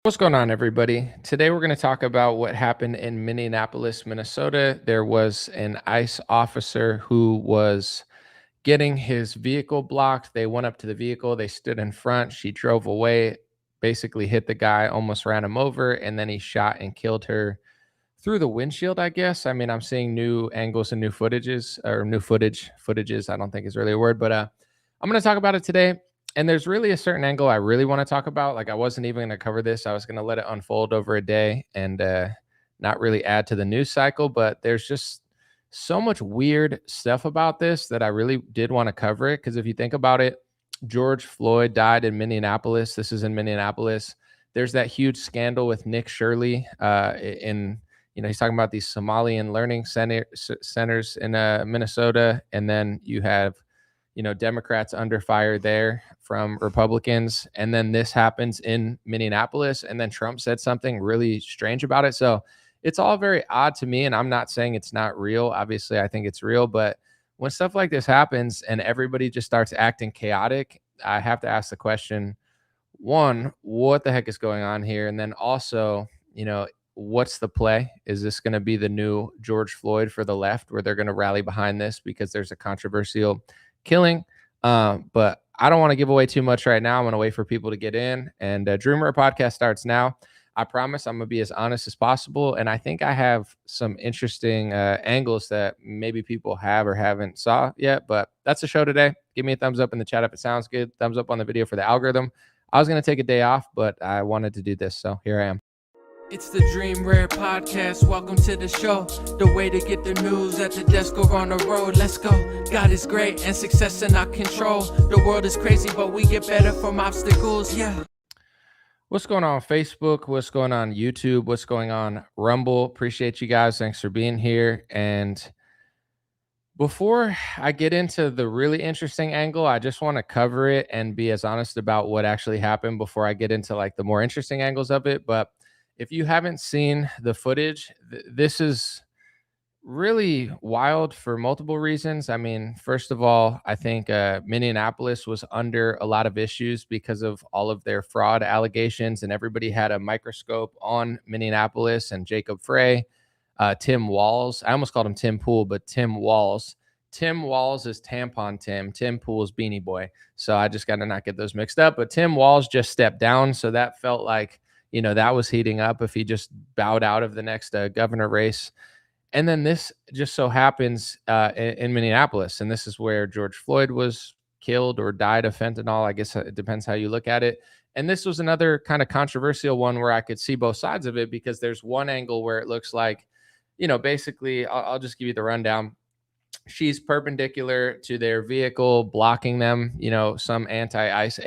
What's going on, everybody? Today, we're going to talk about what happened in Minneapolis, Minnesota. There was an ICE officer who was getting his vehicle blocked. They went up to the vehicle, they stood in front. She drove away, basically hit the guy, almost ran him over, and then he shot and killed her through the windshield, I guess. I mean, I'm seeing new angles and new footages or new footages. I don't think is really a word, but I'm going to talk about it today. And there's really a certain angle I really want to talk about. Like, I wasn't even going to cover this. I was going to let it unfold over a day and not really add to the news cycle. But there's just so much weird stuff about this that I really did want to cover it. Because if you think about it, George Floyd died in Minneapolis. This is in Minneapolis. There's that huge scandal with Nick Shirley in he's talking about these Somalian learning centers in Minnesota, and then you have Democrats under fire there from Republicans. And then this happens in Minneapolis. And then Trump said something really strange about it. So it's all very odd to me. And I'm not saying it's not real. Obviously, I think it's real. But when stuff like this happens and everybody just starts acting chaotic, I have to ask the question, one, what the heck is going on here? And then also, what's the play? Is this going to be the new George Floyd for the left, where they're going to rally behind this because there's a controversial killing? But I don't want to give away too much right now. I'm going to wait for people to get in. And Dreamer podcast starts now. I promise I'm going to be as honest as possible. And I think I have some interesting angles that maybe people have or haven't saw yet. But that's the show today. Give me a thumbs up in the chat if it sounds good. Thumbs up on the video for the algorithm. I was going to take a day off, but I wanted to do this. So here I am. It's the Dream Rare Podcast. Welcome to the show. The way to get the news at the desk or on the road. Let's go. God is great and success in our control. The world is crazy, but we get better from obstacles. Yeah. What's going on Facebook? What's going on YouTube? What's going on Rumble? Appreciate you guys. Thanks for being here. And before I get into the really interesting angle, I just want to cover it and be as honest about what actually happened before I get into like the more interesting angles of it. But if you haven't seen the footage, this is really wild for multiple reasons. I mean, first of all, I think Minneapolis was under a lot of issues because of all of their fraud allegations, and everybody had a microscope on Minneapolis and Jacob Frey, Tim Walz. I almost called him Tim Pool, but Tim Walz. Tim Walz is Tampon Tim. Tim Pool is Beanie Boy. So I just got to not get those mixed up. But Tim Walz just stepped down, so that felt like that was heating up if he just bowed out of the next governor race. And then this just so happens in Minneapolis. And this is where George Floyd was killed or died of fentanyl. I guess it depends how you look at it. And this was another kind of controversial one where I could see both sides of it, because there's one angle where it looks like, basically, I'll just give you the rundown. She's perpendicular to their vehicle, blocking them, some anti-ICE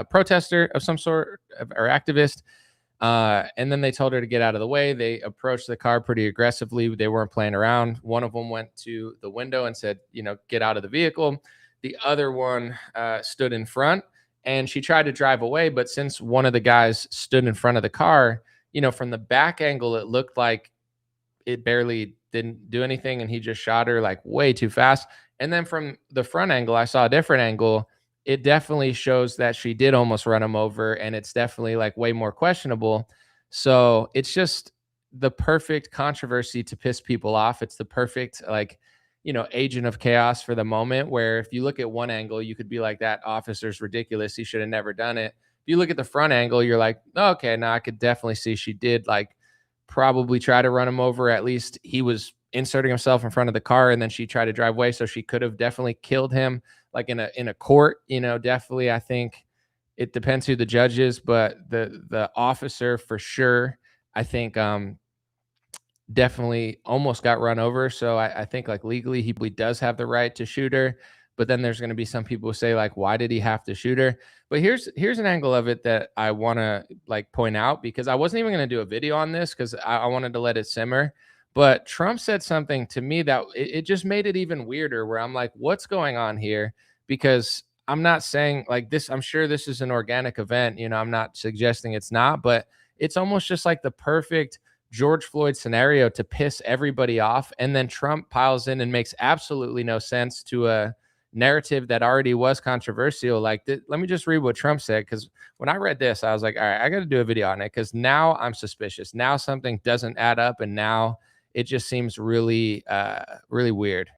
protester of some sort or activist. And then they told her to get out of the way. They approached the car pretty aggressively. They weren't playing around. One of them went to the window and said, get out of the vehicle. The other one stood in front, and she tried to drive away. But since one of the guys stood in front of the car, from the back angle, it looked like it barely didn't do anything, and he just shot her like way too fast. And then from the front angle, I saw a different angle. It definitely shows that she did almost run him over, and it's definitely like way more questionable. So it's just the perfect controversy to piss people off. It's the perfect agent of chaos for the moment, where if you look at one angle, you could be like, that officer's ridiculous, he should have never done it. If you look at the front angle, you're like, oh, okay, now I could definitely see she did probably try to run him over. At least he was inserting himself in front of the car, and then she tried to drive away, so she could have definitely killed him in a court. Definitely, I think it depends who the judge is, but the officer for sure, I think definitely almost got run over. So I think legally he does have the right to shoot her. But then there's going to be some people who say why did he have to shoot her? But here's an angle of it that I want to point out, because I wasn't even going to do a video on this because I wanted to let it simmer. But Trump said something to me that it just made it even weirder, where I'm like, what's going on here? Because I'm not saying this, I'm sure this is an organic event. I'm not suggesting it's not, but it's almost just like the perfect George Floyd scenario to piss everybody off. And then Trump piles in and makes absolutely no sense to narrative that already was controversial. Like, let me just read what Trump said, because when I read this, I was like, all right, I got to do a video on it, because now I'm suspicious. Now something doesn't add up, and now it just seems really, really weird.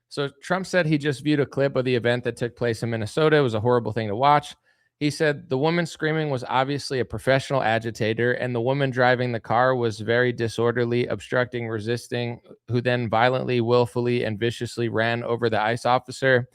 So Trump said he just viewed a clip of the event that took place in Minnesota. It was a horrible thing to watch. He said the woman screaming was obviously a professional agitator, and the woman driving the car was very disorderly, obstructing, resisting, who then violently, willfully, and viciously ran over the ICE officer,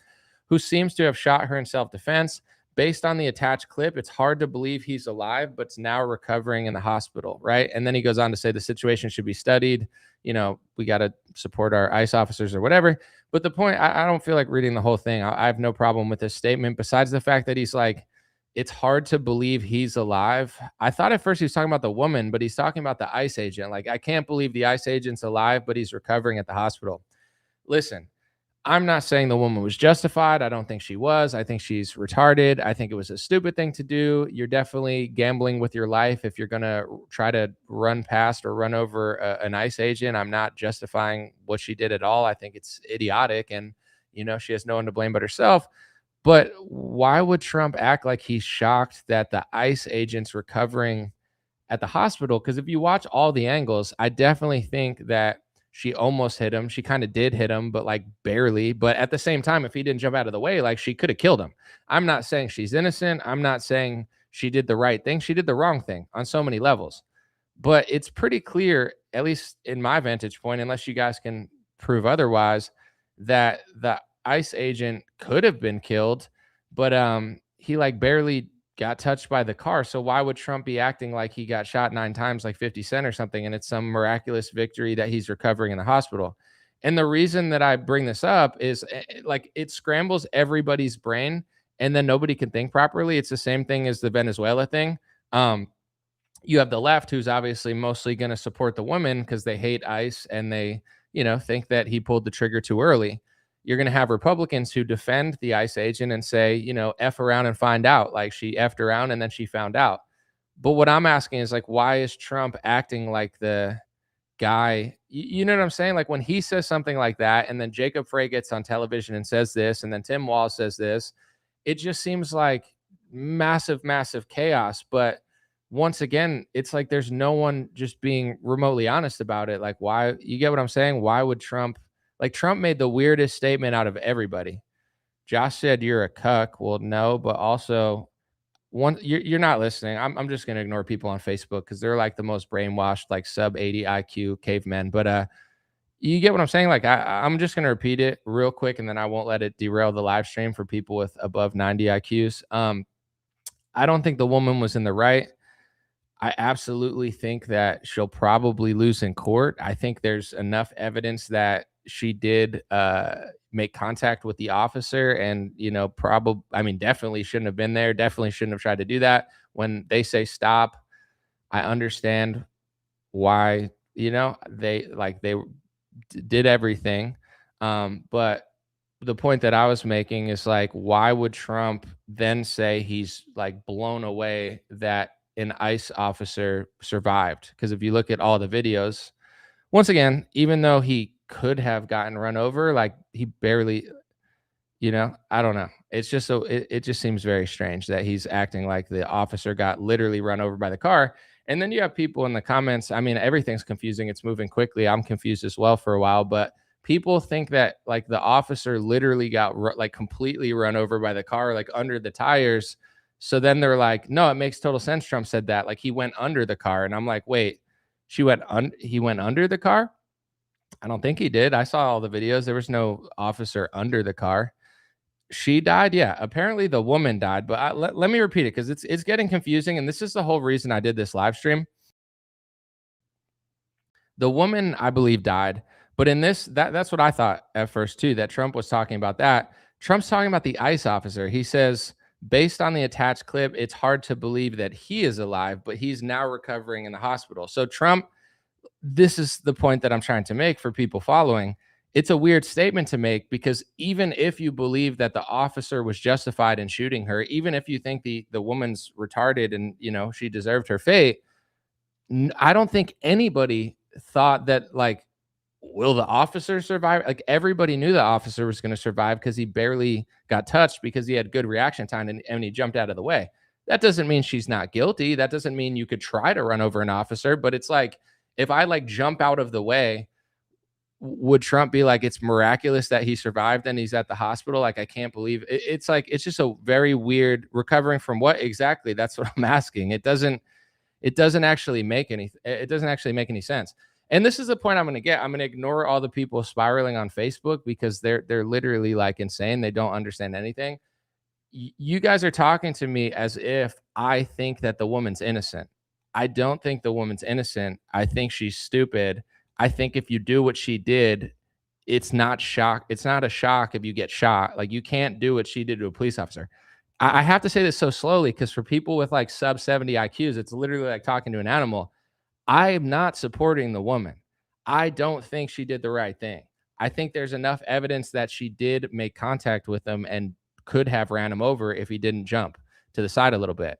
who seems to have shot her in self defense. Based on the attached clip, it's hard to believe he's alive, but now recovering in the hospital, right? And then he goes on to say the situation should be studied. We got to support our ICE officers or whatever. But the point, I don't feel like reading the whole thing. I have no problem with this statement, besides the fact that he's like, it's hard to believe he's alive. I thought at first he was talking about the woman, but he's talking about the ICE agent. Like, I can't believe the ICE agent's alive, but he's recovering at the hospital. Listen, I'm not saying the woman was justified. I don't think she was. I think she's retarded. I think it was a stupid thing to do. You're definitely gambling with your life if you're going to try to run past or run over an ICE agent. I'm not justifying what she did at all. I think it's idiotic, and she has no one to blame but herself. But why would Trump act like he's shocked that the ICE agent's recovering at the hospital? Because if you watch all the angles, I definitely think that she almost hit him. She kind of did hit him, but like barely. But at the same time, if he didn't jump out of the way, like, she could have killed him. I'm not saying she's innocent. I'm not saying she did the right thing. She did the wrong thing on so many levels. But it's pretty clear, at least in my vantage point, unless you guys can prove otherwise, that the ICE agent could have been killed, but he like barely got touched by the car. So why would Trump be acting like he got shot 9 times like 50 Cent or something, and it's some miraculous victory that he's recovering in the hospital? And the reason that I bring this up is, like, it scrambles everybody's brain, and then nobody can think properly. It's the same thing as the Venezuela thing. Um, you have the left, who's obviously mostly going to support the woman because they hate ICE, and they, think that he pulled the trigger too early. You're going to have Republicans who defend the ICE agent and say, F around and find out. Like, she effed around and then she found out. But what I'm asking is, like, why is Trump acting like the guy? You know what I'm saying? Like, when he says something like that, and then Jacob Frey gets on television and says this, and then Tim Walz says this, it just seems like massive, massive chaos. But once again, it's like there's no one just being remotely honest about it. Like, why? You get what I'm saying? Why would Trump? Like, Trump made the weirdest statement out of everybody. Josh said you're a cuck. Well, no, but also, you're not listening. I'm just gonna ignore people on Facebook because they're like the most brainwashed, like sub 80 IQ cavemen. But you get what I'm saying? Like, I'm just gonna repeat it real quick, and then I won't let it derail the live stream for people with above 90 IQs. I don't think the woman was in the right. I absolutely think that she'll probably lose in court. I think there's enough evidence that she did make contact with the officer, and, probably, I mean, definitely shouldn't have been there. Definitely shouldn't have tried to do that. When they say stop, I understand why, they did everything. But the point that I was making is, like, why would Trump then say he's like blown away that an ICE officer survived? Because if you look at all the videos, once again, even though he could have gotten run over, like, he barely, I don't know. It's just so it just seems very strange that he's acting like the officer got literally run over by the car. And then you have people in the comments. I mean, everything's confusing. It's moving quickly. I'm confused as well for a while, but people think that, like, the officer literally got like completely run over by the car, like under the tires. So then they're like, no, it makes total sense. Trump said that, like, he went under the car. And I'm like, wait, he went under the car? I don't think he did. I saw all the videos. There was no officer under the car. She died? Yeah, apparently the woman died, but let me repeat it because it's getting confusing, and this is the whole reason I did this live stream. The woman, I believe, died, but in this, that's what I thought at first too, that Trump was talking about that. Trump's talking about the ICE officer. He says, based on the attached clip, it's hard to believe that he is alive, but he's now recovering in the hospital. So Trump, this is the point that I'm trying to make for people following. It's a weird statement to make, because even if you believe that the officer was justified in shooting her, even if you think the woman's retarded and, she deserved her fate, I don't think anybody thought that, like, Will the officer survive? Like, everybody knew the officer was going to survive because he barely got touched because he had good reaction time and he jumped out of the way. That doesn't mean she's not guilty. That doesn't mean you could try to run over an officer, but it's like, if I like jump out of the way, would Trump be like, it's miraculous that he survived and he's at the hospital? Like, I can't believe it. It's like, it's just a very weird recovering from what exactly? That's what I'm asking. It doesn't actually make any sense. And this is the point I'm going to get. I'm going to ignore all the people spiraling on Facebook because they're literally like insane. They don't understand anything. You guys are talking to me as if I think that the woman's innocent. I don't think the woman's innocent. I think she's stupid. I think if you do what she did, it's not a shock if you get shot. Like, you can't do what she did to a police officer. I have to say this so slowly because for people with like sub 70 IQs, it's literally like talking to an animal. I am not supporting the woman. I don't think she did the right thing. I think there's enough evidence that she did make contact with him and could have ran him over if he didn't jump to the side a little bit.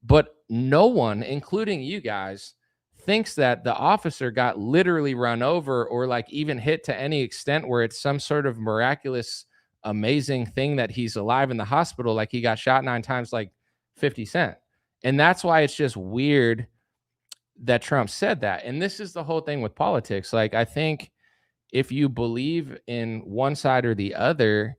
But no one, including you guys, thinks that the officer got literally run over or like even hit to any extent where it's some sort of miraculous, amazing thing that he's alive in the hospital, like he got shot 9 times, like 50 Cent. And that's why it's just weird that Trump said that. And this is the whole thing with politics. Like, I think if you believe in one side or the other,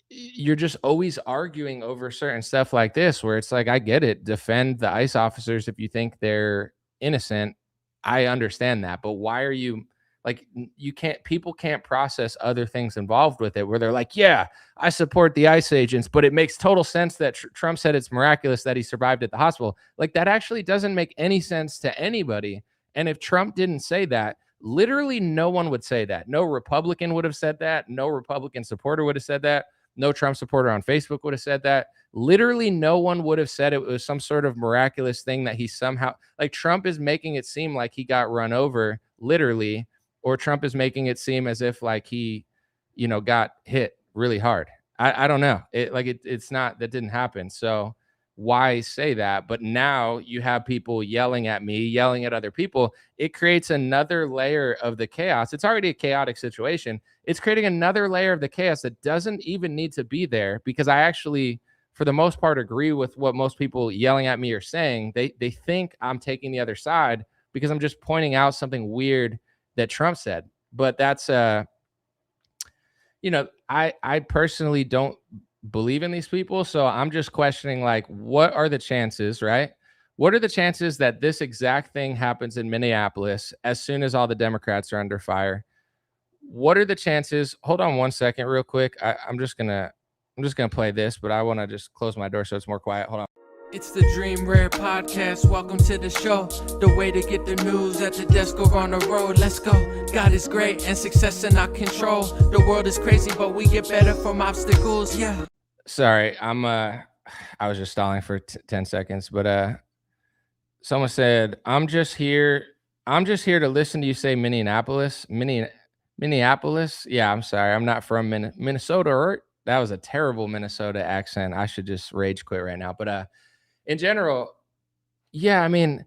you're just always arguing over certain stuff like this, where it's like, I get it. Defend the ICE officers if you think they're innocent. I understand that. But why are you like, people can't process other things involved with it where they're like, yeah, I support the ICE agents, but it makes total sense that Trump said it's miraculous that he survived at the hospital. Like, that actually doesn't make any sense to anybody. And if Trump didn't say that, literally no one would say that. No Republican would have said that. No Republican supporter would have said that. No Trump supporter on Facebook would have said that. Literally no one would have said it was some sort of miraculous thing that he somehow, like, Trump is making it seem like he got run over literally, or Trump is making it seem as if like he, got hit really hard. I don't know. It's not, that didn't happen. So why say that? But now you have people yelling at me, yelling at other people. It creates another layer of the chaos. It's already a chaotic situation. It's creating another layer of the chaos that doesn't even need to be there, because I actually, for the most part, agree with what most people yelling at me are saying. They think I'm taking the other side because I'm just pointing out something weird that Trump said. But that's I personally don't believe in these people, so I'm just questioning, like, what are the chances, right? What are the chances that this exact thing happens in Minneapolis as soon as all the Democrats are under fire? What are the chances? Hold on one second, real quick. I'm just gonna play this, but I want to just close my door so it's more quiet. Hold on. It's the Dream Rare Podcast. Welcome to the show. The way to get the news at the desk or on the road. Let's go. God is great and success in our control. The world is crazy, but we get better from obstacles. Yeah. Sorry, I was just stalling for 10 seconds, but someone said, I'm just here to listen to you say Minneapolis. Minneapolis. Yeah, I'm sorry. I'm not from Minnesota. Or that was a terrible Minnesota accent. I should just rage quit right now. But in general, yeah, I mean,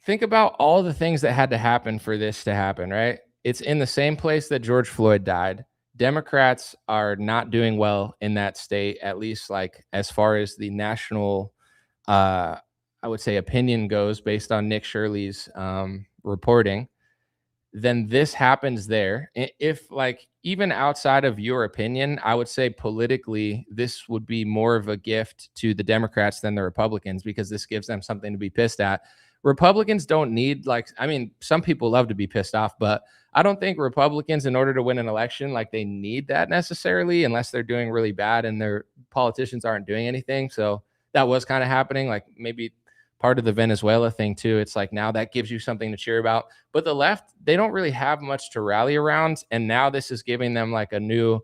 think about all the things that had to happen for this to happen, right? It's in the same place that George Floyd died. Democrats are not doing well in that state, at least like as far as the national, I would say, opinion goes, based on Nick Shirley's reporting. Then this happens there. If, like, even outside of your opinion, I would say politically, this would be more of a gift to the Democrats than the Republicans, because this gives them something to be pissed at. Republicans don't need, like, I mean, some people love to be pissed off, but I don't think Republicans, in order to win an election, like, they need that necessarily, unless they're doing really bad and their politicians aren't doing anything. So that was kind of happening, like maybe part of the Venezuela thing too. It's like, now that gives you something to cheer about. But the left, they don't really have much to rally around. And now this is giving them like a new,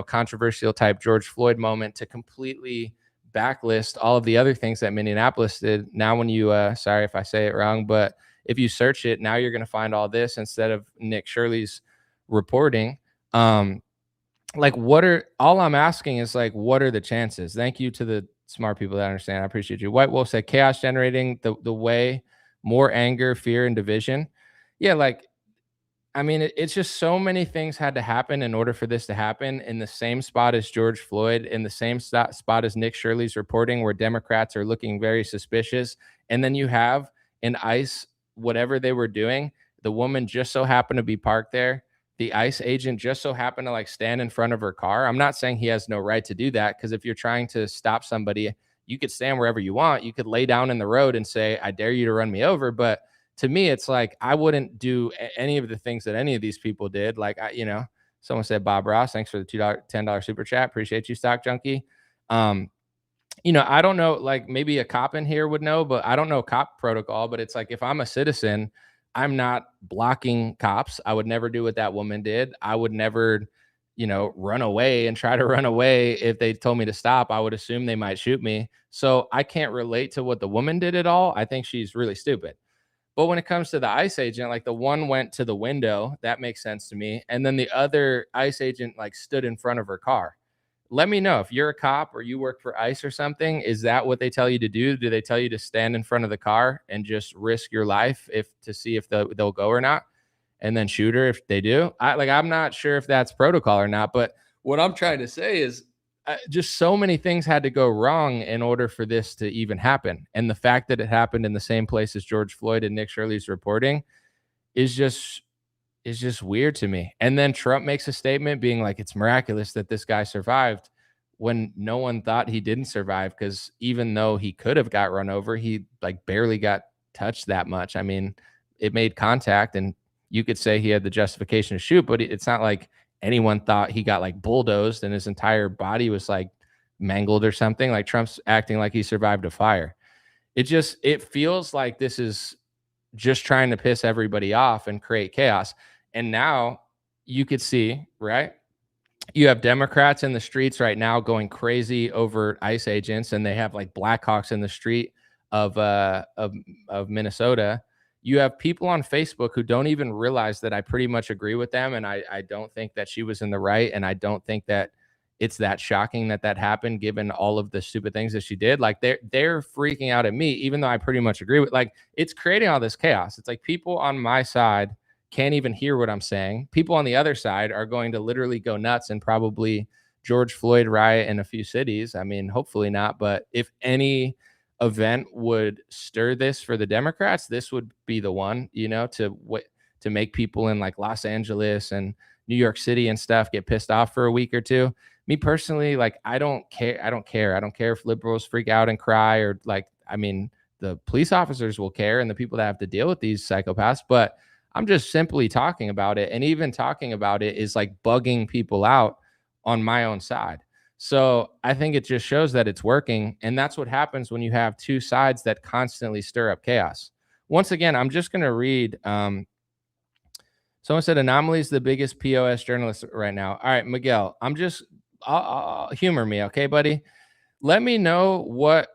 controversial type George Floyd moment to completely backlist all of the other things that Minneapolis did. Now, when you, sorry if I say it wrong, but if you search it, now you're going to find all this instead of Nick Shirley's reporting. Like, all I'm asking is, like, what are the chances? Thank you to the smart people that understand. I appreciate you. White Wolf said chaos generating the way, more anger, fear, and division. Yeah, like, I mean, it's just so many things had to happen in order for this to happen in the same spot as George Floyd, in the same spot as Nick Shirley's reporting, where Democrats are looking very suspicious. And then you have in ICE, whatever they were doing, the woman just so happened to be parked there. The ICE agent just so happened to like stand in front of her car. I'm not saying he has no right to do that, because if you're trying to stop somebody, you could stand wherever you want. You could lay down in the road and say, I dare you to run me over. But to me, it's like I wouldn't do any of the things that any of these people did. Like, someone said Bob Ross, thanks for the $10 super chat. Appreciate you, Stock Junkie. Um, I don't know, like maybe a cop in here would know, but I don't know cop protocol. But it's like if I'm a citizen, I'm not blocking cops. I would never do what that woman did. I would never, run away and try to run away. If they told me to stop, I would assume they might shoot me. So I can't relate to what the woman did at all. I think she's really stupid. But when it comes to the ICE agent, like the one went to the window, that makes sense to me. And then the other ICE agent like stood in front of her car. Let me know if you're a cop or you work for ICE or something. Is that what they tell you to do? Do they tell you to stand in front of the car and just risk your life if to see if they'll go or not, and then shoot her if they do? I'm not sure if that's protocol or not. But what I'm trying to say is just so many things had to go wrong in order for this to even happen. And the fact that it happened in the same place as George Floyd and Nick Shirley's reporting is just weird to me. And then Trump makes a statement being like, it's miraculous that this guy survived, when no one thought he didn't survive, because even though he could have got run over, he like barely got touched that much. I mean, it made contact, and you could say he had the justification to shoot, but it's not like anyone thought he got like bulldozed and his entire body was like mangled or something. Like Trump's acting like he survived a fire. It feels like this is just trying to piss everybody off and create chaos. And now you could see, right? You have Democrats in the streets right now going crazy over ICE agents, and they have like Blackhawks in the street of Minnesota. You have people on Facebook who don't even realize that I pretty much agree with them, and I don't think that she was in the right, and I don't think that it's that shocking that that happened given all of the stupid things that she did. Like they're freaking out at me, even though I pretty much agree with. Like it's creating all this chaos. It's like people on my side can't even hear what I'm saying. People on the other side are going to literally go nuts and probably George Floyd riot in a few cities. I mean, hopefully not, but if any event would stir this for the Democrats, this would be the one, to make people in like Los Angeles and New York City and stuff get pissed off for a week or two. Me personally, like I don't care. I don't care if liberals freak out and cry, or like, I mean, the police officers will care and the people that have to deal with these psychopaths, but I'm just simply talking about it. And even talking about it is like bugging people out on my own side. So I think it just shows that it's working. And that's what happens when you have two sides that constantly stir up chaos. Once again, I'm just going to read. Someone said Anomaly is the biggest POS journalist right now. All right, Miguel, I'll humor me. Okay, buddy. Let me know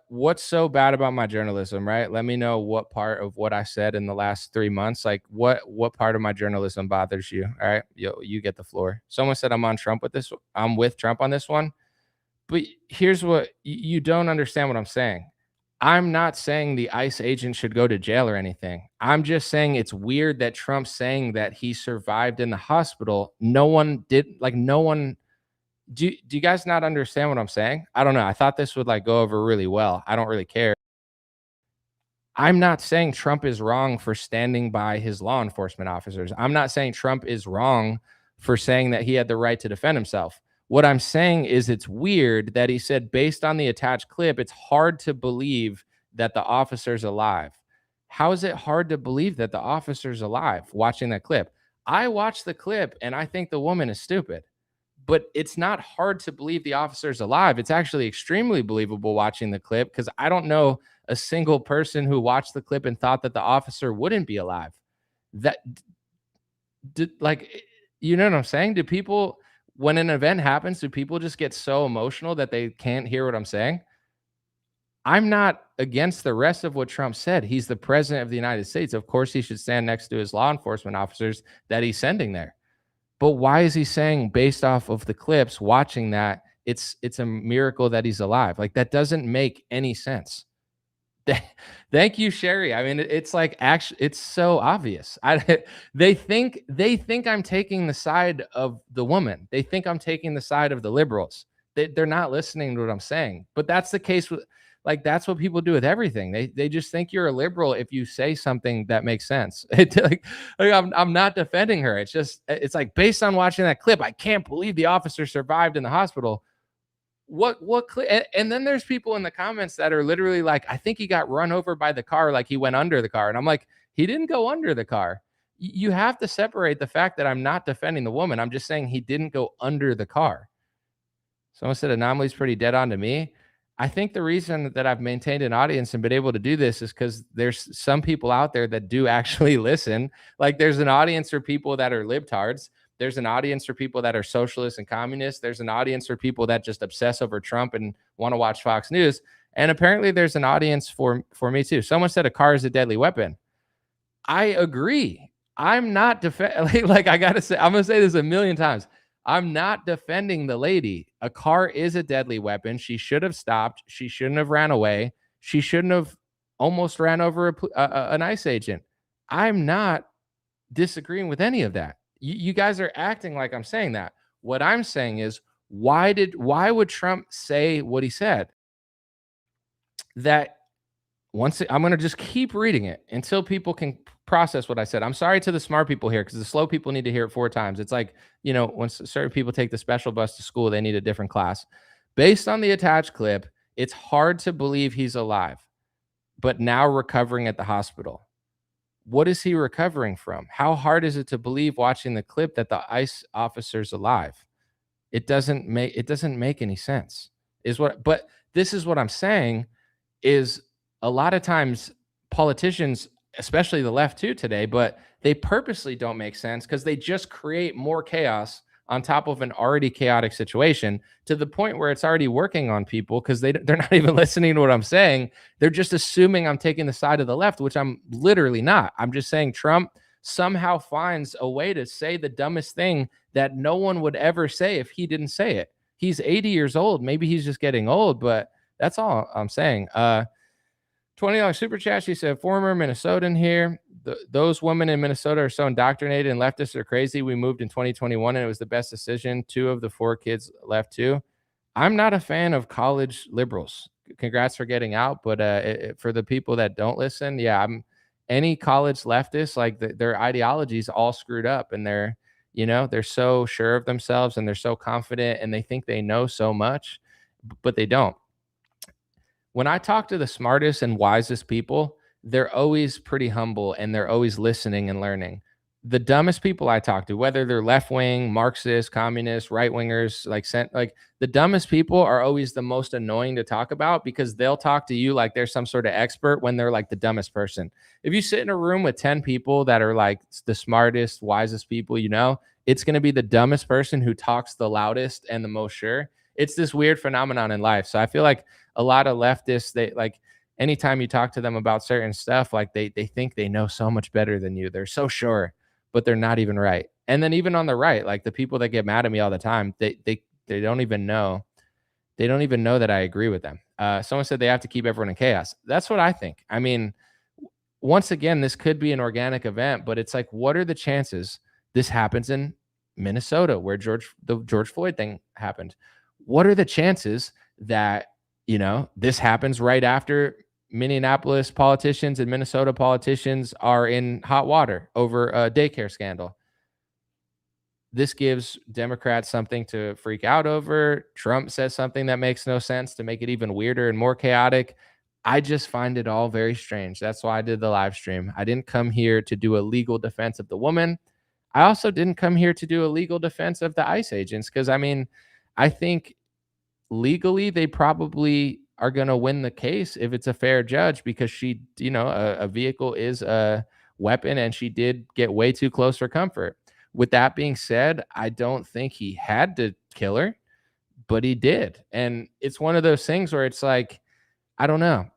what's so bad about my journalism, right? Let me know what part of what I said in the last 3 months, like what part of my journalism bothers you. All right, you get the floor. Someone said I'm on Trump with this. I'm with Trump on this one. But here's what you don't understand what I'm saying. I'm not saying the ICE agent should go to jail or anything. I'm just saying it's weird that Trump's saying that he survived in the hospital. No one did, like no one. Do you guys not understand what I'm saying? I don't know. I thought this would like go over really well. I don't really care. I'm not saying Trump is wrong for standing by his law enforcement officers. I'm not saying Trump is wrong for saying that he had the right to defend himself. What I'm saying is it's weird that he said, based on the attached clip, it's hard to believe that the officer's alive. How is it hard to believe that the officer's alive watching that clip? I watched the clip and I think the woman is stupid, but it's not hard to believe the officer's alive. It's actually extremely believable watching the clip, because I don't know a single person who watched the clip and thought that the officer wouldn't be alive. That did, like, you know what I'm saying? Do people, when an event happens, do people just get so emotional that they can't hear what I'm saying? I'm not against the rest of what Trump said. He's the president of the United States. Of course, he should stand next to his law enforcement officers that he's sending there. But why is he saying, based off of the clips, watching that, it's a miracle that he's alive? Like that doesn't make any sense. Thank you, Sherry. I mean, it's like actually, it's so obvious. They think I'm taking the side of the woman. They think I'm taking the side of the liberals. They're not listening to what I'm saying. But that's the case with, like, that's what people do with everything. They just think you're a liberal if you say something that makes sense. I'm not defending her. It's like, based on watching that clip, I can't believe the officer survived in the hospital. And then there's people in the comments that are literally like, I think he got run over by the car, like he went under the car. And I'm like, he didn't go under the car. You have to separate the fact that I'm not defending the woman. I'm just saying he didn't go under the car. Someone said Anomaly's pretty dead on to me. I think the reason that I've maintained an audience and been able to do this is because there's some people out there that do actually listen. Like, there's an audience for people that are libtards. There's an audience for people that are socialists and communists. There's an audience for people that just obsess over Trump and want to watch Fox News. And apparently there's an audience for me too. Someone said a car is a deadly weapon. I agree. I'm not like I gotta say, I'm gonna say this a million times. I'm not defending the lady. A car is a deadly weapon. She should have stopped. She shouldn't have ran away. She shouldn't have almost ran over an ICE agent. I'm not disagreeing with any of that. You guys are acting like I'm saying that. What I'm saying is, why would Trump say what he said? That I'm going to just keep reading it until people can process what I said. I'm sorry to the smart people here, because the slow people need to hear it 4 times. It's like, when certain people take the special bus to school, they need a different class. Based on the attached clip, it's hard to believe he's alive, but now recovering at the hospital. What is he recovering from? How hard is it to believe watching the clip that the ICE officer's alive? It doesn't make any sense. But this is what I'm saying is, a lot of times politicians, especially the left too today, but they purposely don't make sense because they just create more chaos on top of an already chaotic situation, to the point where it's already working on people because they're not even listening to what I'm saying. They're just assuming I'm taking the side of the left, which I'm literally not. I'm just saying Trump somehow finds a way to say the dumbest thing that no one would ever say if he didn't say it. He's 80 years old. Maybe he's just getting old, but that's all I'm saying. $20 super chat. She said, former Minnesotan here. Those women in Minnesota are so indoctrinated, and leftists are crazy. We moved in 2021 and it was the best decision. 2 of the 4 kids left too. I'm not a fan of college liberals. Congrats for getting out. But for the people that don't listen, yeah, any college leftists, like their ideology is all screwed up, and they're so sure of themselves and they're so confident and they think they know so much, but they don't. When I talk to the smartest and wisest people, they're always pretty humble and they're always listening and learning. The dumbest people I talk to, whether they're left wing, Marxist, communist, right wingers, like the dumbest people are always the most annoying to talk about, because they'll talk to you like they're some sort of expert when they're like the dumbest person. If you sit in a room with 10 people that are like the smartest, wisest people, it's going to be the dumbest person who talks the loudest and the most sure. It's this weird phenomenon in life. So I feel like a lot of leftists, they like, anytime you talk to them about certain stuff, like they think they know so much better than you. They're so sure, but they're not even right. And then even on the right, like the people that get mad at me all the time, they don't even know. They don't even know that I agree with them. Someone said they have to keep everyone in chaos. That's what I think. I mean, once again, this could be an organic event, but it's like, what are the chances this happens in Minnesota, where the George Floyd thing happened? What are the chances that, this happens right after Minneapolis politicians and Minnesota politicians are in hot water over a daycare scandal? This gives Democrats something to freak out over. Trump says something that makes no sense to make it even weirder and more chaotic. I just find it all very strange. That's why I did the live stream. I didn't come here to do a legal defense of the woman. I also didn't come here to do a legal defense of the ICE agents, because I think legally they probably are going to win the case if it's a fair judge, because she, a vehicle is a weapon and she did get way too close for comfort. With that being said, I don't think he had to kill her, but he did. And it's one of those things where it's like, I don't know.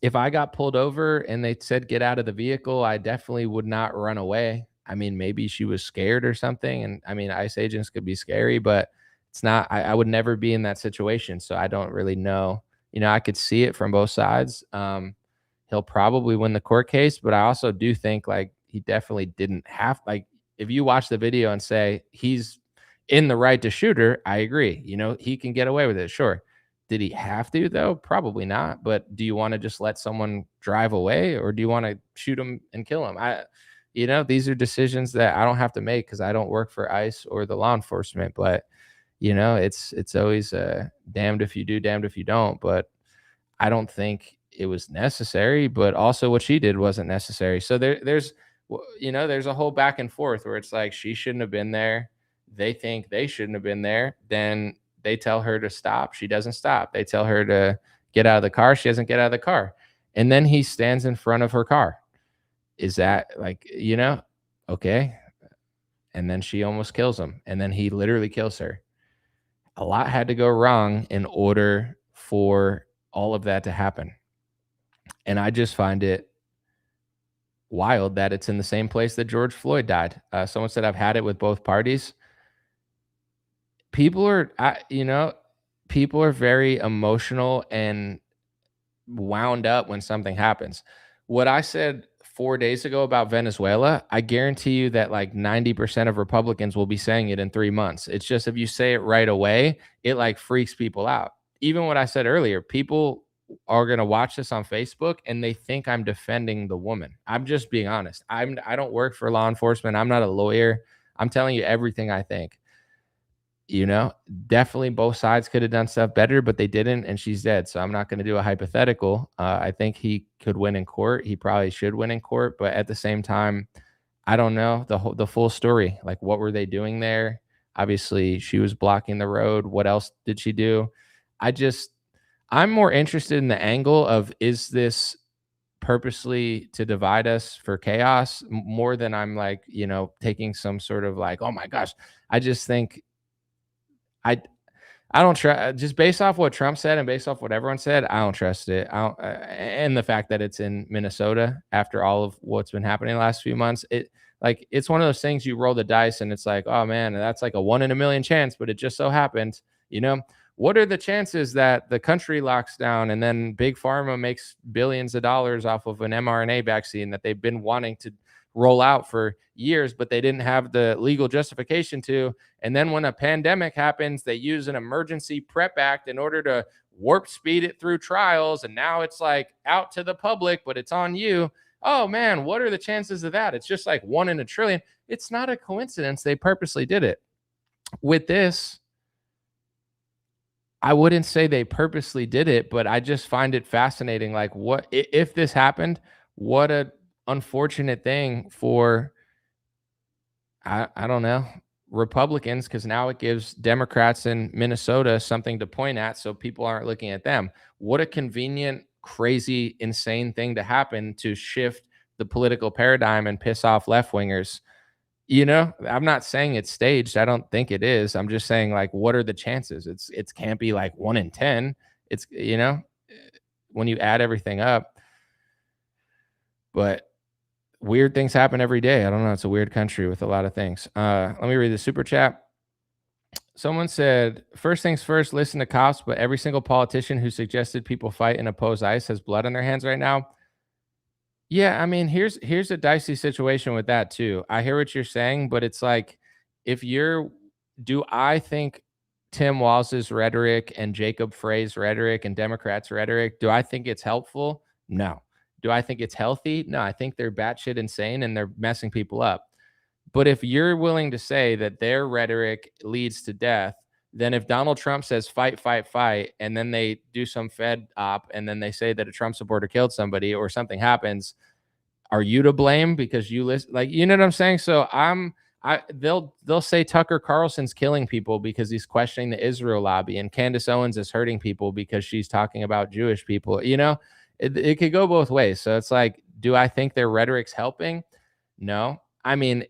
If I got pulled over and they said, get out of the vehicle, I definitely would not run away. I mean, maybe she was scared or something. And I mean, ICE agents could be scary, but it's not, I would never be in that situation. So I don't really know. I could see it from both sides. He'll probably win the court case, but I also do think like he definitely didn't have like if you watch the video and say he's in the right to shoot her, I agree. He can get away with it, sure. Did he have to though? Probably not. But do you want to just let someone drive away or do you want to shoot him and kill him? These are decisions that I don't have to make because I don't work for ICE or the law enforcement. But it's always damned if you do, damned if you don't. But I don't think it was necessary. But also, what she did wasn't necessary. So there's a whole back and forth where it's like she shouldn't have been there. They think they shouldn't have been there. Then they tell her to stop. She doesn't stop. They tell her to get out of the car. She doesn't get out of the car. And then he stands in front of her car. Is that like, okay. And then she almost kills him. And then he literally kills her. A lot had to go wrong in order for all of that to happen. And I just find it wild that it's in the same place that George Floyd died. Someone said I've had it with both parties. People are, people are very emotional and wound up when something happens. What I said 4 days ago about Venezuela, I guarantee you that like 90% of Republicans will be saying it in 3 months. It's just if you say it right away, it like freaks people out. Even what I said earlier, people are going to watch this on Facebook and they think I'm defending the woman. I'm just being honest. I don't work for law enforcement. I'm not a lawyer. I'm telling you everything I think. Definitely both sides could have done stuff better, but they didn't, and she's dead. So I'm not going to do a hypothetical. I think he could win in court. He probably should win in court, but at the same time, I don't know the full story. Like, what were they doing there? Obviously, she was blocking the road. What else did she do? I'm more interested in the angle of, is this purposely to divide us for chaos more than I'm like, taking some sort of like, oh my gosh. I just think I I don't trust, just based off what Trump said and based off what everyone said. I don't trust it. I don't, and the fact that it's in Minnesota after all of what's been happening the last few months, it's one of those things you roll the dice and it's like, oh man, that's like a 1 in a million chance, but it just so happened. You know, what are the chances that the country locks down and then big pharma makes billions of dollars off of an mRNA vaccine that they've been wanting to roll out for years, but they didn't have the legal justification to. And then when a pandemic happens, they use an emergency prep act in order to warp speed it through trials. And now it's like out to the public, but it's on you. Oh man, what are the chances of that? It's just like 1 in a trillion. It's not a coincidence. They purposely did it. With this, I wouldn't say they purposely did it, but I just find it fascinating. Like, what if this happened? What a unfortunate thing for I don't know, Republicans, because now it gives Democrats in Minnesota something to point at so people aren't looking at them. What a convenient, crazy, insane thing to happen to shift the political paradigm and piss off left wingers. I'm not saying it's staged. I don't think it is. I'm just saying, like, what are the chances? It can't be like 1 in 10. It's, when you add everything up. But weird things happen every day. I don't know. It's a weird country with a lot of things. Let me read the super chat. Someone said, first things first, listen to cops, but every single politician who suggested people fight and oppose ICE has blood on their hands right now. Yeah, I mean, here's a dicey situation with that too. I hear what you're saying, but it's like, do I think Tim Walz's rhetoric and Jacob Frey's rhetoric and Democrats' rhetoric, do I think it's helpful? No. Do I think it's healthy? No, I think they're batshit insane and they're messing people up. But if you're willing to say that their rhetoric leads to death, then if Donald Trump says fight, fight, fight, and then they do some Fed op and then they say that a Trump supporter killed somebody or something happens, are you to blame because you listen? Like, you know what I'm saying? So they'll say Tucker Carlson's killing people because he's questioning the Israel lobby, and Candace Owens is hurting people because she's talking about Jewish people. It could go both ways. So it's like, do I think their rhetoric's helping? No. I mean,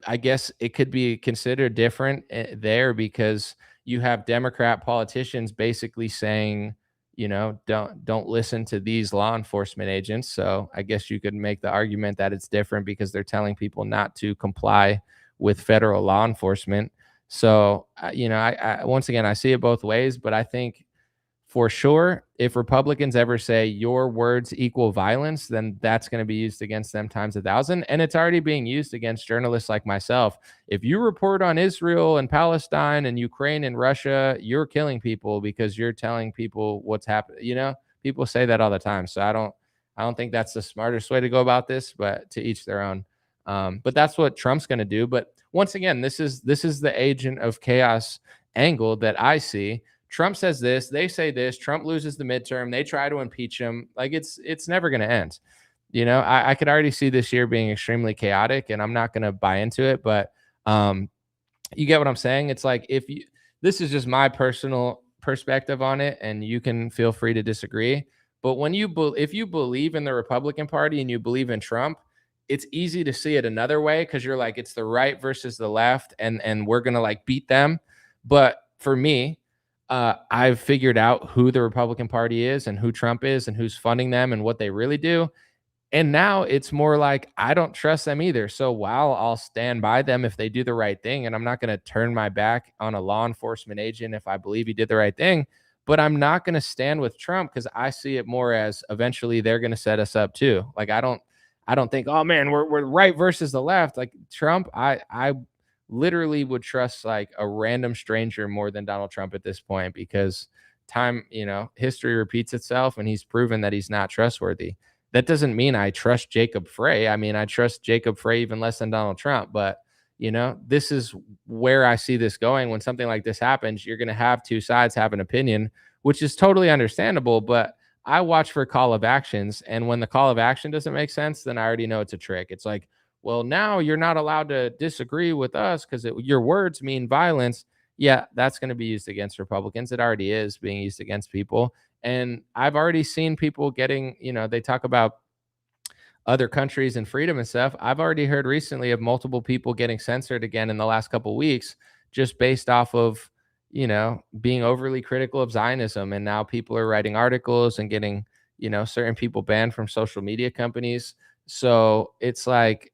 I guess it could be considered different there because you have Democrat politicians basically saying, don't listen to these law enforcement agents. So I guess you could make the argument that it's different because they're telling people not to comply with federal law enforcement. So, I once again, I see it both ways, but I think for sure, if Republicans ever say your words equal violence, then that's going to be used against them times a thousand. And it's already being used against journalists like myself. If you report on Israel and Palestine and Ukraine and Russia, you're killing people because you're telling people what's happening. People say that all the time. So I don't think that's the smartest way to go about this, but to each their own. But that's what Trump's going to do. But once again, this is the agent of chaos angle that I see. Trump says this, they say this, Trump loses the midterm, they try to impeach him. Like it's never going to end. I could already see this year being extremely chaotic, and I'm not going to buy into it, but um, you get what I'm saying? It's like this is just my personal perspective on it, and you can feel free to disagree. But if you believe in the Republican Party and you believe in Trump, it's easy to see it another way because you're like it's the right versus the left, and we're gonna like beat them. But for me, I've figured out who the Republican Party is and who Trump is and who's funding them and what they really do. And now it's more like I don't trust them either. So while I'll stand by them if they do the right thing, and I'm not going to turn my back on a law enforcement agent if I believe he did the right thing, but I'm not going to stand with Trump because I see it more as eventually they're going to set us up too. Like I don't think, oh man, we're right versus the left. Like Trump, I literally would trust like a random stranger more than Donald Trump at this point because history repeats itself and he's proven that he's not trustworthy. That doesn't mean I trust Jacob Frey. I mean, I trust Jacob Frey even less than Donald Trump. But, this is where I see this going. When something like this happens, you're going to have two sides have an opinion, which is totally understandable. But I watch for call of actions. And when the call of action doesn't make sense, then I already know it's a trick. It's like, well, now you're not allowed to disagree with us because your words mean violence. Yeah, that's going to be used against Republicans. It already is being used against people. And I've already seen people getting, they talk about other countries and freedom and stuff. I've already heard recently of multiple people getting censored again in the last couple of weeks just based off of, being overly critical of Zionism. And now people are writing articles and getting, certain people banned from social media companies. So it's like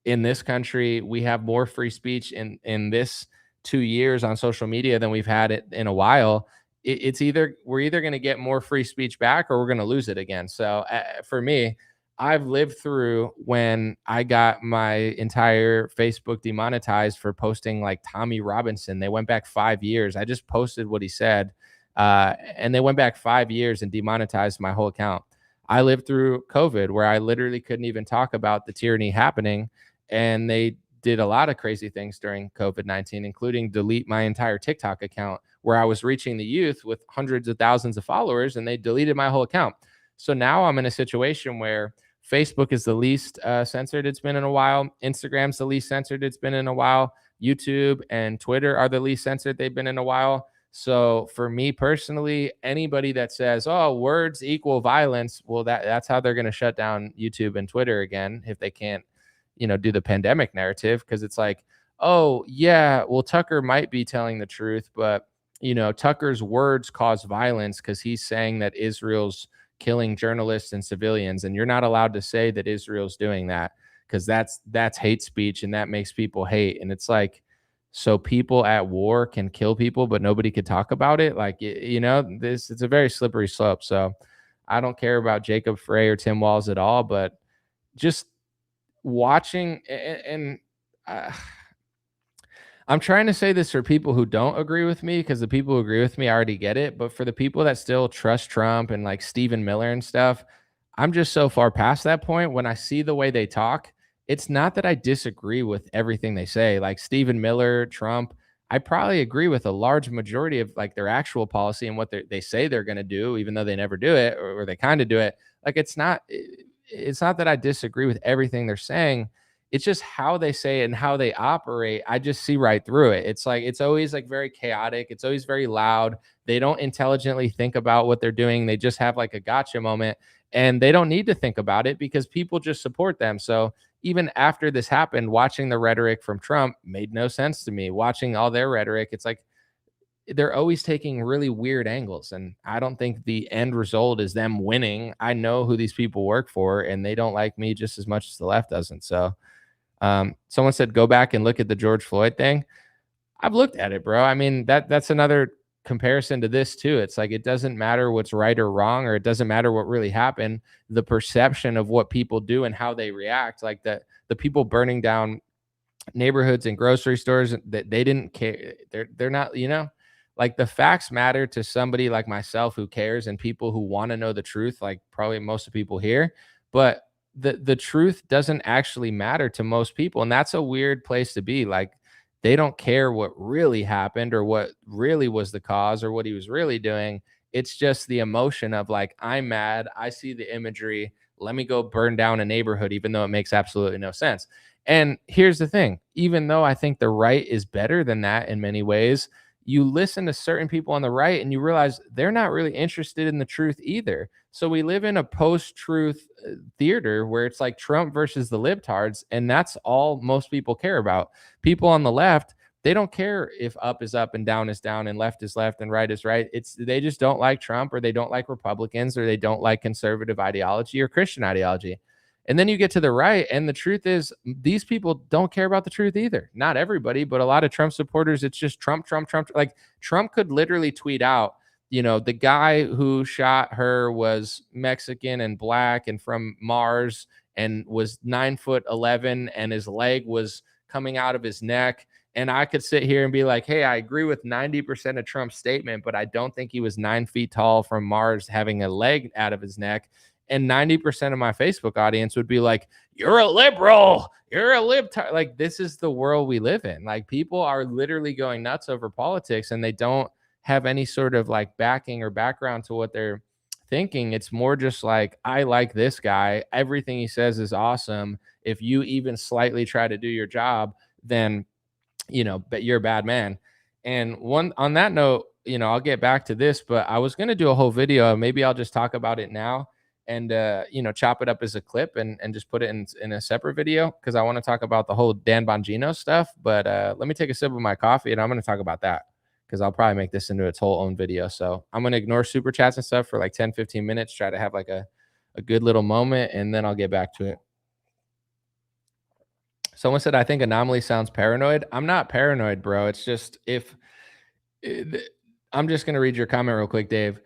in this country, we have more free speech in this 2 years on social media than we've had it in a while. It's either we're either going to get more free speech back or we're going to lose it again. So for me, I've lived through when I got my entire Facebook demonetized for posting like Tommy Robinson. They went back 5 years. I just posted what he said, and they went back 5 years and demonetized my whole account. I lived through COVID where I literally couldn't even talk about the tyranny happening, and they did a lot of crazy things during COVID-19, including delete my entire TikTok account where I was reaching the youth with hundreds of thousands of followers, and they deleted my whole account. So now I'm in a situation where Facebook is the least censored it's been in a while. Instagram's the least censored it's been in a while. YouTube and Twitter are the least censored they've been in a while. So for me personally, anybody that says, "Oh, words equal violence," well, that's how they're going to shut down YouTube and Twitter again if they can't, do the pandemic narrative. Because it's like, oh yeah, well Tucker might be telling the truth, but Tucker's words cause violence because he's saying that Israel's killing journalists and civilians, and you're not allowed to say that Israel's doing that because that's hate speech and that makes people hate. And it's like, so people at war can kill people but nobody could talk about it. Like, this it's a very slippery slope. So I don't care about Jacob Frey or Tim Walz at all, but just watching and I'm trying to say this for people who don't agree with me because the people who agree with me already get it. But for the people that still trust Trump and like Stephen Miller and stuff, I'm just so far past that point. When I see the way they talk, it's not that I disagree with everything they say. Like Stephen Miller, Trump, I probably agree with a large majority of like their actual policy and what they say they're going to do, even though they never do it or they kind of do it. Like it's not that I disagree with everything they're saying. It's just how they say it and how they operate. I just see right through it. It's like it's always like very chaotic. It's always very loud. They don't intelligently think about what they're doing. They just have like a gotcha moment, and they don't need to think about it because people just support them. So even after this happened, watching the rhetoric from Trump made no sense to me. Watching all their rhetoric, it's like they're always taking really weird angles, and I don't think the end result is them winning. I know who these people work for, and they don't like me just as much as the left doesn't. So someone said go back and look at the George Floyd thing. I've looked at it, bro. I mean, that's another comparison to this too. It's like it doesn't matter what's right or wrong, or it doesn't matter what really happened. The perception of what people do and how they react, like the people burning down neighborhoods and grocery stores, that they didn't care. They're not, like the facts matter to somebody like myself who cares, and people who want to know the truth, like probably most of people here. But the truth doesn't actually matter to most people, and that's a weird place to be. Like they don't care what really happened or what really was the cause or what he was really doing. It's just the emotion of like, I'm mad, I see the imagery, let me go burn down a neighborhood, even though it makes absolutely no sense. And here's the thing, even though I think the right is better than that in many ways, you listen to certain people on the right and you realize they're not really interested in the truth either. So we live in a post-truth theater where it's like Trump versus the libtards, and that's all most people care about. People on the left, they don't care if up is up and down is down and left is left and right is right. It's they just don't like Trump, or they don't like Republicans, or they don't like conservative ideology or Christian ideology. And then you get to the right, and the truth is, these people don't care about the truth either. Not everybody, but a lot of Trump supporters, it's just Trump, Trump, Trump. Like Trump could literally tweet out, the guy who shot her was Mexican and black and from Mars and was 9'11" and his leg was coming out of his neck. And I could sit here and be like, hey, I agree with 90% of Trump's statement, but I don't think he was 9 feet tall from Mars having a leg out of his neck. And 90% of my Facebook audience would be like, you're a liberal, you're a libtard. Like, this is the world we live in. Like, people are literally going nuts over politics, and they don't have any sort of like backing or background to what they're thinking. It's more just like, I like this guy, everything he says is awesome. If you even slightly try to do your job, then but you're a bad man. And one on that note, I'll get back to this, but I was going to do a whole video. Maybe I'll just talk about it now and chop it up as a clip and just put it in a separate video, because I want to talk about the whole Dan Bongino stuff. But let me take a sip of my coffee and I'm going to talk about that, because I'll probably make this into its whole own video. So I'm going to ignore super chats and stuff for like 10-15 minutes, try to have like a good little moment, and then I'll get back to it. Someone said, I think Anomaly sounds paranoid. I'm not paranoid, bro. It's just I'm just going to read your comment real quick, Dave.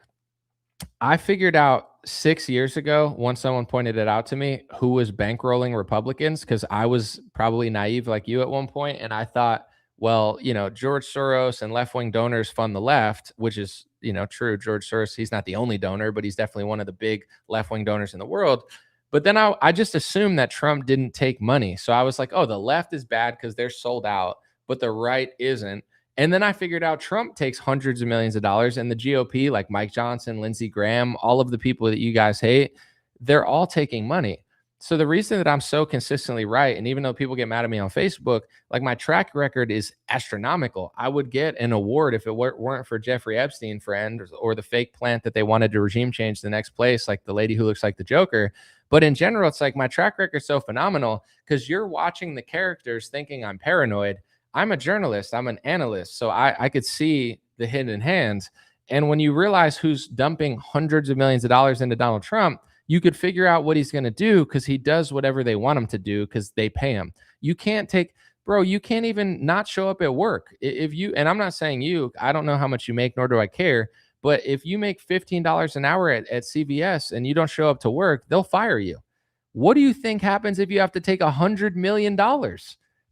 I figured out 6 years ago, once someone pointed it out to me, who was bankrolling Republicans, because I was probably naive like you at one point, and I thought, well, George Soros and left-wing donors fund the left, which is, true. George Soros, he's not the only donor, but he's definitely one of the big left-wing donors in the world. But then I just assumed that Trump didn't take money. So I was like, oh, the left is bad because they're sold out, but the right isn't. And then I figured out Trump takes hundreds of millions of dollars, and the GOP, like Mike Johnson, Lindsey Graham, all of the people that you guys hate, they're all taking money. So the reason that I'm so consistently right, and even though people get mad at me on Facebook, like my track record is astronomical. I would get an award if it weren't for Jeffrey Epstein, friend, or the fake plant that they wanted to regime change the next place, like the lady who looks like the Joker. But in general, it's like my track record is so phenomenal because you're watching the characters thinking I'm paranoid. I'm a journalist, I'm an analyst, so I could see the hidden hands. And when you realize who's dumping hundreds of millions of dollars into Donald Trump, you could figure out what he's going to do, because he does whatever they want him to do because they pay him. You can't you can't even not show up at work. If you, and I'm not saying you, I don't know how much you make, nor do I care. But if you make $15 an hour at CVS and you don't show up to work, they'll fire you. What do you think happens if you have to take $100 million?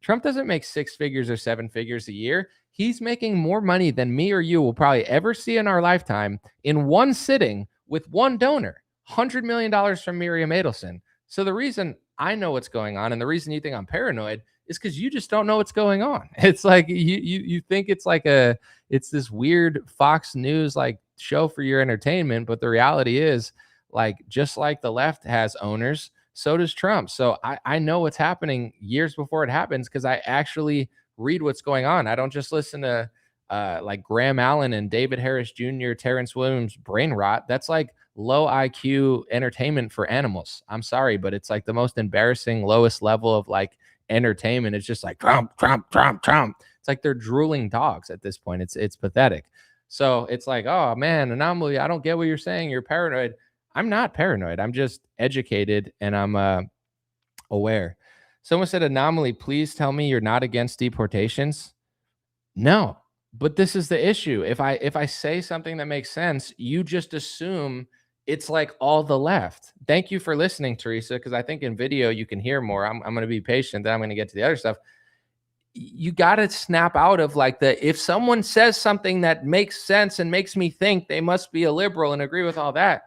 Trump doesn't make 6 figures or 7 figures a year. He's making more money than me or you will probably ever see in our lifetime in one sitting with one donor. $100 million from Miriam Adelson. So the reason I know what's going on, and the reason you think I'm paranoid, is because you just don't know what's going on. It's like you think it's like it's this weird Fox News like show for your entertainment, but the reality is, like, just like the left has owners, so does Trump. So I know what's happening years before it happens, because I actually read what's going on. I don't just listen to like Graham Allen and David Harris Jr., Terrence Williams brain rot. That's like low IQ entertainment for animals. I'm sorry, but it's like the most embarrassing, lowest level of like entertainment. It's just like Trump, Trump, Trump, Trump. It's like they're drooling dogs at this point. It's pathetic. So it's like, oh man, Anomaly, I don't get what you're saying. You're paranoid. I'm not paranoid. I'm just educated, and I'm aware. Someone said, Anomaly, please tell me you're not against deportations. No, But this is the issue. If I say something that makes sense, you just assume it's like all the left. Thank you for listening, Teresa, because I think in video you can hear more. I'm going to be patient. Then I'm going to get to the other stuff. You got to snap out of like if someone says something that makes sense and makes me think they must be a liberal and agree with all that.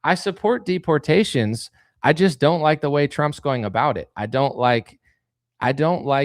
I support deportations. I just don't like the way Trump's going about it. I don't like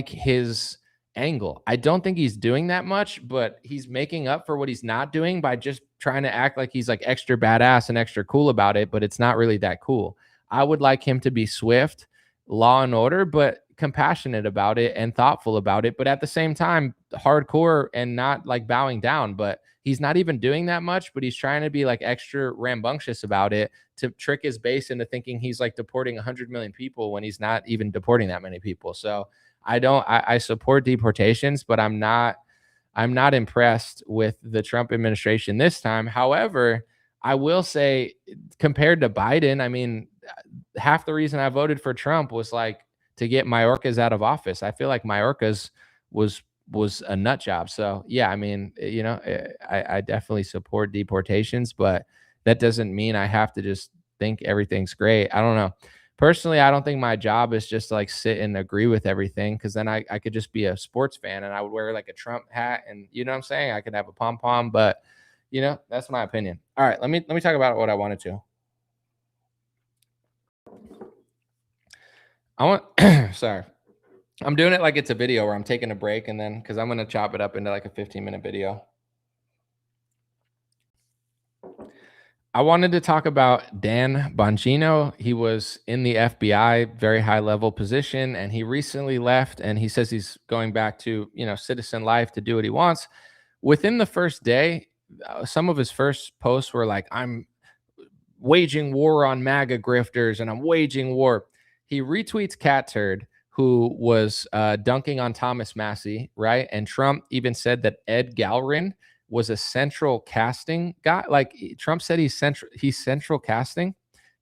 his angle. I don't think he's doing that much, but he's making up for what he's not doing by just trying to act like he's like extra badass and extra cool about it, but it's not really that cool. I would like him to be swift, law and order, but compassionate about it and thoughtful about it, but at the same time, hardcore and not like bowing down. But he's not even doing that much, but he's trying to be like extra rambunctious about it to trick his base into thinking he's like deporting 100 million people when he's not even deporting that many people. So I support deportations, but I'm not impressed with the Trump administration this time. However, I will say compared to Biden, I mean, half the reason I voted for Trump was like to get Mayorkas out of office. I feel like Mayorkas was was a nut job. So yeah, I mean, I definitely support deportations, but that doesn't mean I have to just think everything's great. I don't know. Personally, I don't think my job is just to like sit and agree with everything, because then I could just be a sports fan and I would wear like a Trump hat, and you know what I'm saying? I could have a pom pom, but that's my opinion. All right, let me talk about what I wanted to. I want sorry. I'm doing it like it's a video where I'm taking a break, and then because I'm gonna chop it up into like a 15-minute video. I wanted to talk about Dan Bongino. He was in the FBI, very high level position, and he recently left. And he says he's going back to citizen life to do what he wants. Within the first day, some of his first posts were like, "I'm waging war on MAGA grifters, and I'm waging war." He retweets Cat Turd, who was dunking on Thomas Massey, right? And Trump even said that Ed Galrin was a central casting guy. Like Trump said, he's central casting.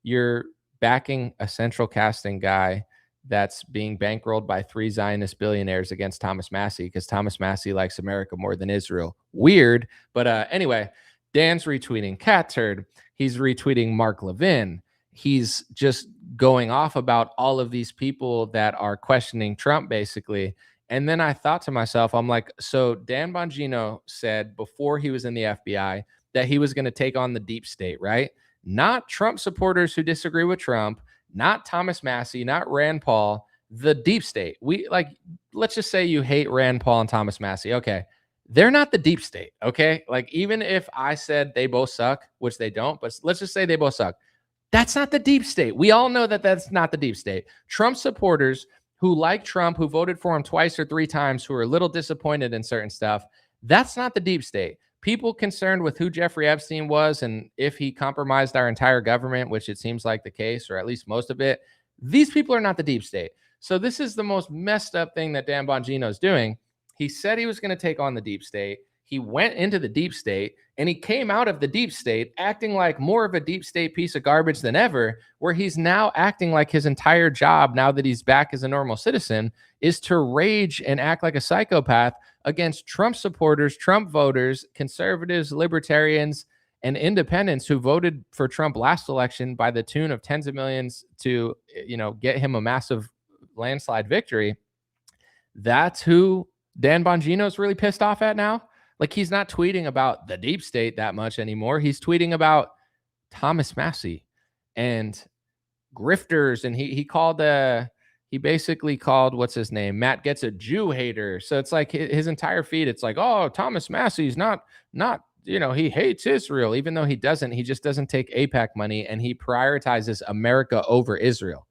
You're backing a central casting guy that's being bankrolled by three Zionist billionaires against Thomas Massey, because Thomas Massey likes America more than Israel. Weird. But anyway, Dan's retweeting Cat Turd. He's retweeting Mark Levin. He's just going off about all of these people that are questioning Trump, basically. And then I thought to myself, I'm like, so Dan Bongino said before he was in the FBI that he was going to take on the deep state, right? Not Trump supporters who disagree with Trump, not Thomas Massey, not Rand Paul, the deep state. Let's just say you hate Rand Paul and Thomas Massey. Okay. They're not the deep state. Okay. Like, even if I said they both suck, which they don't, but let's just say they both suck. That's not the deep state. We all know that that's not the deep state. Trump supporters who like Trump, who voted for him twice or three times, who are a little disappointed in certain stuff, that's not the deep state. People concerned with who Jeffrey Epstein was and if he compromised our entire government, which it seems like the case, or at least most of it, these people are not the deep state. So this is the most messed up thing that Dan Bongino is doing. He said he was going to take on the deep state. He went into the deep state, and he came out of the deep state acting like more of a deep state piece of garbage than ever, where he's now acting like his entire job, now that he's back as a normal citizen, is to rage and act like a psychopath against Trump supporters, Trump voters, conservatives, libertarians, and independents who voted for Trump last election by the tune of tens of millions to, get him a massive landslide victory. That's who Dan Bongino is really pissed off at now. Like, he's not tweeting about the deep state that much anymore. He's tweeting about Thomas Massey and grifters. And he basically called, what's his name? Matt Gets a Jew hater. So it's like his entire feed. It's like, oh, Thomas Massey's not, he hates Israel, even though he doesn't. He just doesn't take AIPAC money, and he prioritizes America over Israel.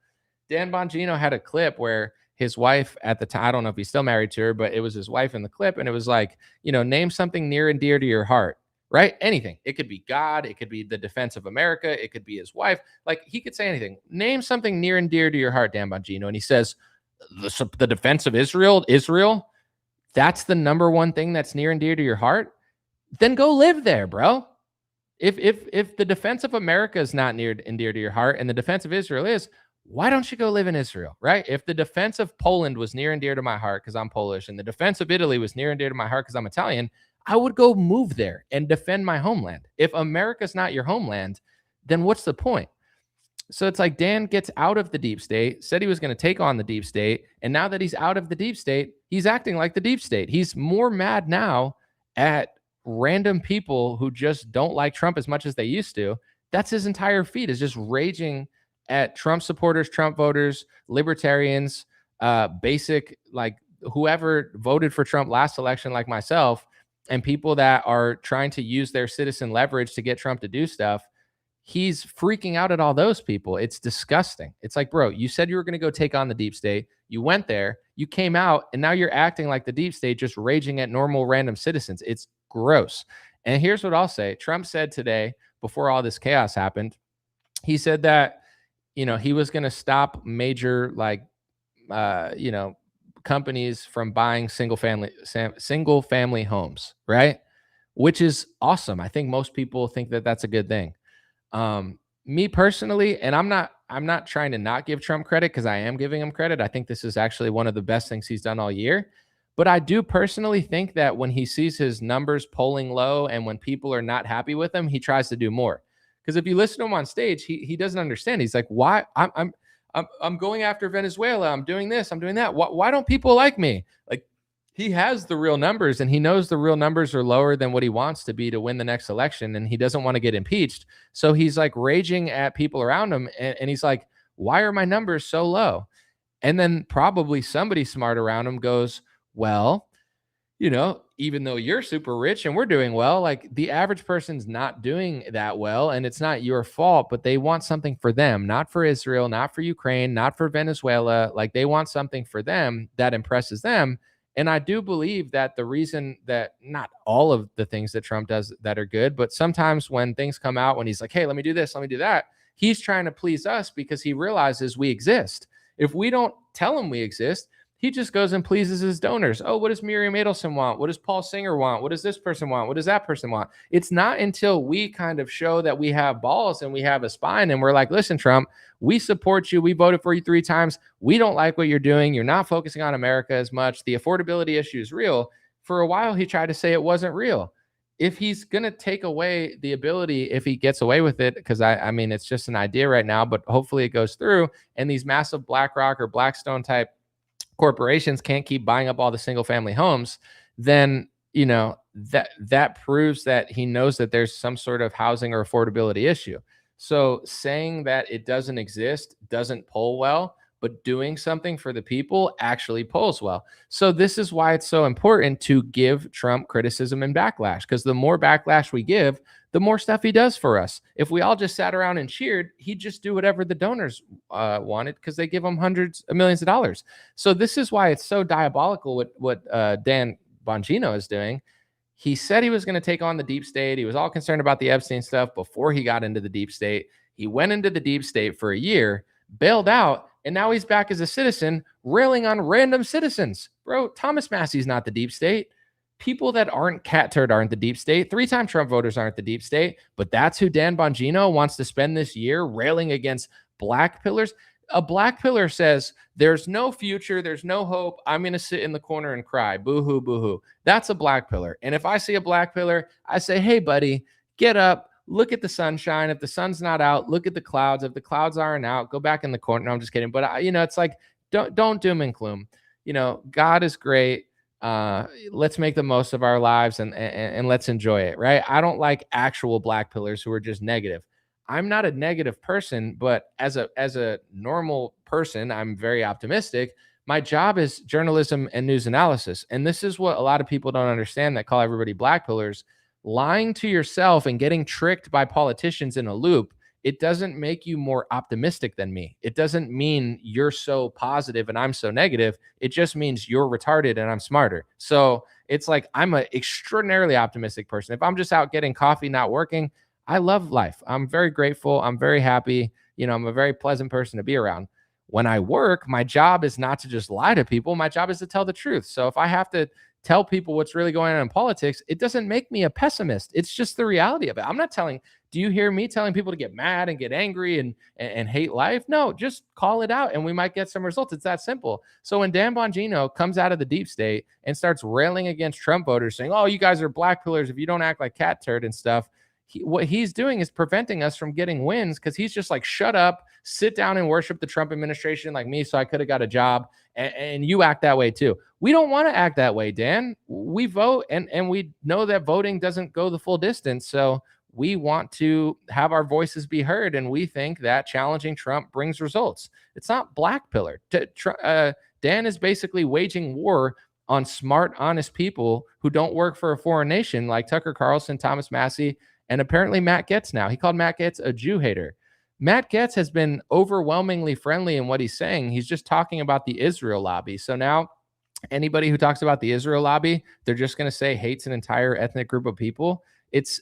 Dan Bongino had a clip where his wife at the time, I don't know if he's still married to her, but it was his wife in the clip. And it was like, name something near and dear to your heart, right? Anything. It could be God. It could be the defense of America. It could be his wife. Like, he could say anything. Name something near and dear to your heart, Dan Bongino. And he says, the defense of Israel, that's the number one thing that's near and dear to your heart. Then go live there, bro. If the defense of America is not near and dear to your heart, and the defense of Israel is, why don't you go live in Israel, right? If the defense of Poland was near and dear to my heart because I'm Polish, and the defense of Italy was near and dear to my heart because I'm Italian, I would go move there and defend my homeland. If America's not your homeland, then what's the point? So it's like Dan gets out of the deep state, said he was going to take on the deep state. And now that he's out of the deep state, he's acting like the deep state. He's more mad now at random people who just don't like Trump as much as they used to. That's his entire feed, is just raging at Trump supporters, Trump voters, libertarians, basic, like whoever voted for Trump last election, like myself, and people that are trying to use their citizen leverage to get Trump to do stuff. He's freaking out at all those people. It's disgusting. It's like, bro, you said you were going to go take on the deep state. You went there, you came out, and now you're acting like the deep state, just raging at normal random citizens. It's gross. And here's what I'll say. Trump said today, before all this chaos happened, he said that, he was going to stop major, like, companies from buying single family homes, right? Which is awesome. I think most people think that that's a good thing. Me personally, and I'm not trying to not give Trump credit, because I am giving him credit. I think this is actually one of the best things he's done all year. But I do personally think that when he sees his numbers polling low and when people are not happy with him, he tries to do more. Because if you listen to him on stage, he doesn't understand. He's like, why I'm going after Venezuela. I'm doing this. I'm doing that. Why don't people like me? Like, he has the real numbers, and he knows the real numbers are lower than what he wants to be to win the next election. And he doesn't want to get impeached. So he's like raging at people around him. And he's like, why are my numbers so low? And then probably somebody smart around him goes, well, even though you're super rich and we're doing well, like the average person's not doing that well, and it's not your fault, but they want something for them, not for Israel, not for Ukraine, not for Venezuela. Like, they want something for them that impresses them. And I do believe that the reason that not all of the things that Trump does that are good, but sometimes when things come out, when he's like, hey, let me do this, let me do that, he's trying to please us because he realizes we exist. If we don't tell him we exist, he just goes and pleases his donors. Oh, what does Miriam Adelson want? What does Paul Singer want? What does this person want? What does that person want? It's not until we kind of show that we have balls and we have a spine and we're like, listen, Trump, we support you. We voted for you 3 times. We don't like what you're doing. You're not focusing on America as much. The affordability issue is real. For a while, he tried to say it wasn't real. If he's going to take away the ability, if he gets away with it, because I mean, it's just an idea right now, but hopefully it goes through, and these massive BlackRock or Blackstone type corporations can't keep buying up all the single family homes, then that proves that he knows that there's some sort of housing or affordability issue. So saying that it doesn't exist doesn't poll well, but doing something for the people actually polls well. So this is why it's so important to give Trump criticism and backlash, because the more backlash we give, the more stuff he does for us. If we all just sat around and cheered, he'd just do whatever the donors wanted, because they give him hundreds of millions of dollars. So this is why it's so diabolical what Dan Bongino is doing. He said he was going to take on the deep state. He was all concerned about the Epstein stuff before he got into the deep state. He went into the deep state for a year, bailed out, and now he's back as a citizen, railing on random citizens. Bro, Thomas Massey's not the deep state. People that aren't cat turd aren't the deep state. 3-time Trump voters aren't the deep state. But that's who Dan Bongino wants to spend this year railing against black pillars. A black pillar says, there's no future, there's no hope, I'm going to sit in the corner and cry. Boo-hoo, boo-hoo. That's a black pillar. And if I see a black pillar, I say, hey, buddy, get up. Look at the sunshine. If the sun's not out, look at the clouds. If the clouds aren't out, go back in the corner. No, I'm just kidding. But it's like, don't doom and gloom. God is great. Let's make the most of our lives and let's enjoy it, right? I don't like actual black pillars who are just negative. I'm not a negative person, but as a normal person, I'm very optimistic. My job is journalism and news analysis. And this is what a lot of people don't understand that call everybody black pillars. Lying to yourself and getting tricked by politicians in a loop, it doesn't make you more optimistic than me. It doesn't mean you're so positive and I'm so negative. It just means you're retarded and I'm smarter. So it's like, I'm an extraordinarily optimistic person. If I'm just out getting coffee, not working, I love life. I'm very grateful. I'm very happy. I'm a very pleasant person to be around. When I work, my job is not to just lie to people. My job is to tell the truth. So if I have to tell people what's really going on in politics, it doesn't make me a pessimist. It's just the reality of it. I'm not telling Do you hear me telling people to get mad and get angry and hate life? No, just call it out and we might get some results. It's that simple. So when Dan Bongino comes out of the deep state and starts railing against Trump voters, saying, "Oh, you guys are black pillars if you don't act like cat turd and stuff," what he's doing is preventing us from getting wins, because he's just like, shut up, sit down and worship the Trump administration like me so I could have got a job, and you act that way too. We don't want to act that way, Dan. We vote, and we know that voting doesn't go the full distance. So we want to have our voices be heard, and we think that challenging Trump brings results. It's not black pillar. Dan is basically waging war on smart, honest people who don't work for a foreign nation, like Tucker Carlson, Thomas Massey, and apparently Matt Gaetz now. He called Matt Gaetz a Jew hater. Matt Gaetz has been overwhelmingly friendly in what he's saying. He's just talking about the Israel lobby. So now anybody who talks about the Israel lobby, they're just going to say hates an entire ethnic group of people. It's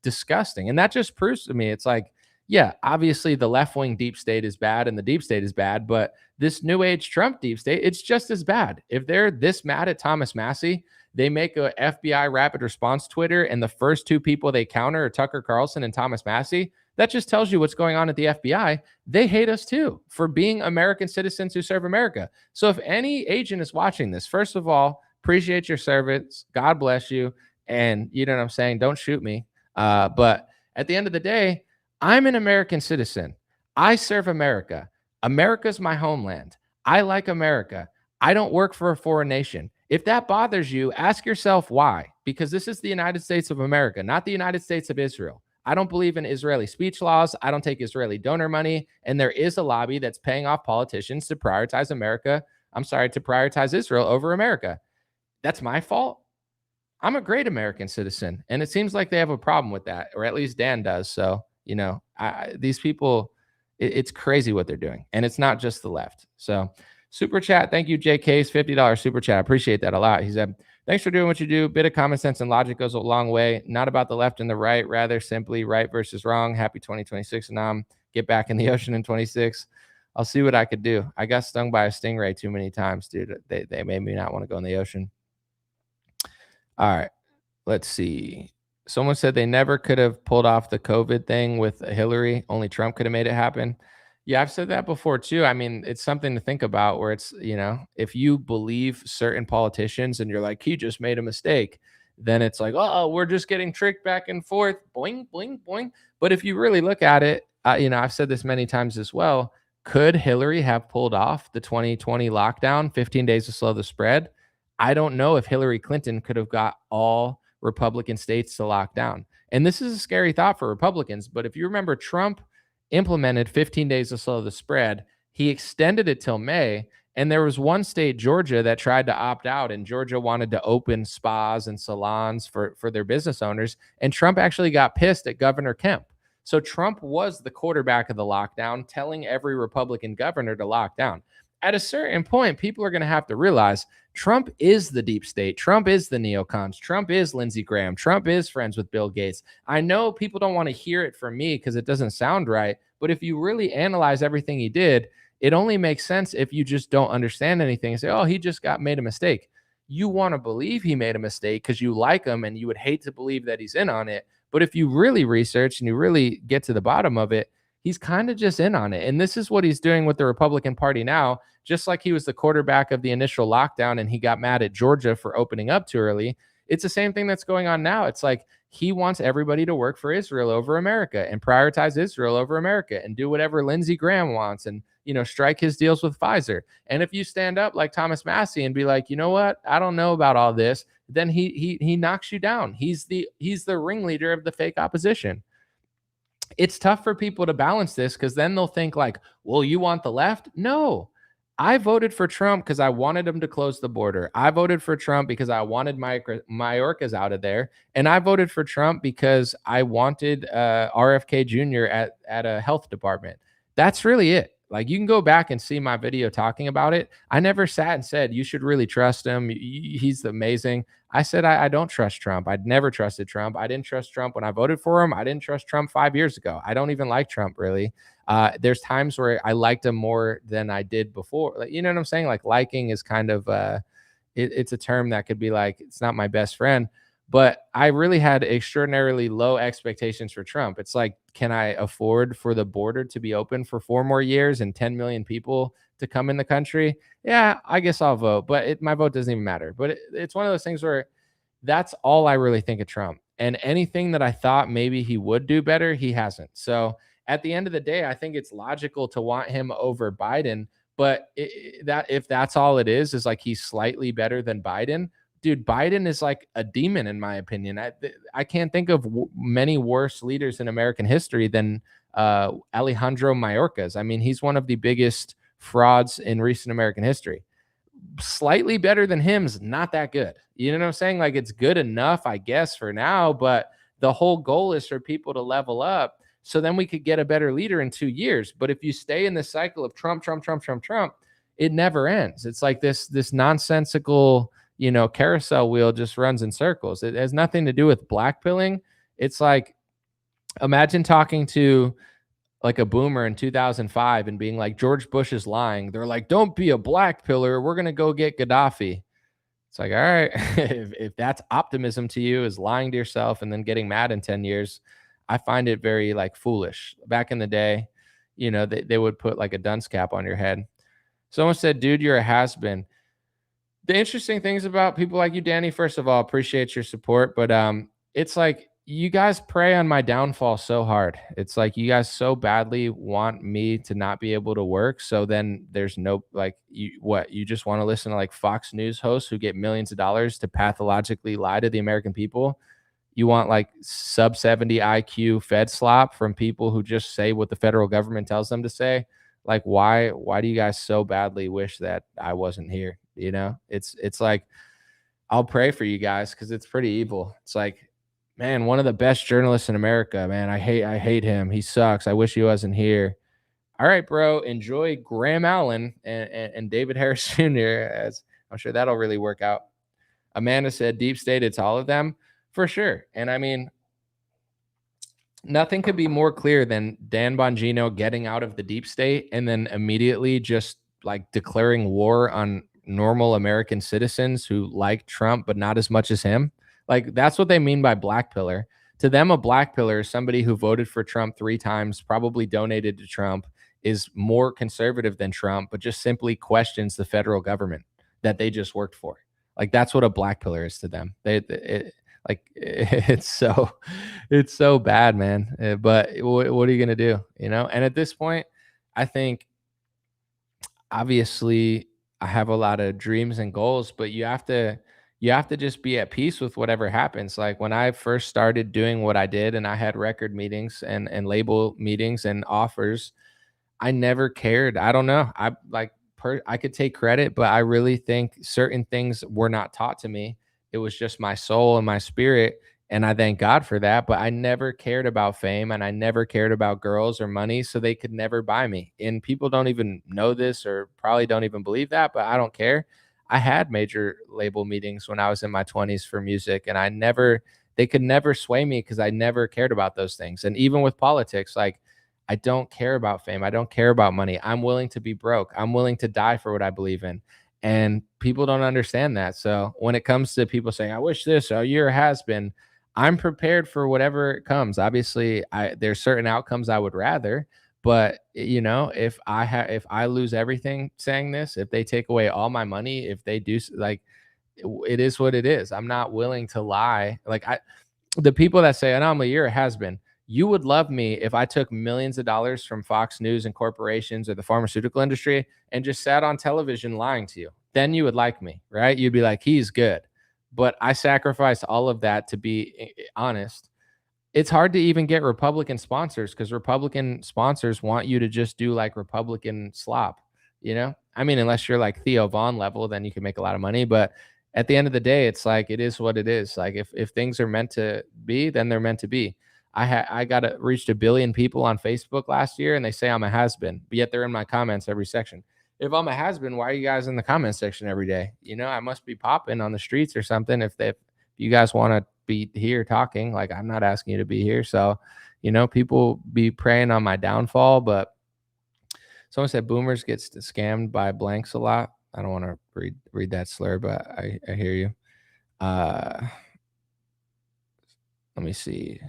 disgusting. And that just proves to me, it's like, yeah, obviously the left-wing deep state is bad and the deep state is bad, but this new age Trump deep state, it's just as bad. If they're this mad at Thomas Massey, they make a FBI rapid response Twitter, and the first two people they counter are Tucker Carlson and Thomas Massey. That just tells you what's going on at the FBI. They hate us too for being American citizens who serve America. So if any agent is watching this, first of all, appreciate your service. God bless you. And you know what I'm saying? Don't shoot me. But at the end of the day, I'm an American citizen. I serve America. America's my homeland. I like America. I don't work for a foreign nation. If that bothers you, ask yourself why. Because this is the United States of America, not the United States of Israel. I don't believe in Israeli speech laws. I don't take Israeli donor money. And there is a lobby that's paying off politicians to prioritize to prioritize Israel over America. That's my fault. I'm a great American citizen. And it seems like they have a problem with that, or at least Dan does. So, these people, it's crazy what they're doing. And it's not just the left. So super chat. Thank you, JK's $50 super chat. I appreciate that a lot. He said, thanks for doing what you do. Bit of common sense and logic goes a long way. Not about the left and the right, rather simply right versus wrong. Happy 2026. And get back in the ocean in 26. I'll see what I could do. I got stung by a stingray too many times, dude. They made me not want to go in the ocean. All right. Let's see. Someone said they never could have pulled off the COVID thing with Hillary. Only Trump could have made it happen. Yeah, I've said that before too. I mean, it's something to think about, where it's, if you believe certain politicians and you're like, he just made a mistake, then it's like, oh, we're just getting tricked back and forth. Boing, boing, boing. But if you really look at it, I've said this many times as well. Could Hillary have pulled off the 2020 lockdown, 15 days to slow the spread? I don't know if Hillary Clinton could have got all Republican states to lock down. And this is a scary thought for Republicans. But if you remember, Trump implemented 15 days to slow the spread. He extended it till May. And there was one state, Georgia, that tried to opt out. And Georgia wanted to open spas and salons for their business owners. And Trump actually got pissed at Governor Kemp. So Trump was the quarterback of the lockdown, telling every Republican governor to lock down. At a certain point, people are going to have to realize Trump is the deep state. Trump is the neocons. Trump is Lindsey Graham. Trump is friends with Bill Gates. I know people don't want to hear it from me because it doesn't sound right. But if you really analyze everything he did, it only makes sense if you just don't understand anything and say, oh, he just made a mistake. You want to believe he made a mistake because you like him and you would hate to believe that he's in on it. But if you really research and you really get to the bottom of it, he's kind of just in on it. And this is what he's doing with the Republican Party now. Just like he was the quarterback of the initial lockdown and he got mad at Georgia for opening up too early, it's the same thing that's going on now. It's like he wants everybody to work for Israel over America and prioritize Israel over America and do whatever Lindsey Graham wants and, strike his deals with Pfizer. And if you stand up like Thomas Massey and be like, you know what, I don't know about all this, then he knocks you down. He's the ringleader of the fake opposition. It's tough for people to balance this because then they'll think like, well, you want the left? No. I voted for Trump because I wanted him to close the border. I voted for Trump because I wanted Mayorkas out of there. And I voted for Trump because I wanted RFK Jr. at a health department. That's really it. Like, you can go back and see my video talking about it. I never sat and said, you should really trust him. He's amazing. I said, I don't trust Trump. I'd never trusted Trump. I didn't trust Trump when I voted for him. I didn't trust Trump 5 years ago. I don't even like Trump, really. There's times where I liked him more than I did before. Like, you know what I'm saying? Like, liking is kind of, it's a term that could be like, it's not my best friend. But I really had extraordinarily low expectations for Trump. It's like, can I afford for the border to be open for 4 more years and 10 million people to come in the country? Yeah, I guess I'll vote, but my vote doesn't even matter. But it's one of those things where that's all I really think of Trump. And anything that I thought maybe he would do better, he hasn't. So at the end of the day, I think it's logical to want him over Biden. But that if that's all it is like he's slightly better than Biden, dude, Biden is like a demon in my opinion. I can't think of many worse leaders in American history than Alejandro Mayorkas. I mean, he's one of the biggest frauds in recent American history. Slightly better than him's not that good. You know what I'm saying? Like it's good enough, I guess, for now, but the whole goal is for people to level up so then we could get a better leader in 2 years. But if you stay in this cycle of Trump, Trump, Trump, Trump, Trump, it never ends. It's like this nonsensical, carousel wheel just runs in circles. It has nothing to do with blackpilling. It's like imagine talking to like a boomer in 2005 and being like, George Bush is lying. They're like, don't be a black pillar. We're going to go get Gaddafi. It's like, all right, if that's optimism to you is lying to yourself and then getting mad in 10 years, I find it very like foolish. Back in the day, they would put like a dunce cap on your head. Someone said, dude, you're a has-been. The interesting things about people like you, Danny, first of all, appreciate your support, but it's like you guys prey on my downfall so hard. It's like you guys so badly want me to not be able to work. So then there's no like you just want to listen to like Fox News hosts who get millions of dollars to pathologically lie to the American people. You want like sub 70 IQ Fed slop from people who just say what the federal government tells them to say. Like why do you guys so badly wish that I wasn't here? It's like I'll pray for you guys because it's pretty evil. It's like, man, one of the best journalists in America, man. I hate him. He sucks. I wish he wasn't here. All right, bro. Enjoy Graham Allen and David Harris Jr. As I'm sure that'll really work out. Amanda said, deep state, it's all of them for sure. And I mean, nothing could be more clear than Dan Bongino getting out of the deep state and then immediately just like declaring war on normal American citizens who like Trump, but not as much as him. Like that's what they mean by black pillar. To them, a black pillar is somebody who voted for Trump 3 times, probably donated to Trump, is more conservative than Trump, but just simply questions the federal government that they just worked for. Like that's what a black pillar is to them. Like it's so bad, man. But what are you gonna do? And at this point, I think obviously I have a lot of dreams and goals, but you have to just be at peace with whatever happens. Like when I first started doing what I did and I had record meetings and label meetings and offers, I never cared. I don't know. I could take credit, but I really think certain things were not taught to me. It was just my soul and my spirit. And I thank God for that. But I never cared about fame and I never cared about girls or money. So they could never buy me. And people don't even know this or probably don't even believe that, but I don't care. I had major label meetings when I was in my 20s for music, and they could never sway me because I never cared about those things. And even with politics, like, I don't care about fame. I don't care about money. I'm willing to be broke. I'm willing to die for what I believe in. And people don't understand that. So when it comes to people saying, I wish this, or you're a has been, I'm prepared for whatever comes. Obviously, there's certain outcomes I would rather, but if I lose everything saying this, if they take away all my money, if they do like it is what it is. I'm not willing to lie. Like the people that say, "Anomaly, you're a has been." You would love me if I took millions of dollars from Fox News and corporations or the pharmaceutical industry and just sat on television lying to you. Then you would like me, right? You'd be like, he's good. But I sacrificed all of that to be honest. It's hard to even get Republican sponsors because Republican sponsors want you to just do like Republican slop. I mean, unless you're like Theo Vaughn level, then you can make a lot of money. But at the end of the day, it's like it is what it is. Like if things are meant to be, then they're meant to be. I got reached 1 billion people on Facebook last year, and they say I'm a has been, but yet they're in my comments every section. If I'm a has been, why are you guys in the comment section every day? I must be popping on the streets or something. If you guys want to be here talking, like I'm not asking you to be here. So, people be preying on my downfall. But someone said boomers gets scammed by blanks a lot. I don't want to read that slur, but I hear you. Let me see.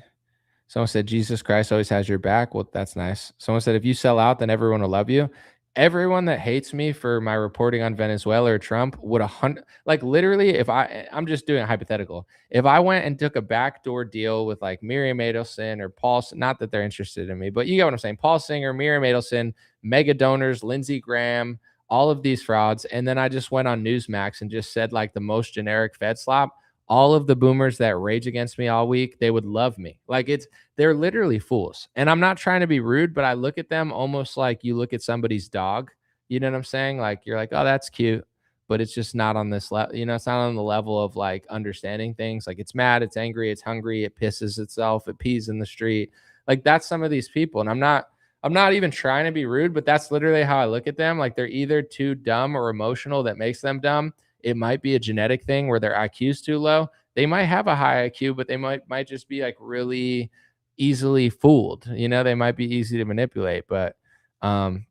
Someone said Jesus Christ always has your back. Well, that's nice. Someone said if you sell out, then everyone will love you. Everyone that hates me for my reporting on Venezuela or Trump would 100, like literally, if I'm just doing a hypothetical. If I went and took a backdoor deal with like Miriam Adelson or not that they're interested in me, but you get what I'm saying. Paul Singer, Miriam Adelson, mega donors, Lindsey Graham, all of these frauds, and then I just went on Newsmax and just said like the most generic Fed slop. All of the boomers that rage against me all week, they would love me. Like they're literally fools. And I'm not trying to be rude, but I look at them almost like you look at somebody's dog. You know what I'm saying? Like you're like, oh, that's cute. But it's just not on this level, it's not on the level of like understanding things. Like it's mad, it's angry, it's hungry, it pisses itself, it pees in the street. Like that's some of these people. And I'm not even trying to be rude, but that's literally how I look at them. Like they're either too dumb or emotional that makes them dumb. It might be a genetic thing where their IQ's too low. They might have a high IQ, but they might just be like really easily fooled. They might be easy to manipulate. But um,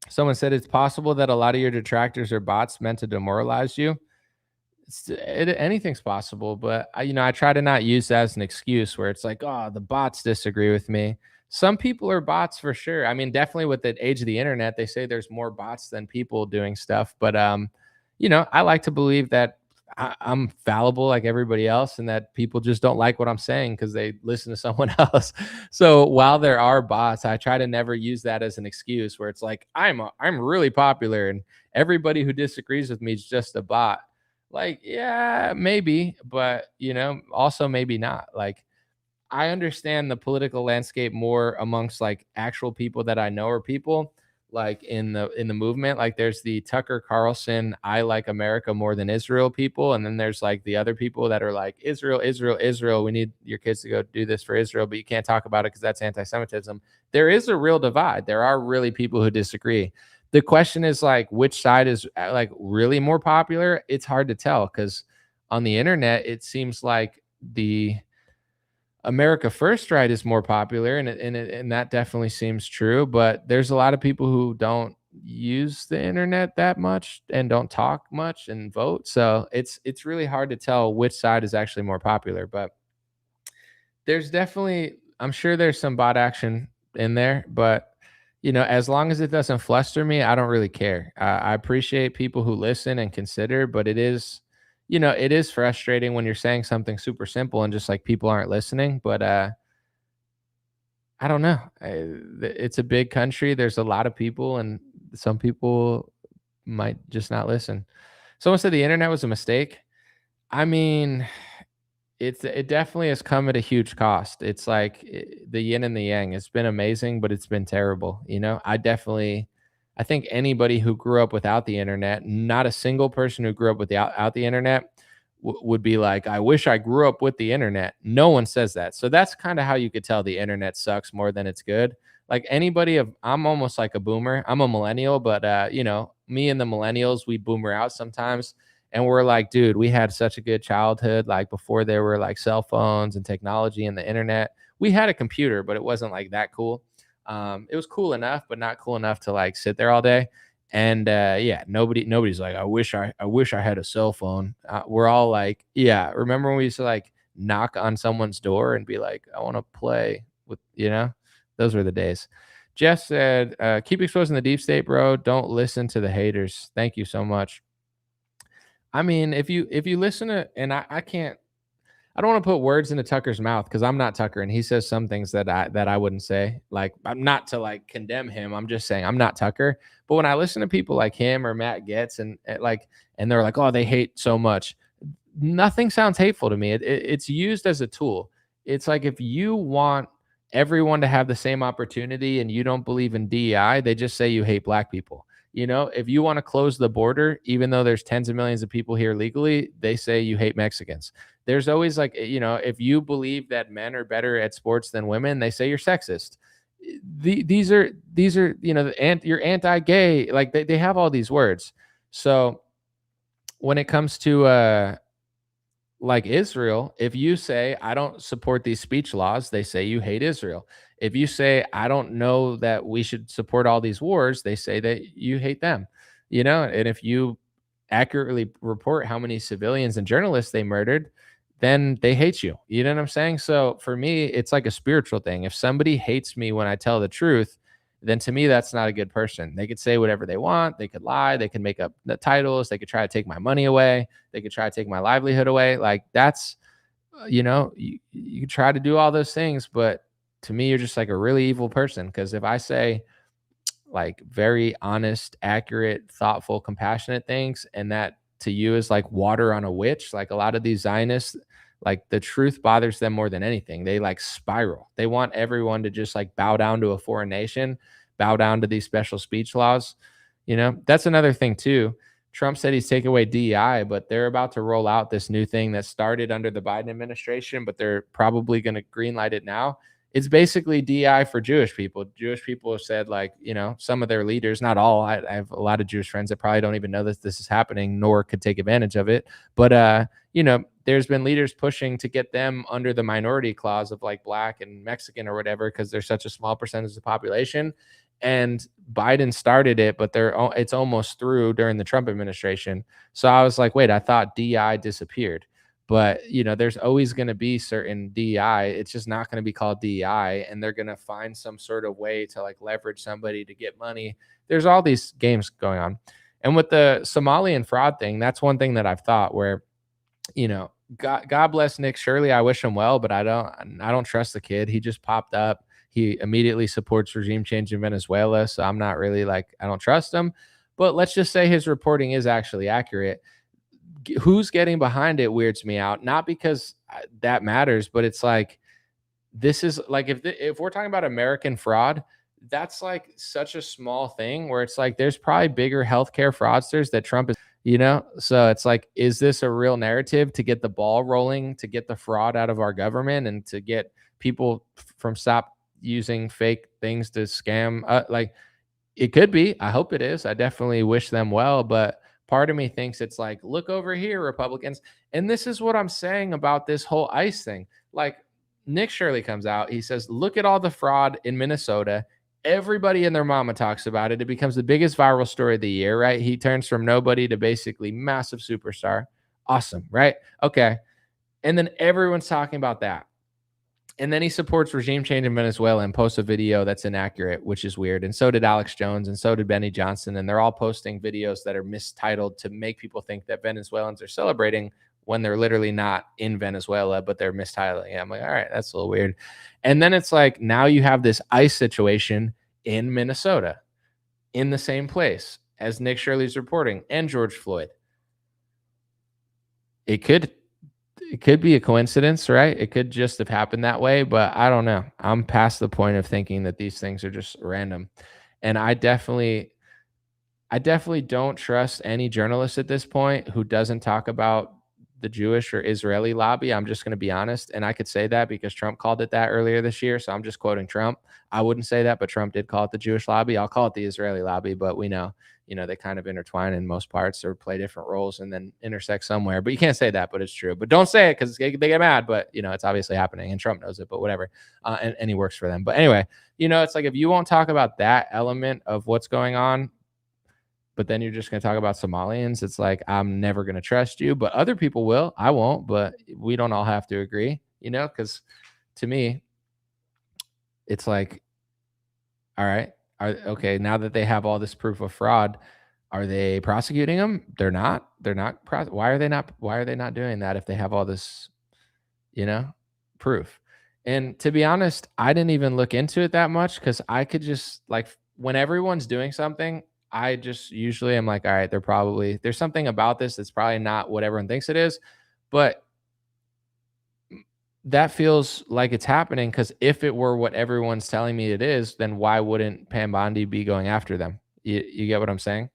someone said it's possible that a lot of your detractors are bots meant to demoralize you. Anything's possible, but I try to not use that as an excuse where it's like, oh, the bots disagree with me. Some people are bots for sure. I mean, definitely with the age of the internet, they say there's more bots than people doing stuff. But I like to believe that I'm fallible like everybody else, and that people just don't like what I'm saying because they listen to someone else. So while there are bots, I try to never use that as an excuse where it's like I'm really popular and everybody who disagrees with me is just a bot. Like, yeah, maybe, but also maybe not. Like, I understand the political landscape more amongst like actual people that I know or people like in the movement. Like there's the Tucker Carlson, I like America more than Israel people. And then there's like the other people that are like Israel, Israel, Israel. We need your kids to go do this for Israel, but you can't talk about it because that's anti-Semitism. There is a real divide. There are really people who disagree. The question is like which side is like really more popular? It's hard to tell because on the internet, it seems like the America First ride is more popular, and that definitely seems true. But there's a lot of people who don't use the internet that much and don't talk much and vote. So it's really hard to tell which side is actually more popular. But there's definitely, I'm sure there's some bot action in there, but as long as it doesn't fluster me, I don't really care. I appreciate people who listen and consider, but it is frustrating when you're saying something super simple and just like people aren't listening. But I don't know. It's a big country. There's a lot of people, and some people might just not listen. Someone said the internet was a mistake. I mean, it definitely has come at a huge cost. It's like the yin and the yang. It's been amazing, but it's been terrible. I think anybody who grew up without the internet, not a single person who grew up without the internet would be like, I wish I grew up with the internet. No one says that. So that's kind of how you could tell the internet sucks more than it's good. Like I'm almost like a boomer. I'm a millennial, but me and the millennials, we boomer out sometimes. And we're like, dude, we had such a good childhood. Like before there were like cell phones and technology and the internet. We had a computer, but it wasn't like that cool. It was cool enough, but not cool enough to like sit there all day. And yeah, nobody's like, I wish I had a cell phone. We're all like, yeah. Remember when we used to like knock on someone's door and be like, I want to play with, those were the days. Jeff said, keep exposing the deep state, bro. Don't listen to the haters. Thank you so much. I mean, if you listen to, and I don't want to put words into Tucker's mouth because I'm not Tucker, and he says some things that I wouldn't say. Like I'm not to like condemn him. I'm just saying I'm not Tucker. But when I listen to people like him or Matt Getz and they're like, oh, they hate so much. Nothing sounds hateful to me. It's used as a tool. It's like if you want everyone to have the same opportunity and you don't believe in DEI, they just say you hate black people. If you want to close the border, even though there's tens of millions of people here legally, they say you hate Mexicans. There's always like, if you believe that men are better at sports than women, they say you're sexist. These are, you're anti-gay. Like they have all these words. So when it comes to, like Israel, if you say, I don't support these speech laws, they say you hate Israel. If you say, I don't know that we should support all these wars, they say that you hate them. And if you accurately report how many civilians and journalists they murdered, then they hate you. You know what I'm saying? So for me, it's like a spiritual thing. If somebody hates me when I tell the truth, then to me, that's not a good person. They could say whatever they want. They could lie. They could make up the titles. They could try to take my money away. They could try to take my livelihood away. Like that's, you try to do all those things, but to me, you're just like a really evil person. Because if I say like very honest, accurate, thoughtful, compassionate things, and that to you is like water on a witch. Like a lot of these Zionists, like the truth bothers them more than anything. They like spiral. They want everyone to just like bow down to a foreign nation, bow down to these special speech laws. That's another thing too. Trump said he's taking away DEI, but they're about to roll out this new thing that started under the Biden administration, but they're probably going to greenlight it now. It's basically DI for Jewish people. Jewish people have said, like, some of their leaders, not all. I have a lot of Jewish friends that probably don't even know that this is happening, nor could take advantage of it. But there's been leaders pushing to get them under the minority clause of like Black and Mexican or whatever, because they're such a small percentage of the population. And Biden started it, but it's almost through during the Trump administration. So I was like, wait, I thought DI disappeared. But there's always going to be certain DEI. It's just not going to be called DEI, and they're going to find some sort of way to like leverage somebody to get money. There's all these games going on. And with the Somalian fraud thing, that's one thing that I've thought where, God bless Nick Shirley. I wish him well, but I don't trust the kid. He just popped up. He immediately supports regime change in Venezuela, so I'm not really like, I don't trust him. But let's just say his reporting is actually accurate. Who's getting behind it weirds me out, not because that matters, but it's like, this is like, if we're talking about American fraud, that's like such a small thing where it's like there's probably bigger healthcare fraudsters that Trump is, so it's like, is this a real narrative to get the ball rolling, to get the fraud out of our government and to get people from stop using fake things to scam? Like, it could be. I hope it is. I definitely wish them well, but part of me thinks it's like, look over here, Republicans. And this is what I'm saying about this whole ICE thing. Like, Nick Shirley comes out, he says, look at all the fraud in Minnesota. Everybody and their mama talks about it. It becomes the biggest viral story of the year, right? He turns from nobody to basically massive superstar. Awesome, right? Okay. And then everyone's talking about that. And then he supports regime change in Venezuela and posts a video that's inaccurate, which is weird. And so did Alex Jones, and so did Benny Johnson. And they're all posting videos that are mistitled to make people think that Venezuelans are celebrating when they're literally not in Venezuela, but they're mistitling it. I'm like, all right, that's a little weird. And then it's like, now you have this ICE situation in Minnesota, in the same place as Nick Shirley's reporting and George Floyd. It could be a coincidence, right? It could just have happened that way, but I don't know. I'm past the point of thinking that these things are just random. And I definitely don't trust any journalist at this point who doesn't talk about the Jewish or Israeli lobby. I'm just going to be honest. And I could say that because Trump called it that earlier this year. So I'm just quoting Trump. I wouldn't say that, but Trump did call it the Jewish lobby. I'll call it the Israeli lobby, but we know, they kind of intertwine in most parts or play different roles and then intersect somewhere. But you can't say that, but it's true. But don't say it because they get mad. But, it's obviously happening and Trump knows it, but whatever. And he works for them. But anyway, it's like, if you won't talk about that element of what's going on, but then you're just going to talk about Somalians, it's like, I'm never going to trust you, but other people will. I won't, but we don't all have to agree, because to me, it's like, all right, okay, now that they have all this proof of fraud, are they prosecuting them? They're not. Why are they not doing that if they have all this, proof? And to be honest, I didn't even look into it that much because I could just like, when everyone's doing something, I just usually am like, all right, there's something about this that's probably not what everyone thinks it is. But that feels like it's happening because if it were what everyone's telling me it is, then why wouldn't Pam Bondi be going after them? You get what I'm saying?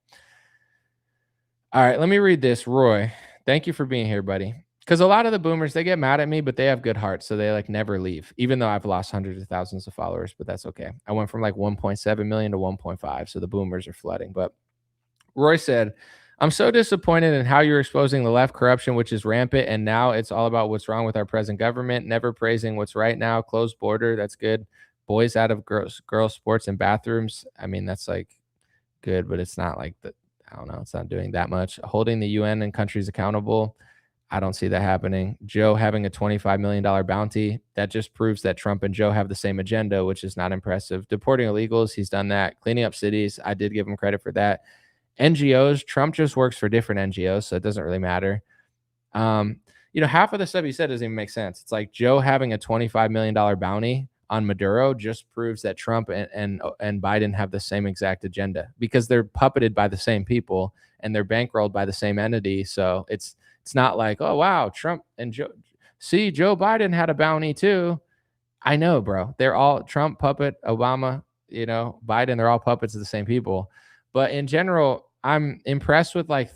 All right, let me read this. Roy, thank you for being here, buddy. Because a lot of the boomers, they get mad at me, but they have good hearts. So they like never leave, even though I've lost hundreds of thousands of followers, but that's okay. I went from like 1.7 million to 1.5. So the boomers are flooding. But Roy said, I'm so disappointed in how you're exposing the left corruption, which is rampant. And now it's all about what's wrong with our present government, never praising what's right now. Closed border. That's good. Boys out of girls sports and bathrooms. I mean, that's like good, but it's not like I don't know. It's not doing that much. Holding the UN and countries accountable. I don't see that happening. Joe having a $25 million bounty, that just proves that Trump and Joe have the same agenda, which is not impressive. Deporting illegals, he's done that. Cleaning up cities, I did give him credit for that. NGOs, Trump just works for different NGOs, so it doesn't really matter. Um, half of the stuff he said doesn't even make sense. It's like Joe having a $25 million bounty on Maduro just proves that Trump and Biden have the same exact agenda because they're puppeted by the same people and they're bankrolled by the same entity. So it's not like, oh wow, Trump and Joe Biden had a bounty too. I know, bro. They're all Trump puppet, Obama, Biden, they're all puppets of the same people. But in general, I'm impressed with like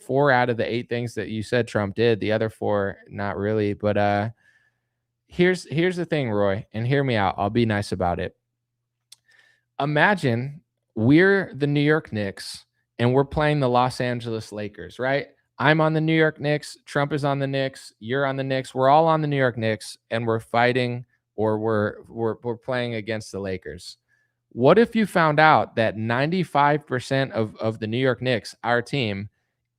4 out of the 8 things that you said Trump did. The other 4, not really. But here's the thing, Roy, and hear me out. I'll be nice about it. Imagine we're the New York Knicks and we're playing the Los Angeles Lakers, right? I'm on the New York Knicks. Trump is on the Knicks. You're on the Knicks. We're all on the New York Knicks, and we're fighting, or we're playing against the Lakers. What if you found out that 95% of the New York Knicks, our team,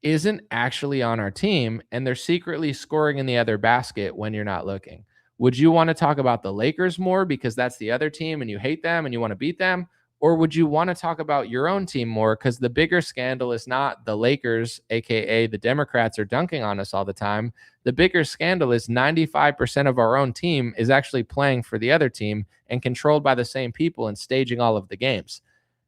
isn't actually on our team, and they're secretly scoring in the other basket when you're not looking? Would you want to talk about the Lakers more because that's the other team and you hate them and you want to beat them? Or would you want to talk about your own team more because the bigger scandal is not the Lakers, aka the Democrats, are dunking on us all the time. The bigger scandal is 95% of our own team is actually playing for the other team and controlled by the same people and staging all of the games.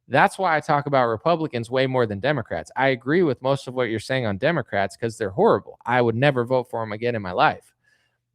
That's why I talk about Republicans way more than Democrats. I agree with most of what you're saying on Democrats because they're horrible. I would never vote for them again in my life.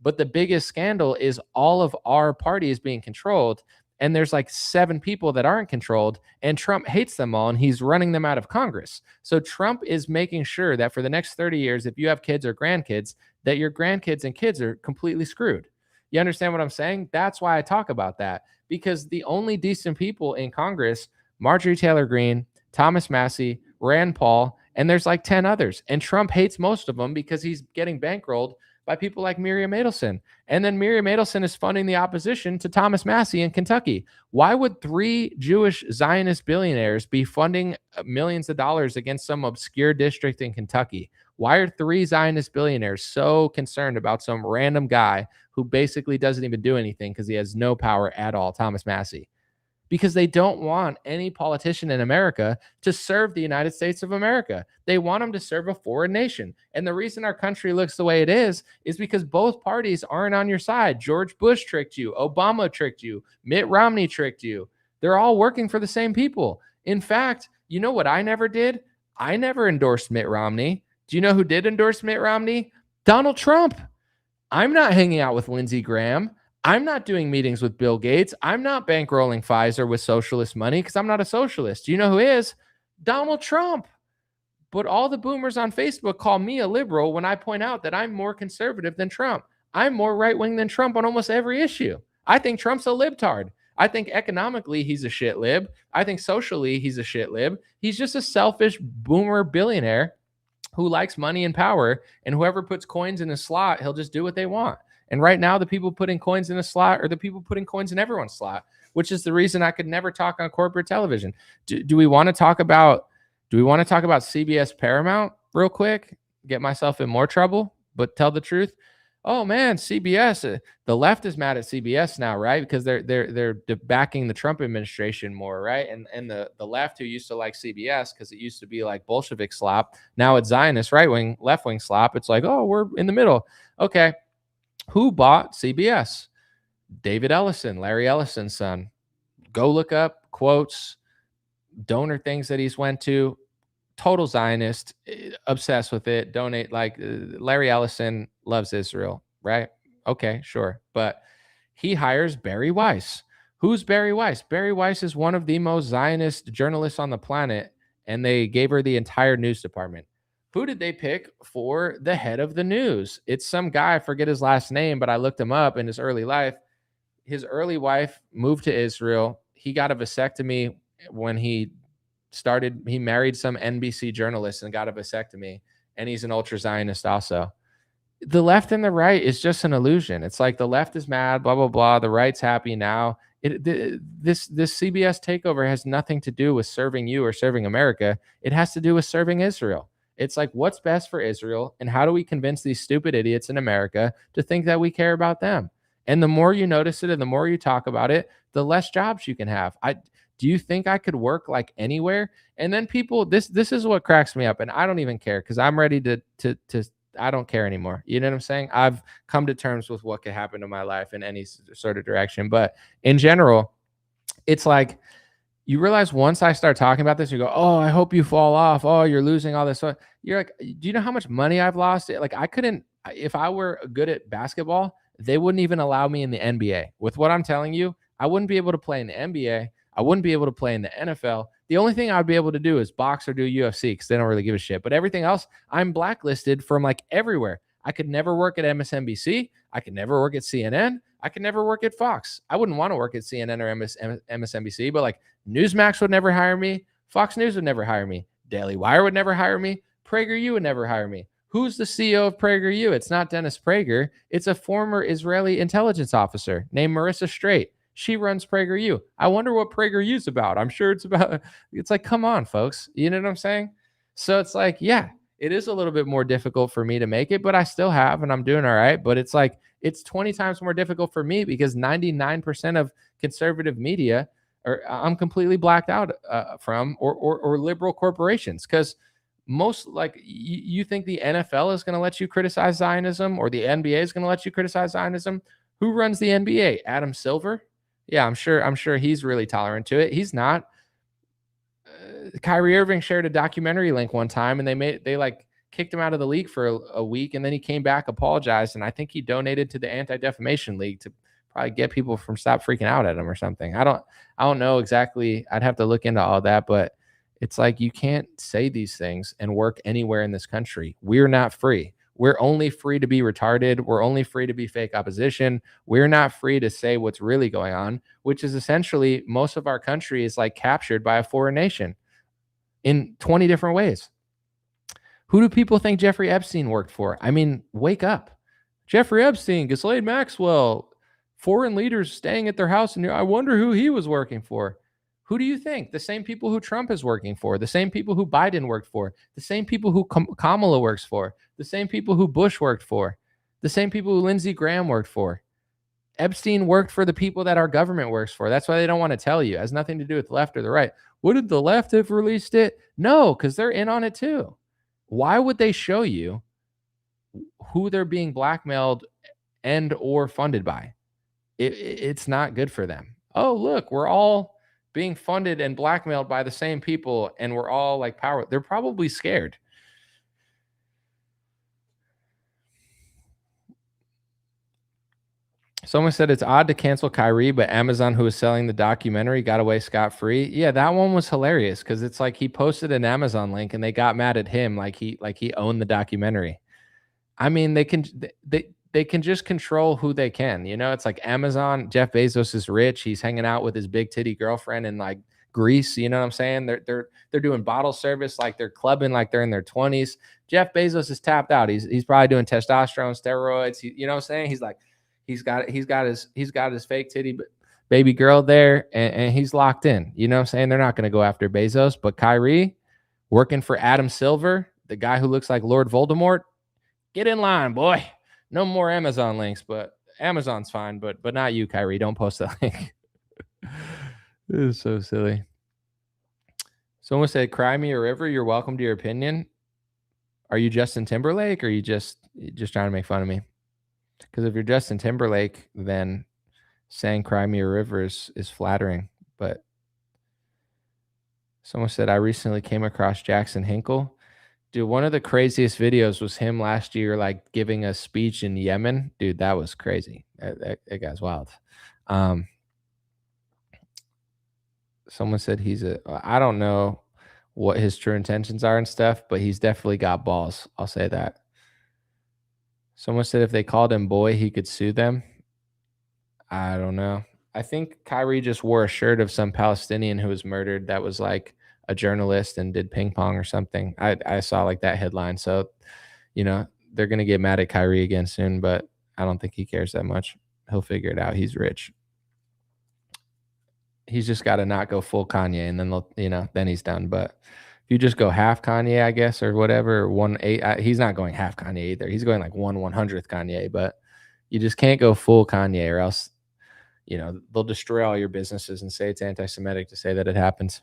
But the biggest scandal is all of our party is being controlled. And there's like 7 people that aren't controlled, and Trump hates them all, and he's running them out of Congress. So Trump is making sure that for the next 30 years, if you have kids or grandkids, that your grandkids and kids are completely screwed. You understand what I'm saying? That's why I talk about that, because the only decent people in Congress, Marjorie Taylor Greene, Thomas Massie, Rand Paul, and there's like 10 others. And Trump hates most of them because he's getting bankrolled by people like Miriam Adelson. And then Miriam Adelson is funding the opposition to Thomas Massie in Kentucky. Why would 3 Jewish Zionist billionaires be funding millions of dollars against some obscure district in Kentucky? Why are 3 Zionist billionaires so concerned about some random guy who basically doesn't even do anything because he has no power at all, Thomas Massie? Because they don't want any politician in America to serve the United States of America. They want them to serve a foreign nation. And the reason our country looks the way it is because both parties aren't on your side. George Bush tricked you. Obama tricked you. Mitt Romney tricked you. They're all working for the same people. In fact, you know what I never did? I never endorsed Mitt Romney. Do you know who did endorse Mitt Romney? Donald Trump. I'm not hanging out with Lindsey Graham. I'm not doing meetings with Bill Gates. I'm not bankrolling Pfizer with socialist money because I'm not a socialist. You know who is? Donald Trump. But all the boomers on Facebook call me a liberal when I point out that I'm more conservative than Trump. I'm more right-wing than Trump on almost every issue. I think Trump's a libtard. I think economically he's a shit lib. I think socially he's a shit lib. He's just a selfish boomer billionaire who likes money and power, and whoever puts coins in his slot, he'll just do what they want. And right now, the people putting coins in a slot are the people putting coins in everyone's slot, which is the reason I could never talk on corporate television. Do we want to talk about CBS Paramount real quick? Get myself in more trouble, but tell the truth. Oh man, CBS. The left is mad at CBS now, right? Because they're backing the Trump administration more, right? And the left, who used to like CBS because it used to be like Bolshevik slop, now it's Zionist right wing, left wing slop. It's like, oh, we're in the middle. Okay. Who bought CBS? David Ellison, Larry Ellison's son. Go look up quotes, donor things that he's went to. Total Zionist, obsessed with it. Donate, like Larry Ellison loves Israel, right? Okay, sure. But he hires Barry Weiss. Who's Barry Weiss? Barry Weiss is one of the most Zionist journalists on the planet, and they gave her the entire news department. Who did they pick for the head of the news? It's some guy, I forget his last name, but I looked him up in his early life. His early wife moved to Israel. He got a vasectomy when he married some NBC journalist and got a vasectomy, and he's an ultra Zionist also. The left and the right is just an illusion. It's like the left is mad, blah, blah, blah. The right's happy now. This CBS takeover has nothing to do with serving you or serving America. It has to do with serving Israel. It's like, what's best for Israel? And how do we convince these stupid idiots in America to think that we care about them? And the more you notice it and the more you talk about it, the less jobs you can have. Do you think I could work like anywhere? And then people, this is what cracks me up. And I don't even care because I'm ready to I don't care anymore. You know what I'm saying? I've come to terms with what could happen to my life in any sort of direction. But in general, it's like you realize once I start talking about this, you go, "Oh, I hope you fall off. Oh, you're losing all this." So you're like, "Do you know how much money I've lost?" Like I couldn't, if I were good at basketball, they wouldn't even allow me in the NBA. With what I'm telling you, I wouldn't be able to play in the NBA. I wouldn't be able to play in the NFL. The only thing I'd be able to do is box or do UFC because they don't really give a shit. But everything else, I'm blacklisted from like everywhere. I could never work at MSNBC. I could never work at CNN. I could never work at Fox. I wouldn't want to work at CNN or MSNBC, but like Newsmax would never hire me. Fox News would never hire me. Daily Wire would never hire me. PragerU would never hire me. Who's the CEO of PragerU? It's not Dennis Prager. It's a former Israeli intelligence officer named Marissa Straight. She runs PragerU. I wonder what PragerU's about. I'm sure it's about, it's like, come on, folks. You know what I'm saying? So it's like, yeah, it is a little bit more difficult for me to make it, but I still have, and I'm doing all right. But it's like, it's 20 times more difficult for me because 99% of conservative media or I'm completely blacked out from, or liberal corporations. Because most, like, you think the NFL is going to let you criticize Zionism or the NBA is going to let you criticize Zionism? Who runs the NBA? Adam Silver? Yeah, I'm sure he's really tolerant to it. He's not. Kyrie Irving shared a documentary link one time, and they like kicked him out of the league for a week, and then he came back, apologized, and I think he donated to the Anti-Defamation League to probably get people from stop freaking out at him or something. I don't know exactly. I'd have to look into all that, but it's like you can't say these things and work anywhere in this country. We're not free. We're only free to be retarded. We're only free to be fake opposition. We're not free to say what's really going on, which is essentially most of our country is like captured by a foreign nation in 20 different ways. Who do people think Jeffrey Epstein worked for? I mean, wake up. Jeffrey Epstein, Ghislaine Maxwell, foreign leaders staying at their house. And I wonder who he was working for. Who do you think? The same people who Trump is working for, the same people who Biden worked for, the same people who Kamala works for, the same people who Bush worked for, the same people who Lindsey Graham worked for. Epstein worked for the people that our government works for. That's why they don't want to tell you. It has nothing to do with the left or the right. Wouldn't the left have released it? No, because they're in on it too. Why would they show you who they're being blackmailed and or funded by? It's not good for them. Oh, look, we're all being funded and blackmailed by the same people, and we're all like power. They're probably scared. Someone said it's odd to cancel Kyrie, but Amazon, who was selling the documentary, got away scot-free. Yeah, that one was hilarious because it's like he posted an Amazon link and they got mad at him like he owned the documentary. I mean, they can just control who they can. You know, it's like Amazon. Jeff Bezos is rich. He's hanging out with his big titty girlfriend in like Greece. You know what I'm saying? They're doing bottle service, like they're clubbing, like they're in their 20s. Jeff Bezos is tapped out. He's probably doing testosterone, steroids. You know what I'm saying? He's like, he's got his fake titty baby girl there, and he's locked in. You know what I'm saying? They're not going to go after Bezos, but Kyrie working for Adam Silver, the guy who looks like Lord Voldemort. Get in line, boy. No more Amazon links, but Amazon's fine, but not you, Kyrie. Don't post that link. It is so silly. Someone said, "Cry me a river. You're welcome to your opinion." Are you Justin Timberlake, or are you just trying to make fun of me? Because if you're Justin Timberlake, then saying "Cry me a river" is flattering. But someone said, "I recently came across Jackson Hinkle." Dude, one of the craziest videos was him last year, like giving a speech in Yemen. Dude, that was crazy. That guy's wild. Someone said I don't know what his true intentions are and stuff, but he's definitely got balls. I'll say that. Someone said if they called him boy, he could sue them. I don't know. I think Kyrie just wore a shirt of some Palestinian who was murdered that was like a journalist and did ping pong or something. I saw like that headline. So, you know, they're going to get mad at Kyrie again soon, but I don't think he cares that much. He'll figure it out. He's rich. He's just got to not go full Kanye, and then then he's done. But If you just go half Kanye, I guess, or whatever, or 1/8, he's not going half Kanye either. He's going like 1/100th Kanye, but you just can't go full Kanye or else, they'll destroy all your businesses and say it's anti-Semitic to say that it happens.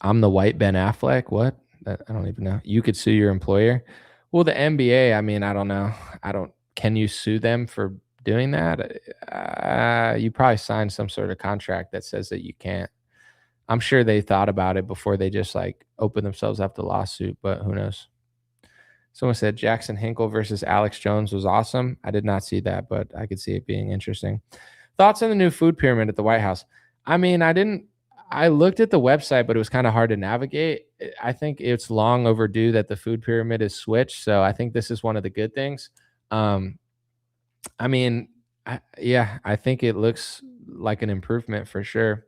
I'm the white Ben Affleck. What? I don't even know. You could sue your employer. Well, the NBA, I mean, I don't know. Can you sue them for doing that? You probably signed some sort of contract that says that you can't. I'm sure they thought about it before they just like opened themselves up to lawsuit, but who knows? Someone said Jackson Hinkle versus Alex Jones was awesome. I did not see that, but I could see it being interesting. Thoughts on the new food pyramid at the White House? I mean, I looked at the website, but it was kind of hard to navigate. I think it's long overdue that the food pyramid is switched. So I think this is one of the good things. Um, I mean, yeah, I think it looks like an improvement for sure.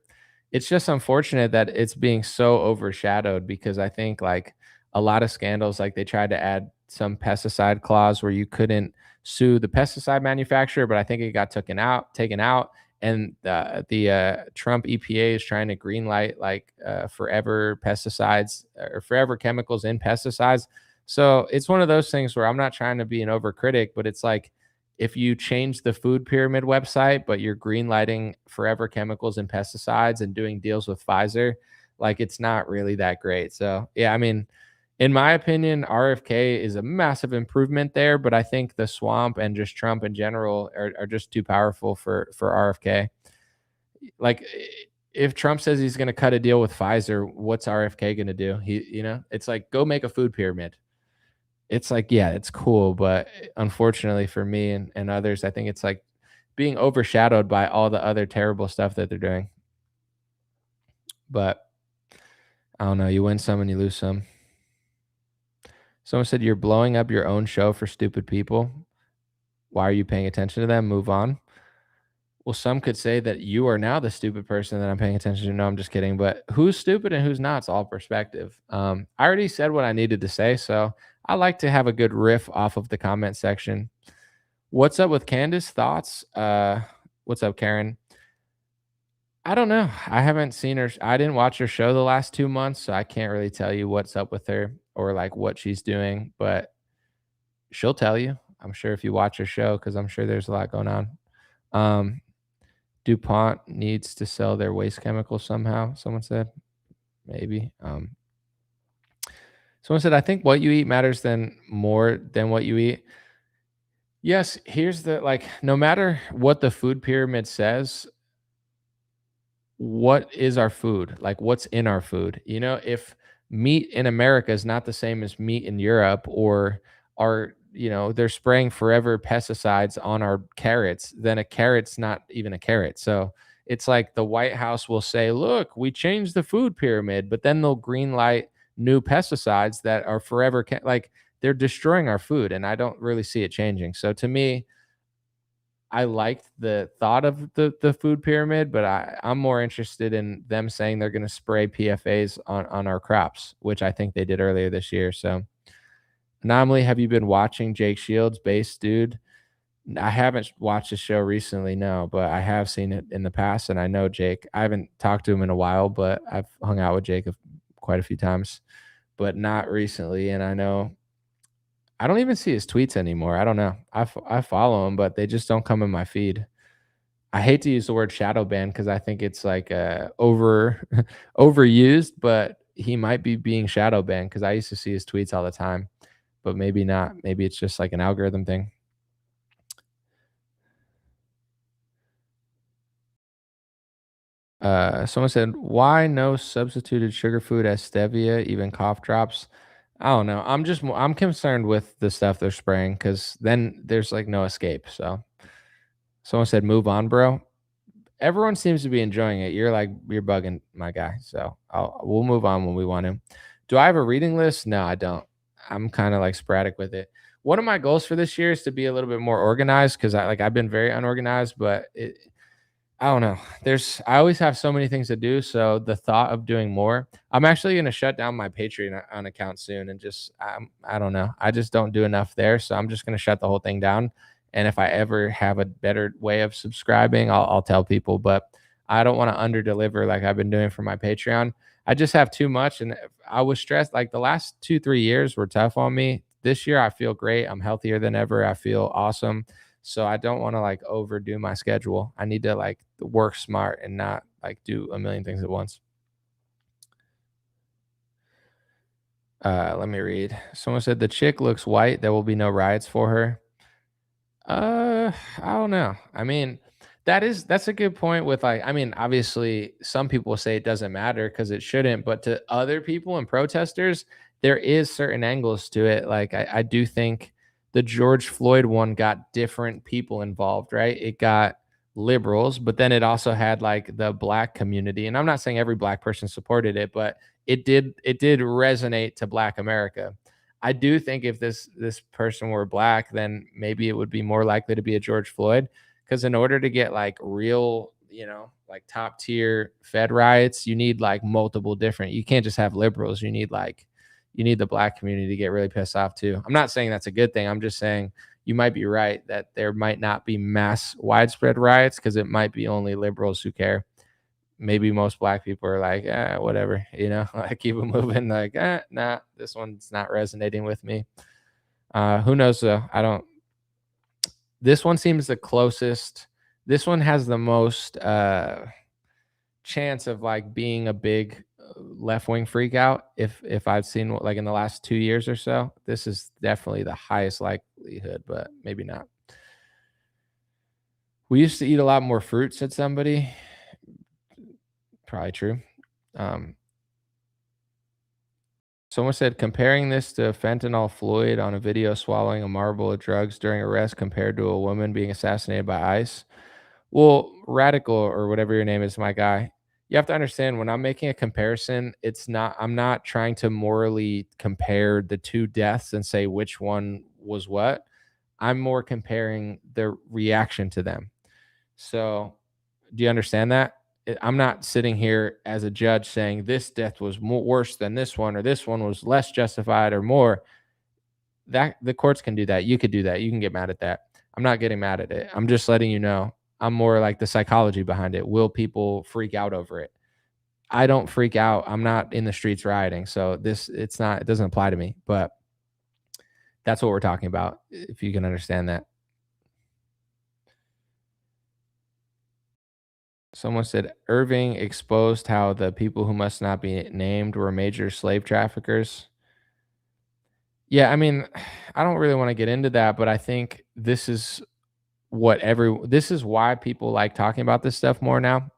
It's just unfortunate that it's being so overshadowed because I think like a lot of scandals, like they tried to add some pesticide clause where you couldn't sue the pesticide manufacturer, but I think it got taken out, and the Trump EPA is trying to greenlight like forever pesticides or forever chemicals in pesticides. So it's one of those things where I'm not trying to be an overcritic, but it's like if you change the food pyramid website, but you're greenlighting forever chemicals and pesticides and doing deals with Pfizer, like it's not really that great. So, yeah, I mean, in my opinion, RFK is a massive improvement there, but I think the swamp and just Trump in general are just too powerful for RFK. Like, if Trump says he's going to cut a deal with Pfizer, what's RFK going to do? It's like go make a food pyramid. It's like, yeah, it's cool, but unfortunately for me and others, I think it's like being overshadowed by all the other terrible stuff that they're doing. But I don't know, you win some and you lose some. Someone said you're blowing up your own show for stupid people. Why are you paying attention to them? Move on. Well, some could say that you are now the stupid person that I'm paying attention to. No, I'm just kidding. But who's stupid and who's not? It's all perspective. I already said what I needed to say, so I like to have a good riff off of the comment section. What's up with Candace? Thoughts? What's up, Karen? I don't know. I haven't seen her. I didn't watch her show the last 2 months, so I can't really tell you what's up with her or like what she's doing. But she'll tell you. I'm sure if you watch her show, because I'm sure there's a lot going on. DuPont needs to sell their waste chemicals somehow. Someone said, maybe. Someone said, I think what you eat matters than more than what you eat. Yes, here's the like, no matter what the food pyramid says, what is our food? Like, what's in our food? If meat in America is not the same as meat in Europe, or they're spraying forever pesticides on our carrots, then a carrot's not even a carrot. So it's like the White House will say, look, we changed the food pyramid, but then they'll green light new pesticides that are forever, like they're destroying our food. And I don't really see it changing. So to me, I liked the thought of the food pyramid, but I'm more interested in them saying they're going to spray PFAs on our crops, which I think they did earlier this year. So, Anomaly, have you been watching Jake Shields, Base Dude? I haven't watched the show recently, no, but I have seen it in the past, and I know Jake. I haven't talked to him in a while, but I've hung out with Jake quite a few times, but not recently. And I don't even see his tweets anymore. I don't know. I follow him, but they just don't come in my feed. I hate to use the word shadow ban because I think it's like overused, but he might be being shadow banned because I used to see his tweets all the time, but maybe not. Maybe it's just like an algorithm thing. Someone said, "Why no substituted sugar food as stevia, even cough drops?" I don't know. I'm concerned with the stuff they're spraying because then there's like no escape. So someone said, "Move on, bro." Everyone seems to be enjoying it. You're bugging, my guy. So we'll move on when we want to. Do I have a reading list? No, I don't. I'm kind of like sporadic with it. One of my goals for this year is to be a little bit more organized because I've been very unorganized, but I don't know. I always have so many things to do. So the thought of doing more, I'm actually going to shut down my Patreon on account soon and just, I don't know. I just don't do enough there. So I'm just going to shut the whole thing down. And if I ever have a better way of subscribing, I'll tell people, but I don't want to under deliver like I've been doing for my Patreon. I just have too much, and I was stressed. Like the last 2 3 years were tough on me. This year I feel great. I'm healthier than ever. I feel awesome. So I don't want to like overdo my schedule. I need to like work smart and not like do a million things at once. Let me read. Someone said the chick looks white. There will be no riots for her. I don't know. I mean, that's a good point with like, I mean, obviously some people say it doesn't matter because it shouldn't, but to other people and protesters, there is certain angles to it. Like I do think the George Floyd one got different people involved, right? It got liberals, but then it also had like the black community. And I'm not saying every black person supported it, but it did resonate to black America. I do think if this person were black, then maybe it would be more likely to be a George Floyd. Because in order to get like real, like top tier Fed riots, you need like multiple different. You can't just have liberals. You need the black community to get really pissed off too. I'm not saying that's a good thing. I'm just saying you might be right that there might not be mass widespread riots because it might be only liberals who care. Maybe most black people are like, whatever, like keep it moving. Like, nah, this one's not resonating with me. Who knows though? I don't. This one seems the closest. This one has the most chance of like being a big left wing freak out. If I've seen like in the last 2 years or so, this is definitely the highest likelihood, but maybe not. We used to eat a lot more fruit, said somebody. Probably true. Um, Someone said comparing this to fentanyl Floyd on a video swallowing a marble of drugs during arrest compared to a woman being assassinated by ICE. Well, radical or whatever your name is, my guy. You have to understand when I'm making a comparison, I'm not trying to morally compare the two deaths and say which one was what. I'm more comparing the reaction to them. So, do you understand that? I'm not sitting here as a judge saying this death was worse than this one or this one was less justified or more. That the courts can do that. You could do that. You can get mad at that. I'm not getting mad at it. I'm just letting you know. I'm more like the psychology behind it. Will people freak out over it? I don't freak out. I'm not in the streets rioting. So it doesn't apply to me, but that's what we're talking about. If you can understand that. Someone said Irving exposed how the people who must not be named were major slave traffickers. Yeah, I mean, I don't really want to get into that, but I think this is why people like talking about this stuff more now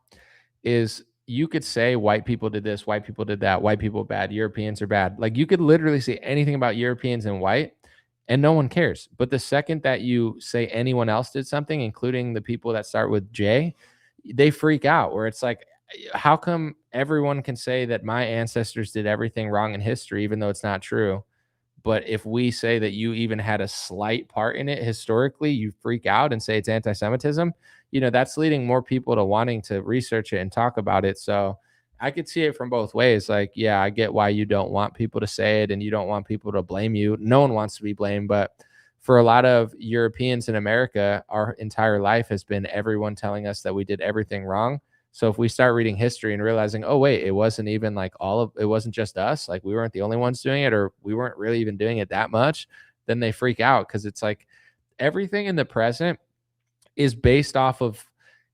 is you could say white people did this, white people did that, white people bad, Europeans are bad. Like you could literally say anything about Europeans and white and no one cares. But the second that you say anyone else did something, including the people that start with J, they freak out where it's like, how come everyone can say that my ancestors did everything wrong in history, even though it's not true? But if we say that you even had a slight part in it historically, you freak out and say it's anti-Semitism. That's leading more people to wanting to research it and talk about it. So I could see it from both ways. Like, yeah, I get why you don't want people to say it and you don't want people to blame you. No one wants to be blamed. But for a lot of Europeans in America, our entire life has been everyone telling us that we did everything wrong. So if we start reading history and realizing, oh wait, it wasn't even like it wasn't just us, like we weren't the only ones doing it, or we weren't really even doing it that much, then they freak out because it's like everything in the present is based off of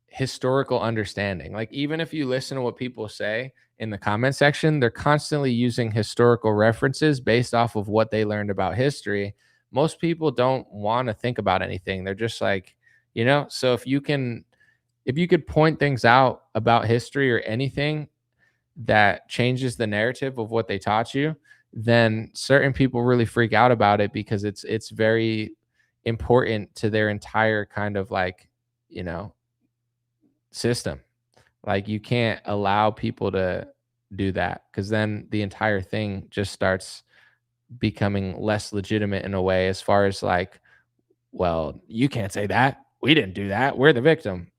historical understanding. Like even if you listen to what people say in the comment section, they're constantly using historical references based off of what they learned about history. Most people don't want to think about anything. They're just like, so if you could point things out about history or anything that changes the narrative of what they taught you, then certain people really freak out about it because it's very important to their entire kind of like, you know, system. Like you can't allow people to do that because then the entire thing just starts becoming less legitimate in a way as far as like, well, you can't say that. We didn't do that. We're the victim.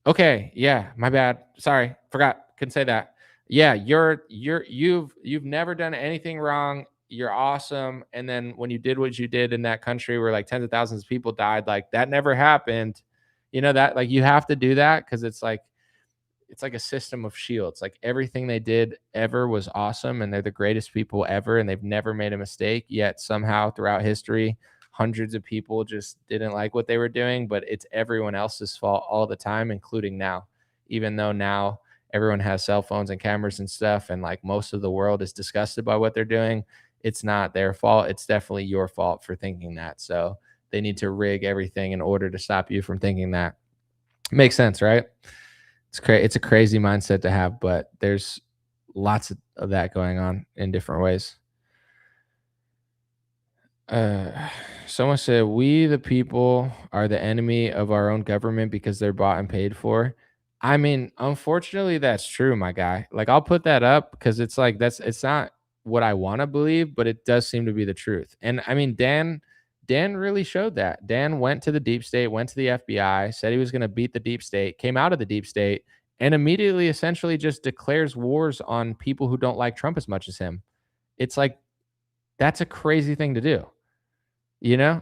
Okay, yeah, my bad. Sorry, forgot. Couldn't say that. Yeah, you've never done anything wrong. You're awesome. And then when you did what you did in that country where like tens of thousands of people died, like that never happened. That like you have to do that because it's like it's like a system of shields. Like everything they did ever was awesome and they're the greatest people ever and they've never made a mistake. Yet somehow throughout history, hundreds of people just didn't like what they were doing, but it's everyone else's fault all the time, including now. Even though now everyone has cell phones and cameras and stuff, and like most of the world is disgusted by what they're doing, it's not their fault. It's definitely your fault for thinking that. So they need to rig everything in order to stop you from thinking that. Makes sense, right? It's a crazy mindset to have, but there's lots of that going on in different ways. Uh, Someone said, "We the people are the enemy of our own government because they're bought and paid for." I mean, unfortunately, that's true, my guy. Like, I'll put that up because it's like it's not what I want to believe, but it does seem to be the truth. And I mean, Dan really showed that. Dan went to the deep state, went to the FBI, said he was going to beat the deep state, came out of the deep state, and immediately essentially just declares wars on people who don't like Trump as much as him. It's like that's a crazy thing to do. You know?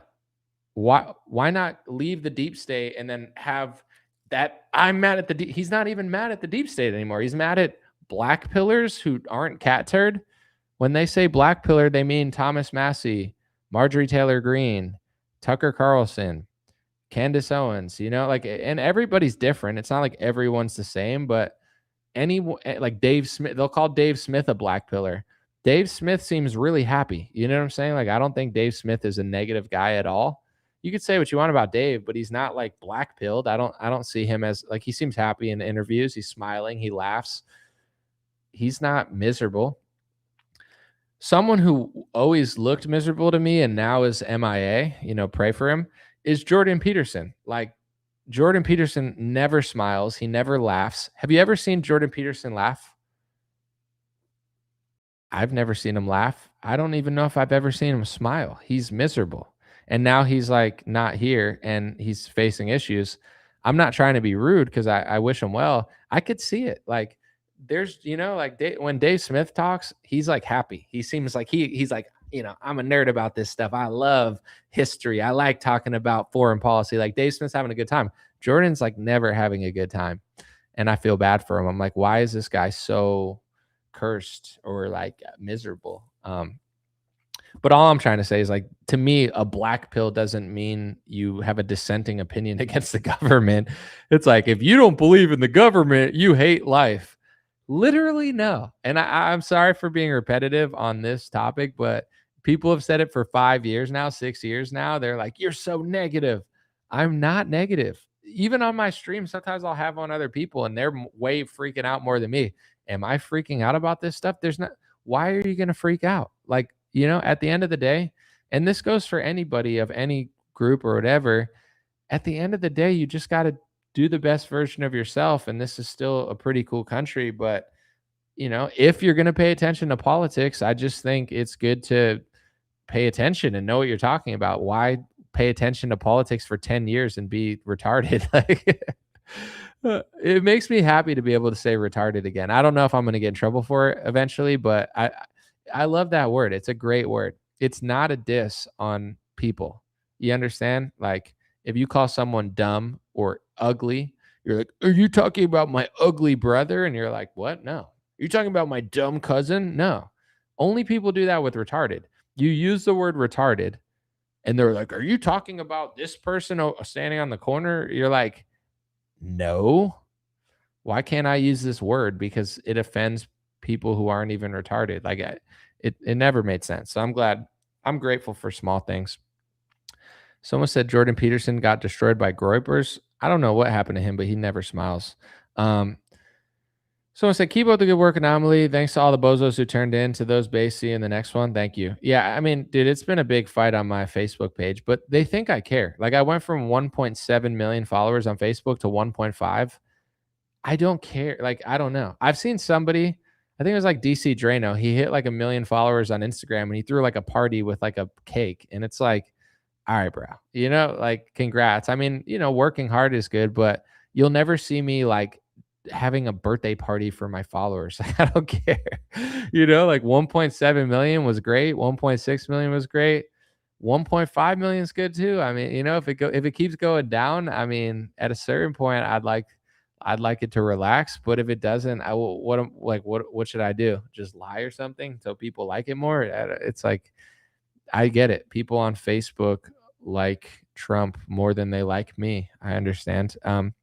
Why not leave the deep state and then have that I'm mad at the deep, he's not even mad at the deep state anymore. He's mad at black pillars who aren't cat turd. When they say black pillar, they mean Thomas Massey, Marjorie Taylor Greene, Tucker Carlson, Candace Owens, like, and everybody's different. It's not like everyone's the same, but like Dave Smith, they'll call Dave Smith a black pillar. Dave Smith seems really happy. You know what I'm saying? Like, I don't think Dave Smith is a negative guy at all. You could say what you want about Dave, but he's not like black pilled. I don't see him as like, he seems happy in interviews. He's smiling. He laughs. He's not miserable. Someone who always looked miserable to me and now is MIA, pray for him, is Jordan Peterson. Like, Jordan Peterson never smiles. He never laughs. Have you ever seen Jordan Peterson laugh? I've never seen him laugh. I don't even know if I've ever seen him smile. He's miserable. And now he's like not here and he's facing issues. I'm not trying to be rude because I wish him well. I could see it. Like, there's, like when Dave Smith talks, he's like happy. He seems like he's like, I'm a nerd about this stuff. I love history. I like talking about foreign policy. Like, Dave Smith's having a good time. Jordan's like never having a good time. And I feel bad for him. I'm like, why is this guy so cursed or like miserable? But all I'm trying to say is, like, to me, a black pill doesn't mean you have a dissenting opinion against the government. It's like, if you don't believe in the government, you hate life. Literally, no. And I'm sorry for being repetitive on this topic, but people have said it for 5 years now, 6 years now. They're like, you're so negative. I'm not negative. Even on my stream, sometimes I'll have on other people and they're way freaking out more than me. Am I freaking out about this stuff? There's not. Why are you going to freak out? Like, at the end of the day, and this goes for anybody of any group or whatever, at the end of the day, you just got to do the best version of yourself. And this is still a pretty cool country. But, if you're going to pay attention to politics, I just think it's good to pay attention and know what you're talking about. Why pay attention to politics for 10 years and be retarded? Like, it makes me happy to be able to say retarded again. I don't know if I'm going to get in trouble for it eventually, but I love that word. It's a great word. It's not a diss on people. You understand? Like, if you call someone dumb or ugly, you're like, are you talking about my ugly brother? And you're like, what? No. Are you talking about my dumb cousin? No. Only people do that with retarded. You use the word retarded and they're like, are you talking about this person standing on the corner? You're like, no. Why can't I use this word? Because it offends people who aren't even retarded. Like, it never made sense. So I'm grateful for small things. Someone said Jordan Peterson got destroyed by Groypers. I don't know what happened to him, but he never smiles. Someone said, keep up the good work, Anomaly. Thanks to all the bozos who turned in. To those Basie in the next one, thank you. Yeah, I mean, dude, it's been a big fight on my Facebook page, but they think I care. Like, I went from 1.7 million followers on Facebook to 1.5. I don't care. Like, I don't know. I've seen somebody, I think it was like DC Drano. He hit like 1 million followers on Instagram and he threw like a party with like a cake. And it's like, all right, bro, like, congrats. I mean, working hard is good, but you'll never see me like having a birthday party for my followers. I don't care. Like 1.7 million was great. 1.6 million was great. 1.5 million is good too. I mean, if it keeps going down, I mean, at a certain point, I'd like I'd like it to relax, but if it doesn't, I will, what should I do? Just lie or something so people like it more? It's like, I get it. People on Facebook like Trump more than they like me. I understand. Someone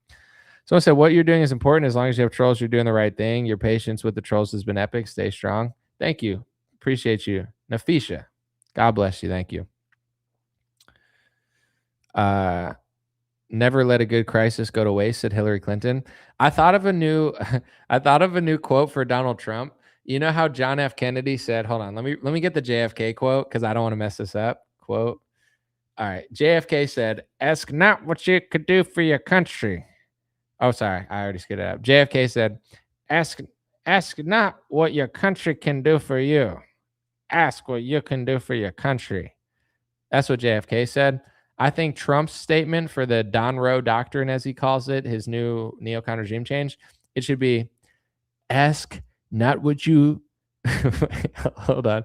said, what you're doing is important. As long as you have trolls, you're doing the right thing. Your patience with the trolls has been epic. Stay strong. Thank you. Appreciate you. Nafisha. God bless you. Thank you. Never let a good crisis go to waste, said Hillary Clinton. I thought of a new I thought of a new quote for Donald Trump. You know how John F. Kennedy said, hold on, let me get the JFK quote because I don't want to mess this up. Quote. All right. JFK said, ask not what you could do for your country. Oh, sorry. I already screwed it up. JFK said, ask ask not what your country can do for you. Ask what you can do for your country. That's what JFK said. I think Trump's statement for the Don Roe doctrine, as he calls it, his new neocon regime change, it should be ask not what you hold on.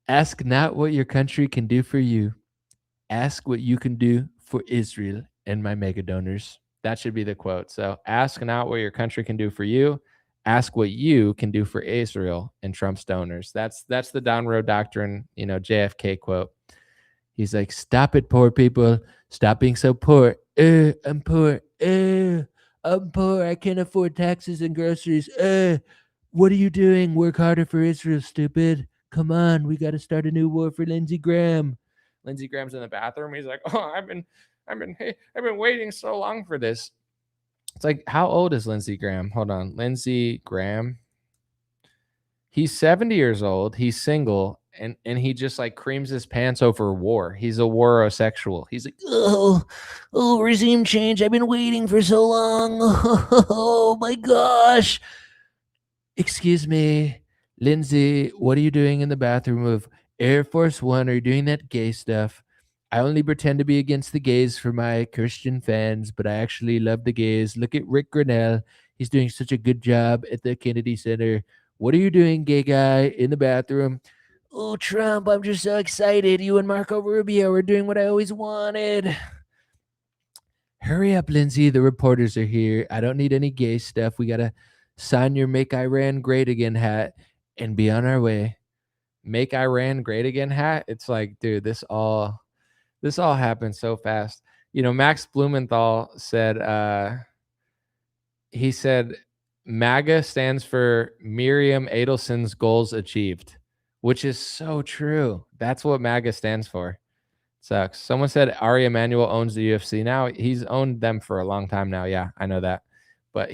Ask not what your country can do for you. Ask what you can do for Israel and my mega donors. That should be the quote. So ask not what your country can do for you. Ask what you can do for Israel and Trump's donors. That's the Don Roe doctrine, JFK quote. He's like, stop it, poor people. Stop being so poor. I'm poor. I'm poor. I can't afford taxes and groceries. What are you doing? Work harder for Israel, stupid. Come on. We got to start a new war for Lindsey Graham. Lindsey Graham's in the bathroom. He's like, oh, I've been waiting so long for this. It's like, how old is Lindsey Graham? Hold on. Lindsey Graham. He's 70 years old. He's single, and he just like creams his pants over war. He's a warosexual. He's like, oh, regime change. I've been waiting for so long. Oh my gosh. Excuse me, Lindsay, what are you doing in the bathroom of Air Force One? Are you doing that gay stuff? I only pretend to be against the gays for my Christian fans, but I actually love the gays. Look at Rick Grinnell. He's doing such a good job at the Kennedy Center. What are you doing, gay guy, in the bathroom? Oh, Trump, I'm just so excited. You and Marco Rubio are doing what I always wanted. Hurry up, Lindsay. The reporters are here. I don't need any gay stuff. We got to sign your Make Iran Great Again hat and be on our way. Make Iran Great Again hat. It's like, dude, this all happened so fast. Max Blumenthal said, he said, MAGA stands for Miriam Adelson's goals achieved, which is so true. That's what MAGA stands for. Sucks. Someone said Ari Emanuel owns the UFC now. He's owned them for a long time now. Yeah, I know that. But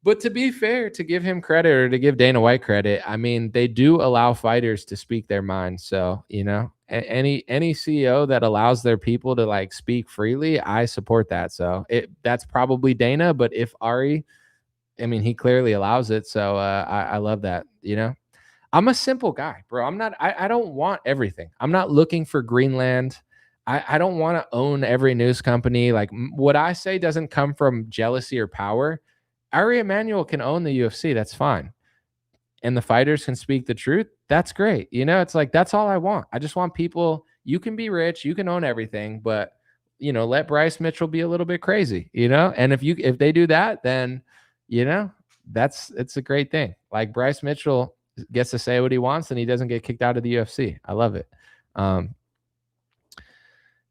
But to be fair, to give him credit or to give Dana White credit, I mean, they do allow fighters to speak their mind. So, any CEO that allows their people to like speak freely, I support that. So that's probably Dana. But if Ari, I mean, he clearly allows it. So I love that. I'm a simple guy, bro. I don't want everything. I'm not looking for Greenland. I don't want to own every news company. Like what I say doesn't come from jealousy or power. Ari Emanuel can own the UFC. That's fine. And the fighters can speak the truth. That's great. It's like, that's all I want. I just want people, you can be rich, you can own everything, but let Bryce Mitchell be a little bit crazy, and if they do that, then, it's a great thing. Like Bryce Mitchell gets to say what he wants and he doesn't get kicked out of the UFC. I love it.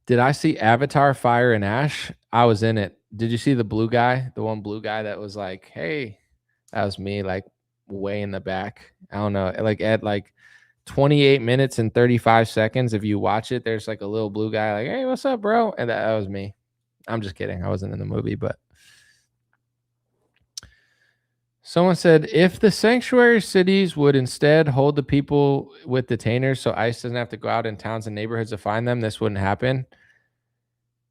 Did I see Avatar Fire and Ash? I was in it. Did you see the blue guy? The one blue guy that was like, hey, that was me, like way in the back. I don't know. Like at like 28 minutes and 35 seconds, if you watch it, there's like a little blue guy like, hey, what's up, bro? And that was me. I'm just kidding. I wasn't in the movie, but someone said, if the sanctuary cities would instead hold the people with detainers so ICE doesn't have to go out in towns and neighborhoods to find them, this wouldn't happen.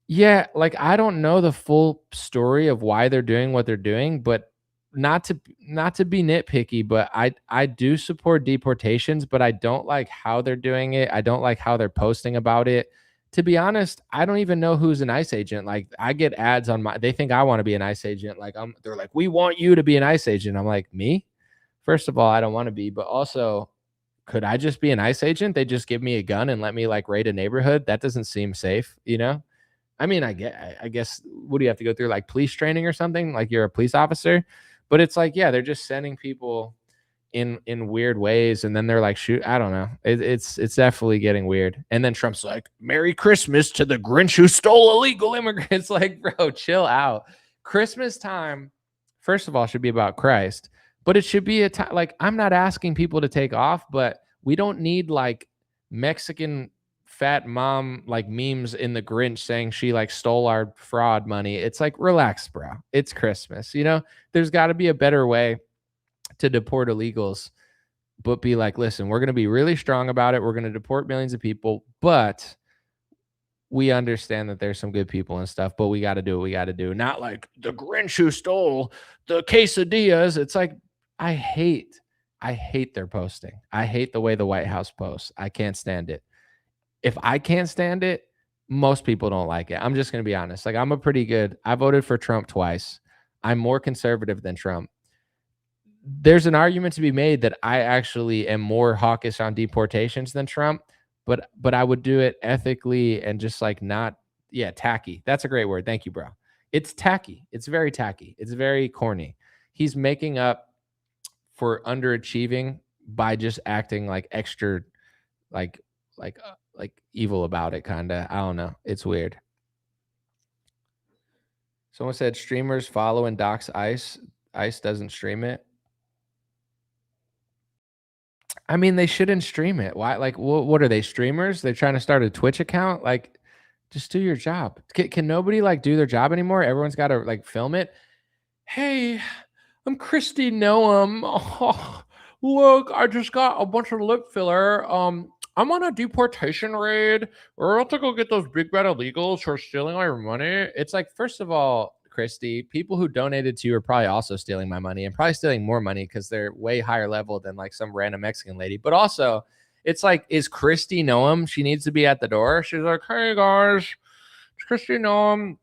Yeah, like I don't know the full story of why they're doing what they're doing, but not to be nitpicky, but I do support deportations, but I don't like how they're doing it. I don't like how they're posting about it. To be honest, I don't even know who's an ICE agent. Like I get ads on they think I want to be an ICE agent. Like they're like, we want you to be an ICE agent. I'm like, me? First of all, I don't want to be, but also could I just be an ICE agent? They just give me a gun and let me like raid a neighborhood. That doesn't seem safe, I mean, I guess what do you have to go through, like, police training or something? Like, you're a police officer? But it's like, yeah, they're just sending people in weird ways, and then they're like, "Shoot," I don't know. It's definitely getting weird. And then Trump's like, "Merry Christmas to the Grinch who stole illegal immigrants." Like, bro, chill out. Christmas time, first of all, should be about Christ, but it should be a time like I'm not asking people to take off, but we don't need like Mexican fat mom like memes in the Grinch saying she like stole our fraud money. It's like, relax, bro. It's Christmas. There's got to be a better way to deport illegals, but be like, listen, we're going to be really strong about it. We're going to deport millions of people, but we understand that there's some good people and stuff, but we got to do what we got to do. Not like the Grinch who stole the quesadillas. It's like, I hate, I hate their posting. I hate the way the White House posts. I can't stand it. If I can't stand it, most people don't like it. I'm just going to be honest. Like, I voted for Trump twice. I'm more conservative than Trump. There's an argument to be made that I actually am more hawkish on deportations than Trump, but I would do it ethically and just like not, yeah, tacky. That's a great word. Thank you, bro. It's tacky. It's very tacky. It's very corny. He's making up for underachieving by just acting like extra, like like evil about it, kind of. I don't know. It's weird. Someone said streamers follow and dox ICE. ICE doesn't stream it. I mean, they shouldn't stream it. Why? Like, what are they, streamers? They're trying to start a Twitch account. Like, just do your job. Can nobody like do their job anymore? Everyone's got to like film it. Hey, I'm Christy Noam. Oh, look, I just got a bunch of lip filler. I'm on a deportation raid. We're about to go get those big bad illegals who are stealing all your money. It's like, first of all, Christy, people who donated to you are probably also stealing my money and probably stealing more money because they're way higher level than like some random Mexican lady. But also, it's like, is Christy Noam? She needs to be at the door. She's like, hey guys, it's Christy Noam.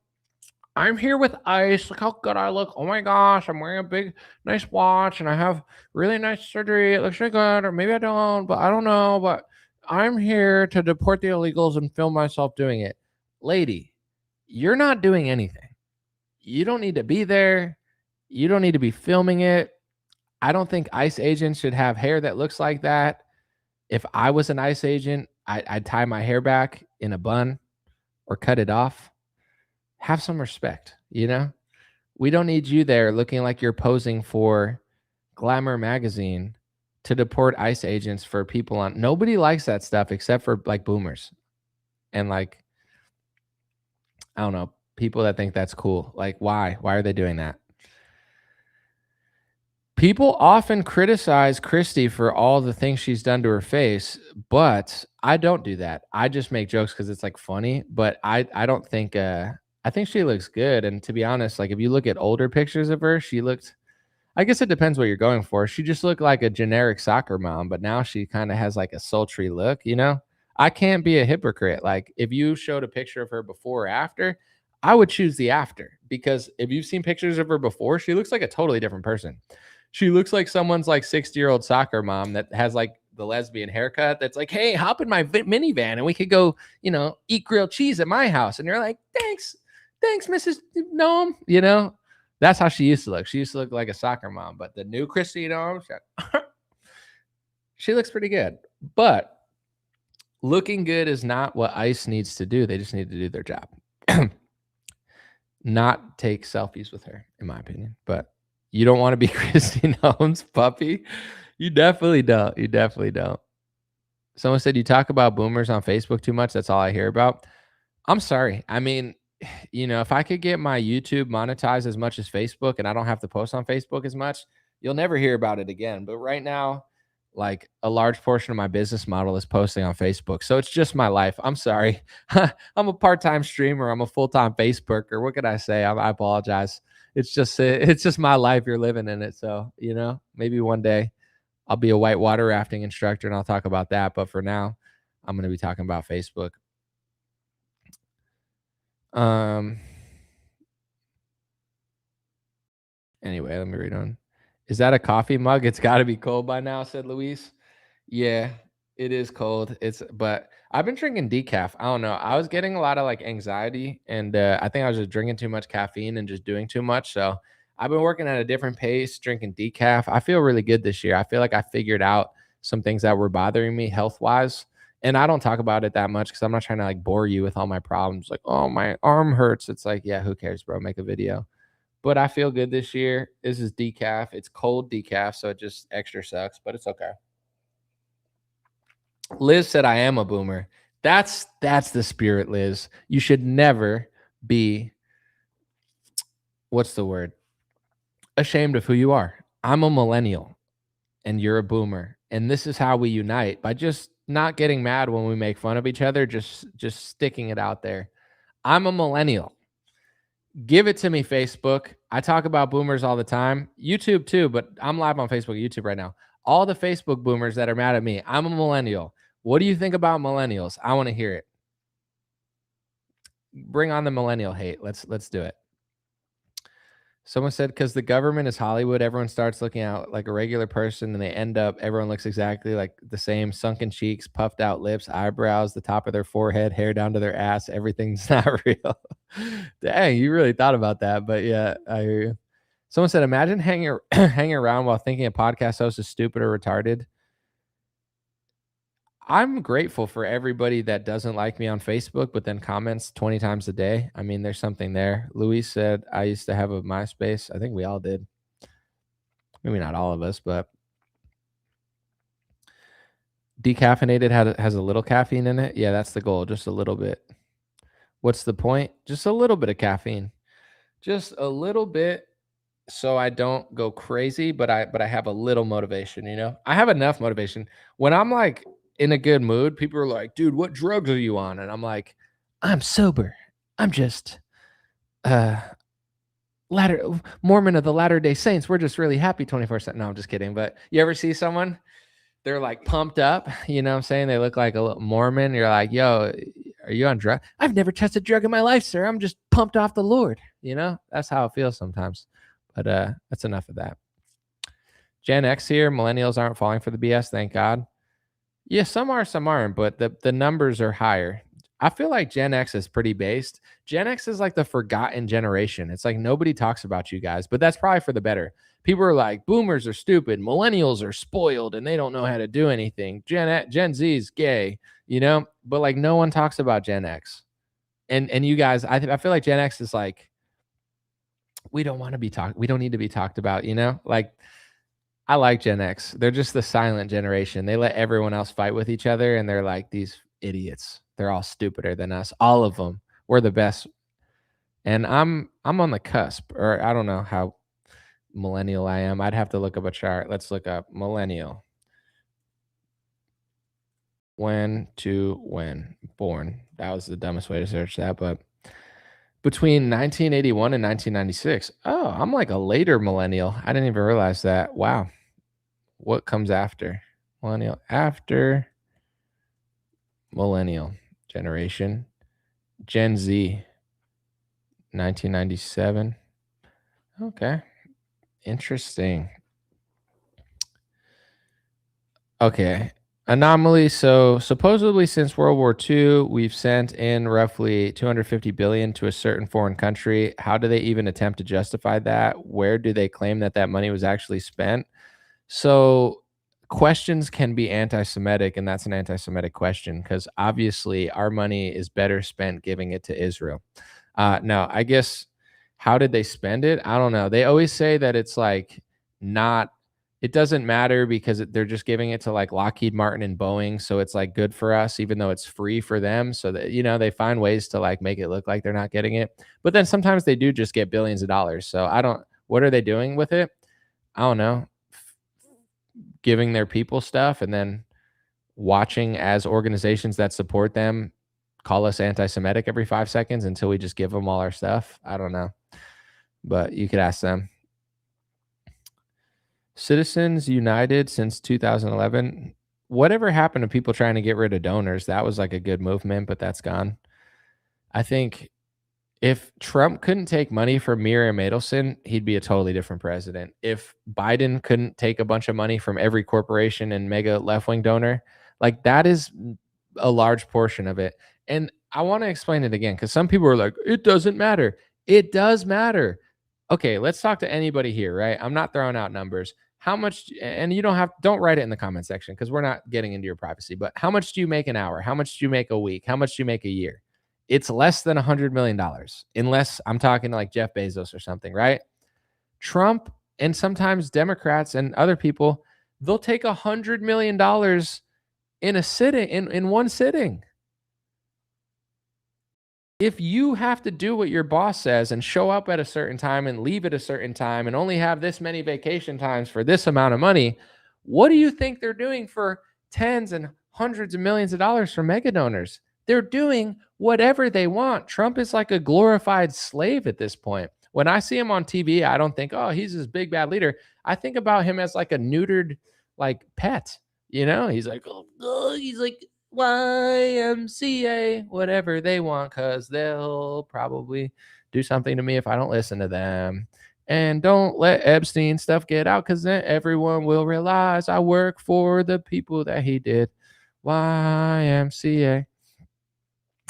I'm here with ICE. Look how good I look. Oh my gosh, I'm wearing a big, nice watch and I have really nice surgery. It looks really good. Or maybe I don't, but I don't know. But I'm here to deport the illegals and film myself doing it. Lady, you're not doing anything. You don't need to be there. You don't need to be filming it. I don't think ICE agents should have hair that looks like that. If I was an ICE agent, I'd tie my hair back in a bun or cut it off. Have some respect, We don't need you there looking like you're posing for Glamour magazine to deport ICE agents for people on. Nobody likes that stuff except for like boomers and like, I don't know, people that think that's cool. Like, why? Why are they doing that? People often criticize Christy for all the things she's done to her face, but I don't do that. I just make jokes because it's like funny, but I don't think I think she looks good. And to be honest, like if you look at older pictures of her, she looked, I guess it depends what you're going for. She just looked like a generic soccer mom, but now she kind of has like a sultry look. I can't be a hypocrite. Like if you showed a picture of her before or after, I would choose the after because if you've seen pictures of her before, she looks like a totally different person. She looks like someone's like 60-year-old soccer mom that has like the lesbian haircut that's like, hey, hop in my minivan and we could go, eat grilled cheese at my house. And you're like, thanks, Mrs. Noam. That's how she used to look. She used to look like a soccer mom. But the new Christy Noam, she looks pretty good. But looking good is not what ICE needs to do. They just need to do their job. Not take selfies with her, in my opinion. But you don't want to be Christy Noam's puppy. You definitely don't. You definitely don't. Someone said you talk about boomers on Facebook too much. That's all I hear about. I'm sorry. I mean, if I could get my YouTube monetized as much as Facebook and I don't have to post on Facebook as much, you'll never hear about it again. But right now, like a large portion of my business model is posting on Facebook. So it's just my life. I'm sorry. I'm a part-time streamer. I'm a full-time Facebooker. What could I say? I apologize. It's just my life. You're living in it. So, maybe one day I'll be a whitewater rafting instructor and I'll talk about that. But for now, I'm going to be talking about Facebook. Anyway, let me read on. Is that a coffee mug? It's got to be cold by now, said Luis. Yeah. It is cold. But I've been drinking decaf. I don't know. I was getting a lot of like anxiety, and I think I was just drinking too much caffeine and just doing too much. So I've been working at a different pace, drinking decaf. I feel really good this year. I feel like I figured out some things that were bothering me health wise. And I don't talk about it that much because I'm not trying to like bore you with all my problems. Like, oh, my arm hurts. It's like, yeah, who cares, bro? Make a video. But I feel good this year. This is decaf. It's cold decaf, so it just extra sucks, but it's okay. Liz said I am a boomer. That's the spirit, Liz. You should never be, what's the word? Ashamed of who you are. I'm a millennial and you're a boomer. And this is how we unite, by just not getting mad when we make fun of each other, just sticking it out there. I'm a millennial. Give it to me, Facebook. I talk about boomers all the time. YouTube too, but I'm live on Facebook, YouTube right now. All the Facebook boomers that are mad at me. I'm a millennial. What do you think about millennials? I want to hear it. Bring on the millennial hate. Let's do it. Someone said because the government is Hollywood, everyone starts looking out like a regular person, and they end up everyone looks exactly like the same: sunken cheeks, puffed out lips, eyebrows, the top of their forehead, hair down to their ass. Everything's not real. Dang, you really thought about that. But yeah, I hear you. Someone said, imagine hanging hanging around while thinking a podcast host is stupid or retarded. I'm grateful for everybody that doesn't like me on Facebook, but then comments 20 times a day. I mean, there's something there. Luis said, I used to have a MySpace. I think we all did. Maybe not all of us, but decaffeinated has a little caffeine in it. Yeah, that's the goal. Just a little bit. What's the point? Just a little bit of caffeine. Just a little bit, so I don't go crazy, but I have a little motivation, you know? I have enough motivation. When I'm like in a good mood, people are like, "Dude, what drugs are you on?" And I'm like, "I'm sober. I'm just uh latter Mormon of the Latter-day Saints. We're just really happy 24/7." No, I'm just kidding. But you ever see someone, they're like pumped up, you know what I'm saying? They look like a little Mormon. You're like, "Yo, are you on drug?" "I've never touched a drug in my life, sir. I'm just pumped off the Lord." You know? That's how it feels sometimes. But that's enough of that. Gen X here, millennials aren't falling for the BS, thank God. Yeah, some are, some aren't, but the numbers are higher. I feel like Gen X is pretty based. Gen X is like the forgotten generation. It's like nobody talks about you guys, but that's probably for the better. People are like, boomers are stupid, millennials are spoiled, and they don't know how to do anything. Gen Z is gay, you know, but like no one talks about Gen X. And you guys, I feel like Gen X is like, we don't want to be talked. We don't need to be talked about, you know? Like I like Gen X. They're just the silent generation. They let everyone else fight with each other, and they're like these idiots. They're all stupider than us. All of them. We're the best. And I'm on the cusp, or I don't know how millennial I am. I'd have to look up a chart. Let's look up millennial. When born. That was the dumbest way to search that, but between 1981 and 1996. Oh, I'm like a later millennial. I didn't even realize that. Wow. What comes after? Millennial after millennial generation. Gen Z, 1997. Okay. Interesting. Okay. Anomaly. So supposedly since World War II, we've sent in roughly 250 billion to a certain foreign country. How do they even attempt to justify that? Where do they claim that that money was actually spent? So questions can be anti-Semitic, and that's an anti-Semitic question because obviously our money is better spent giving it to Israel. No, I guess how did they spend it? I don't know. They always say that it's like not, it doesn't matter because they're just giving it to like Lockheed Martin and Boeing. So it's like good for us, even though it's free for them. So that, you know, they find ways to like make it look like they're not getting it. But then sometimes they do just get billions of dollars. So I don't, what are they doing with it? I don't know. Giving their people stuff and then watching as organizations that support them call us anti-Semitic every 5 seconds until we just give them all our stuff. I don't know, but you could ask them. Citizens United since 2011. Whatever happened to people trying to get rid of donors? That was like a good movement, but that's gone. I think if Trump couldn't take money from Miriam Adelson, he'd be a totally different president. If Biden couldn't take a bunch of money from every corporation and mega left-wing donor, Like that is a large portion of it. And I want to explain it again because some people are like, it doesn't matter. It does matter. Okay, let's talk to anybody here, right? I'm not throwing out numbers. How much, and you don't write it in the comment section because we're not getting into your privacy, but how much do you make an hour? How much do you make a week? How much do you make a year? It's less than $100 million, unless I'm talking to like Jeff Bezos or something, right? Trump and sometimes Democrats and other people, they'll take $100 million in a sitting, in one sitting. If you have to do what your boss says and show up at a certain time and leave at a certain time and only have this many vacation times for this amount of money, what do you think they're doing for tens and hundreds of millions of dollars for mega donors? They're doing whatever they want. Trump is like a glorified slave at this point. When I see him on TV, I don't think, oh, he's this big bad leader. I think about him as like a neutered like pet. He's like, oh, he's like YMCA, whatever they want, because they'll probably do something to me if I don't listen to them. And don't let Epstein stuff get out because then everyone will realize I work for the people that he did. YMCA.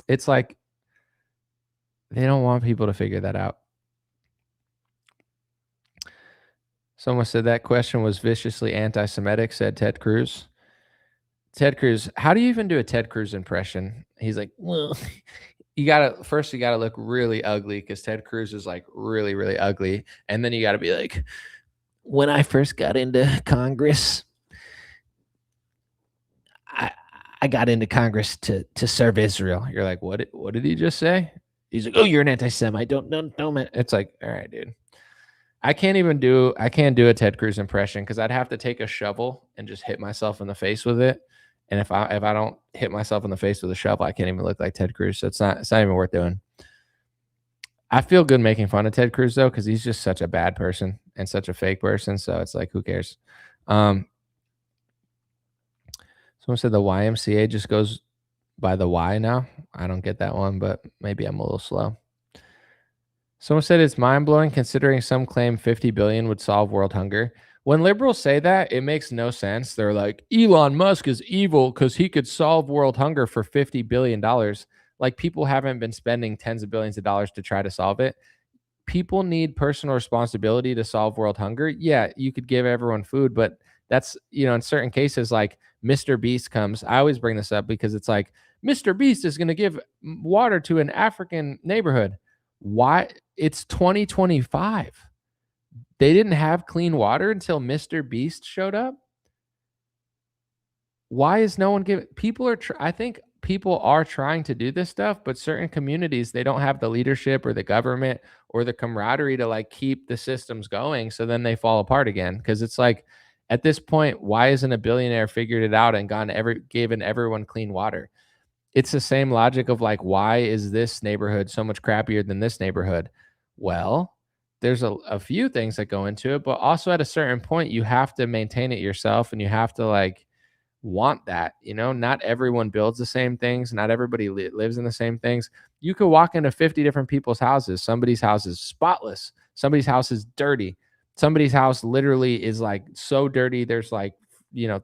It's like they don't want people to figure that out. Someone said that question was viciously anti Semitic, said Ted Cruz. Ted Cruz, how do you even do a Ted Cruz impression? He's like, well, you gotta look really ugly because Ted Cruz is like really, really ugly. And then you gotta be like, when I first got into Congress, I got into Congress to serve Israel. You're like, what did he just say? He's like, oh, you're an anti-Semite. Don't. It's like, all right, dude. I can't do a Ted Cruz impression because I'd have to take a shovel and just hit myself in the face with it. And if I don't hit myself in the face with a shovel, I can't even look like Ted Cruz. So it's not even worth doing. I feel good making fun of Ted Cruz though, because he's just such a bad person and such a fake person. So it's like, who cares? Someone said the YMCA just goes by the Y now. I don't get that one, but maybe I'm a little slow. Someone said it's mind-blowing considering some claim 50 billion would solve world hunger. When liberals say that, it makes no sense. They're like, Elon Musk is evil because he could solve world hunger for $50 billion. Like people haven't been spending tens of billions of dollars to try to solve it. People need personal responsibility to solve world hunger. Yeah, you could give everyone food, but that's, in certain cases, like Mr. Beast comes. I always bring this up because it's like, Mr. Beast is going to give water to an African neighborhood. Why? It's 2025. They didn't have clean water until Mr. Beast showed up. Why is no one giving? I think people are trying to do this stuff, but certain communities, they don't have the leadership or the government or the camaraderie to like keep the systems going. So then they fall apart again. Cause it's like at this point, why isn't a billionaire figured it out and given everyone clean water? It's the same logic of like, why is this neighborhood so much crappier than this neighborhood? Well, there's a few things that go into it, but also at a certain point, you have to maintain it yourself and you have to like want that. Not everyone builds the same things. Not everybody lives in the same things. You could walk into 50 different people's houses. Somebody's house is spotless. Somebody's house is dirty. Somebody's house literally is like so dirty. There's like,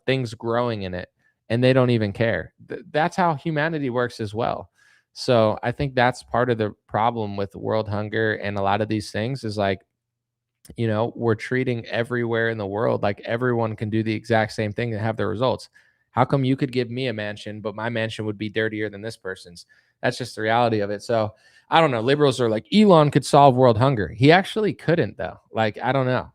things growing in it and they don't even care. That's how humanity works as well. So I think that's part of the problem with world hunger and a lot of these things is like, we're treating everywhere in the world like everyone can do the exact same thing and have the results. How come you could give me a mansion, but my mansion would be dirtier than this person's? That's just the reality of it. So I don't know. Liberals are like, Elon could solve world hunger. He actually couldn't, though. Like, I don't know.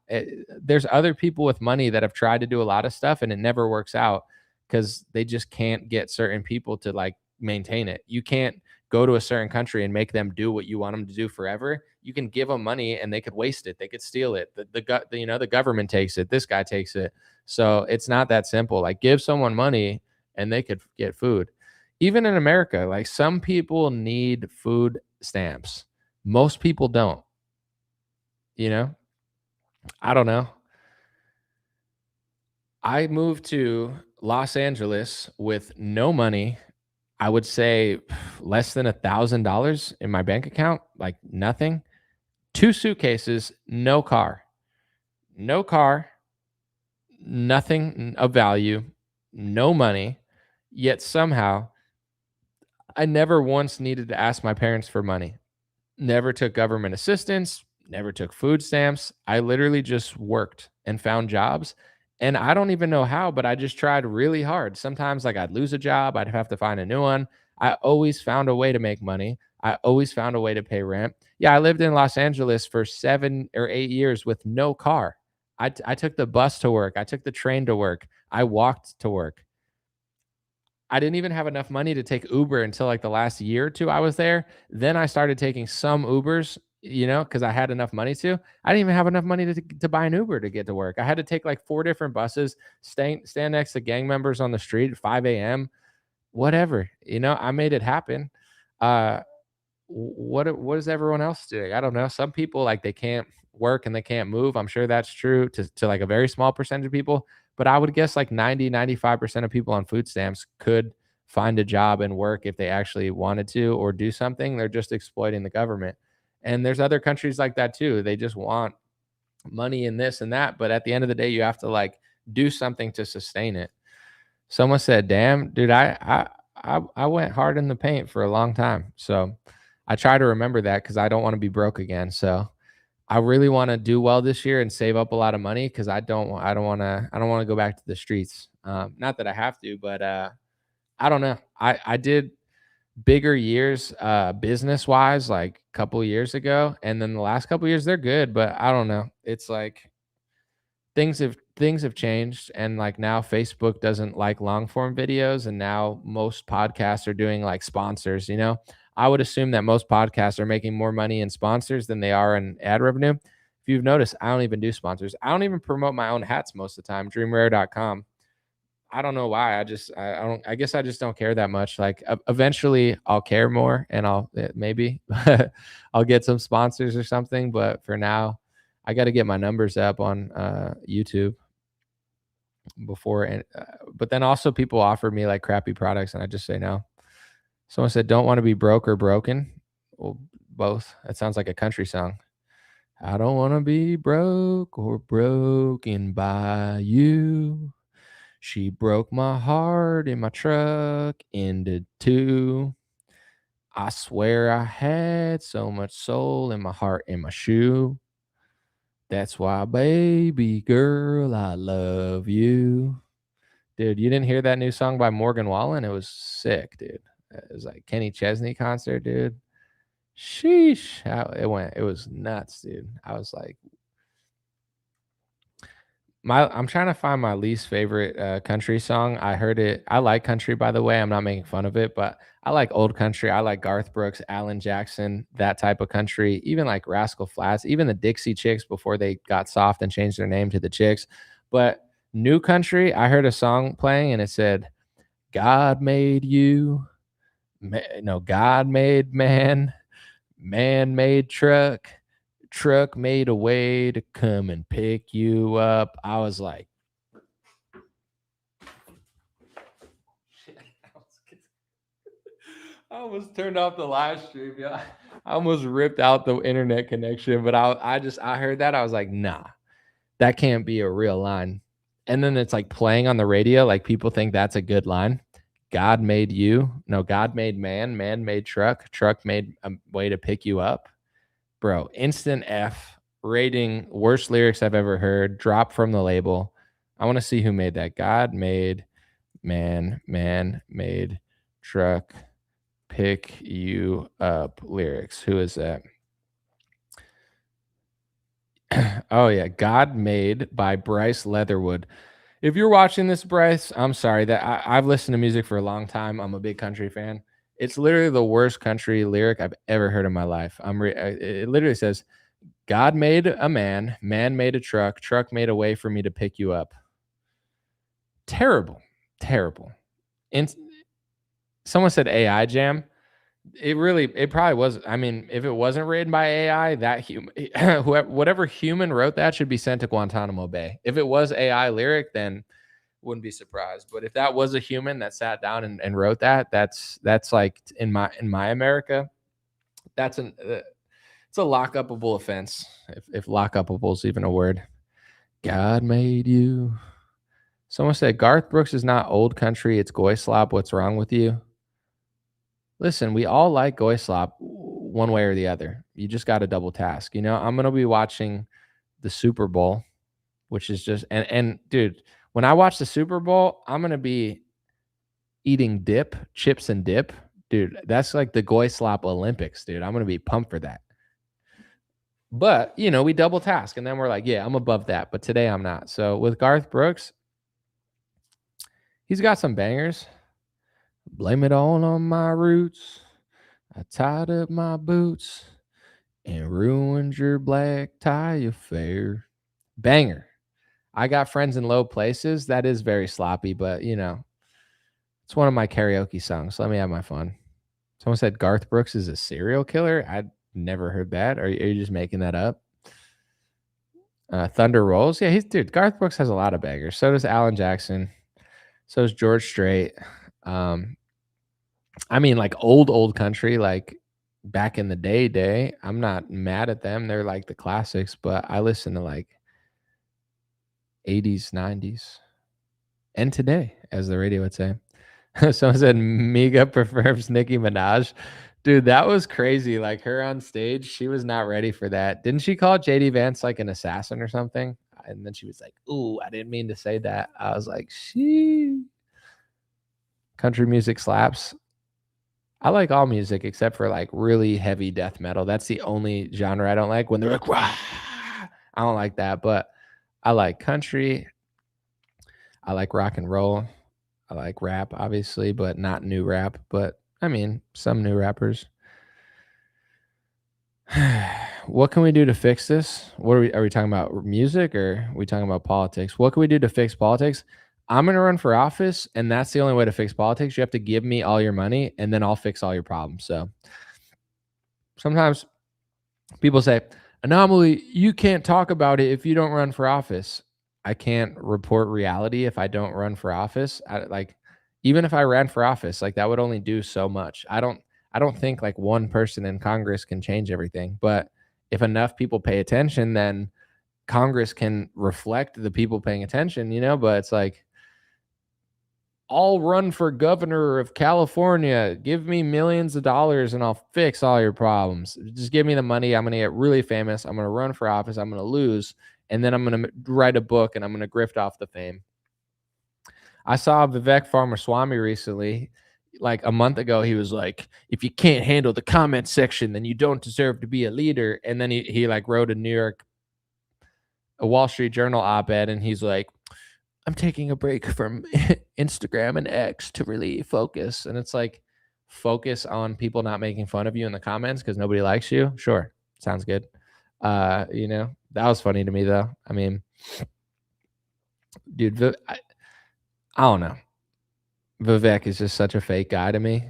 There's other people with money that have tried to do a lot of stuff and it never works out because they just can't get certain people to like maintain it. You can't go to a certain country and make them do what you want them to do forever. You can give them money and they could waste it. They could steal it. The government takes it. This guy takes it. So it's not that simple. Like give someone money and they could get food. Even in America, like some people need food stamps. Most people don't. I don't know. I moved to Los Angeles with no money. I would say less than $1,000 in my bank account, like nothing. 2 suitcases, no car, nothing of value, no money. Yet somehow I never once needed to ask my parents for money. Never took government assistance, never took food stamps. I literally just worked and found jobs. And I don't even know how, but I just tried really hard. Sometimes, like, I'd lose a job, I'd have to find a new one. I always found a way to make money. I always found a way to pay rent. Yeah, I lived in Los Angeles for 7 or 8 years with no car. I took the bus to work, I took the train to work, I walked to work. I didn't even have enough money to take Uber until, like, the last year or 2 I was there. Then I started taking some Ubers, because I had enough money to. I didn't even have enough money to buy an Uber to get to work. I had to take, like, 4 different buses, stand next to gang members on the street at 5 AM, whatever, I made it happen. Uh what is everyone else doing? I don't know. Some people, like, they can't work and they can't move. I'm sure that's true to like a very small percentage of people, but I would guess like 90-95% of people on food stamps could find a job and work if they actually wanted to or do something. They're just exploiting the government. And there's other countries like that too. They just want money and this and that, but at the end of the day you have to, like, do something to sustain it. Someone said, "Damn, dude, I went hard in the paint for a long time." So I try to remember that because I don't want to be broke again. So I really want to do well this year and save up a lot of money because I don't want to go back to the streets. Not that I have to, but I don't know. I did bigger years business wise like a couple years ago, and then the last couple years they're good, but I don't know. It's like things have changed, and, like, now Facebook doesn't like long form videos, and now most podcasts are doing, like, sponsors. I would assume that most podcasts are making more money in sponsors than they are in ad revenue. If you've noticed, I don't even do sponsors. I don't even promote my own hats most of the time, dreamrare.com. I don't know why. I don't, I guess I just don't care that much. Like, eventually I'll care more, and maybe I'll get some sponsors or something, but for now I got to get my numbers up on YouTube before. And but then also people offer me, like, crappy products and I just say no. Someone said, "Don't want to be broke or broken." Well, both. That sounds like a country song. I don't want to be broke or broken by you. She broke my heart in my truck into two. I swear I had so much soul in my heart in my shoe. That's why, baby girl, I love you. Dude, you didn't hear that new song by Morgan Wallen? It was sick, dude. It was like Kenny Chesney concert, dude. Sheesh. How it went. It was nuts, dude. I was like, I'm trying to find my least favorite country song. I heard it. I like country, by the way. I'm not making fun of it, but I like old country. I like Garth Brooks, Alan Jackson, that type of country. Even like Rascal Flatts, even the Dixie Chicks before they got soft and changed their name to the Chicks. But new country, I heard a song playing and it said, "God made you, no, God made man, man made truck, truck made a way to come and pick you up." I was like, I almost turned off the live stream. Yeah, I almost ripped out the internet connection, but I heard that. I was like, nah, that can't be a real line. And then it's like playing on the radio, like people think that's a good line. God made you. No, God made man, man made truck, truck made a way to pick you up. Bro, instant F rating, worst lyrics I've ever heard, drop from the label. I want to see who made that. God made man, man made truck, pick you up lyrics. Who is that? Oh yeah, God Made by Bryce Leatherwood. If you're watching this, Bryce, I'm sorry that I've listened to music for a long time. I'm a big country fan. It's literally the worst country lyric I've ever heard in my life. It literally says, "God made a man, man made a truck, truck made a way for me to pick you up." Terrible, terrible. And someone said AI jam. It probably was. I mean, if it wasn't written by AI, that human, whatever human wrote that should be sent to Guantanamo Bay. If it was AI lyric, then wouldn't be surprised. But if that was a human that sat down and wrote that, that's like in my America, it's a lockupable offense if lockupable is even a word. God made you Someone said Garth Brooks is not old country, it's goy slop. What's wrong with you? Listen, we all like goy slop one way or the other. You just got to double task. I'm going to be watching the Super Bowl, which is just and dude, when I watch the Super Bowl, I'm going to be eating dip, chips and dip. Dude, that's like the goy slop Olympics, dude. I'm going to be pumped for that. But, we double task and then we're like, yeah, I'm above that, but today I'm not. So with Garth Brooks, he's got some bangers. Blame it all on my roots. I tied up my boots and ruined your black tie affair. Banger. I got friends in low places. That is very sloppy, but it's one of my karaoke songs. Let me have my fun. Someone said Garth Brooks is a serial killer. I'd never heard that. Are you just making that up? Thunder Rolls. Yeah, Garth Brooks has a lot of bangers. So does Alan Jackson. So does George Strait. I mean, like old country, like back in the day. I'm not mad at them. They're like the classics, but I listen to like 80s, 90s, and today, as the radio would say. Someone said Miga prefers Nicki Minaj. Dude, that was crazy. Like her on stage, she was not ready for that. Didn't she call JD Vance like an assassin or something? And then she was like, "Ooh, I didn't mean to say that." I was like, "She." Country music slaps. I like all music except for like really heavy death metal. That's the only genre I don't like. When they're like, "Wah!" I don't like that. But I like country. I like rock and roll. I like rap, obviously, but not new rap. But I mean, some new rappers. What can we do to fix this? What are we talking about music or are we talking about politics? What can we do to fix politics? I'm going to run for office, and that's the only way to fix politics. You have to give me all your money, and then I'll fix all your problems. So sometimes people say, Anomaly, you can't talk about it if you don't run for office. I can't report reality if I don't run for office. Even if I ran for office, like that would only do so much. I don't think like one person in Congress can change everything, but if enough people pay attention, then Congress can reflect the people paying attention, but it's like, I'll run for governor of California. Give me millions of dollars and I'll fix all your problems. Just give me the money. I'm going to get really famous. I'm going to run for office. I'm going to lose. And then I'm going to write a book and I'm going to grift off the fame. I saw Vivek Ramaswamy recently. Like a month ago, he was like, if you can't handle the comment section, then you don't deserve to be a leader. And then he like wrote a Wall Street Journal op-ed, and he's like, I'm taking a break from Instagram and X to really focus. And it's like, focus on people not making fun of you in the comments because nobody likes you. Sure. Sounds good. That was funny to me though. I mean, dude, I don't know. Vivek is just such a fake guy to me.